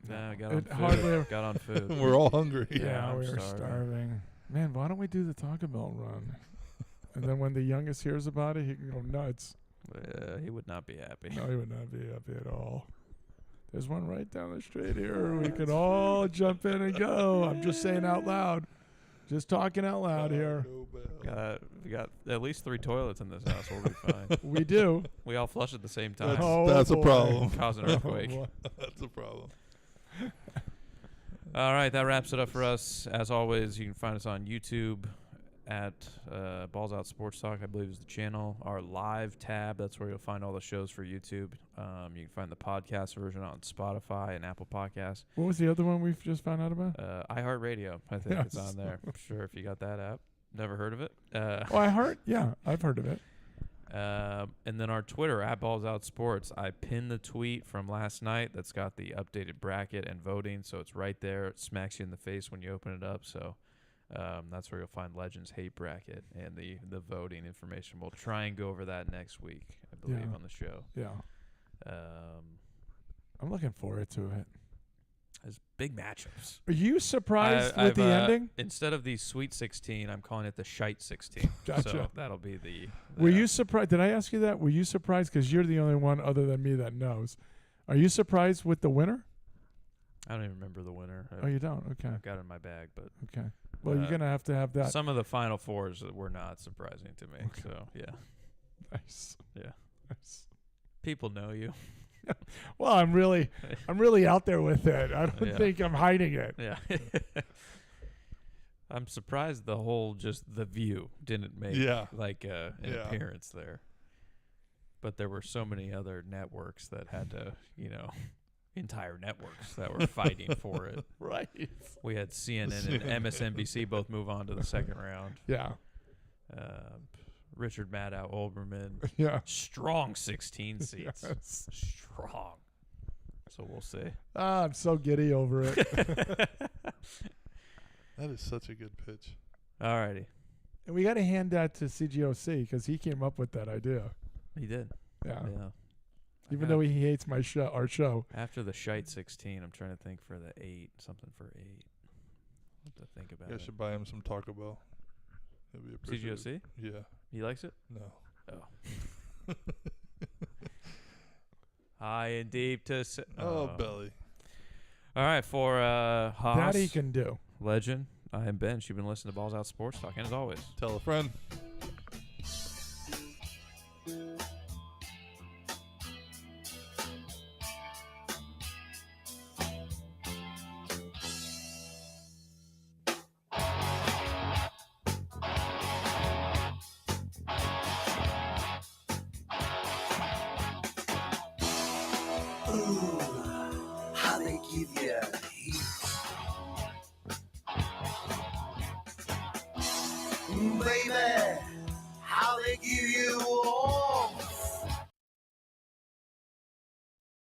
Nah, I got on It food. hardly ever- Got on food. We're all hungry. Yeah, Yeah, I'm we were starving. starving. Man, why don't we do the Taco Bell run? And then when the youngest hears about it, he can go nuts. He would not be happy. No, he would not be happy at all. There's one right down the street here. We could all jump in and go. I'm just saying out loud. Just talking out loud here. We got at least 3 toilets in this house. We'll be fine. We do. We all flush at the same time. That's a boy. problem. Cause an earthquake. That's a problem. All right, that wraps it up for us. As always, you can find us on YouTube at Balls Out Sports Talk, I believe is the channel. Our live tab, that's where you'll find all the shows for YouTube. You can find the podcast version on Spotify and Apple Podcasts. What was the other one we've just found out about? iHeartRadio, I think it's Yes. on there. I'm sure if you got that app. Never heard of it. Yeah, I've heard of it. And then our Twitter, at Balls Out Sports. I pinned the tweet from last night that's got the updated bracket and voting, so it's right there. It smacks you in the face when you open it up, so that's where you'll find Legends Hate Bracket and the voting information. We'll try and go over that next week, I believe, Yeah. on the show. Yeah. I'm looking forward to it. There's big matchups. Are you surprised with the ending? Instead of the Sweet 16, I'm calling it the Shite 16. Gotcha. So that'll be the Were you surprised? Did I ask you that? Were you surprised? Because you're the only one other than me that knows. Are you surprised with the winner? I don't even remember the winner. Oh, you don't? Okay. I've got it in my bag, but Okay. Well, you're going to have that. some of the Final Fours were not surprising to me. Okay. So, yeah. Nice. Yeah. Nice. People know you. Well, I'm really out there with it. I don't Yeah. think I'm hiding it. Yeah. I'm surprised just the View didn't make an appearance there. But there were so many other networks that had to, entire networks that were fighting for it. Right. We had CNN and MSNBC both move on to the second round. Yeah. Richard Maddow, Olbermann. Yeah. Strong 16 seats. Yes. Strong. So we'll see. I'm so giddy over it. That is such a good pitch. All righty. And we got to hand that to CGOC because he came up with that idea. He did. Yeah. Yeah. Even though he hates our show. After the Shite 16, I'm trying to think for the 8. Something for 8. I'll have to think about I it. should buy him some Taco Bell. He'll be appreciative. CGOC? Yeah. He likes it? No. Oh. High and deep to... Belly. All right, for Haas, That he can do. Legend, I am Ben. You've been listening to Balls Out Sports Talk. And as always, Tell a friend. How they give you heat. Baby, how they give you all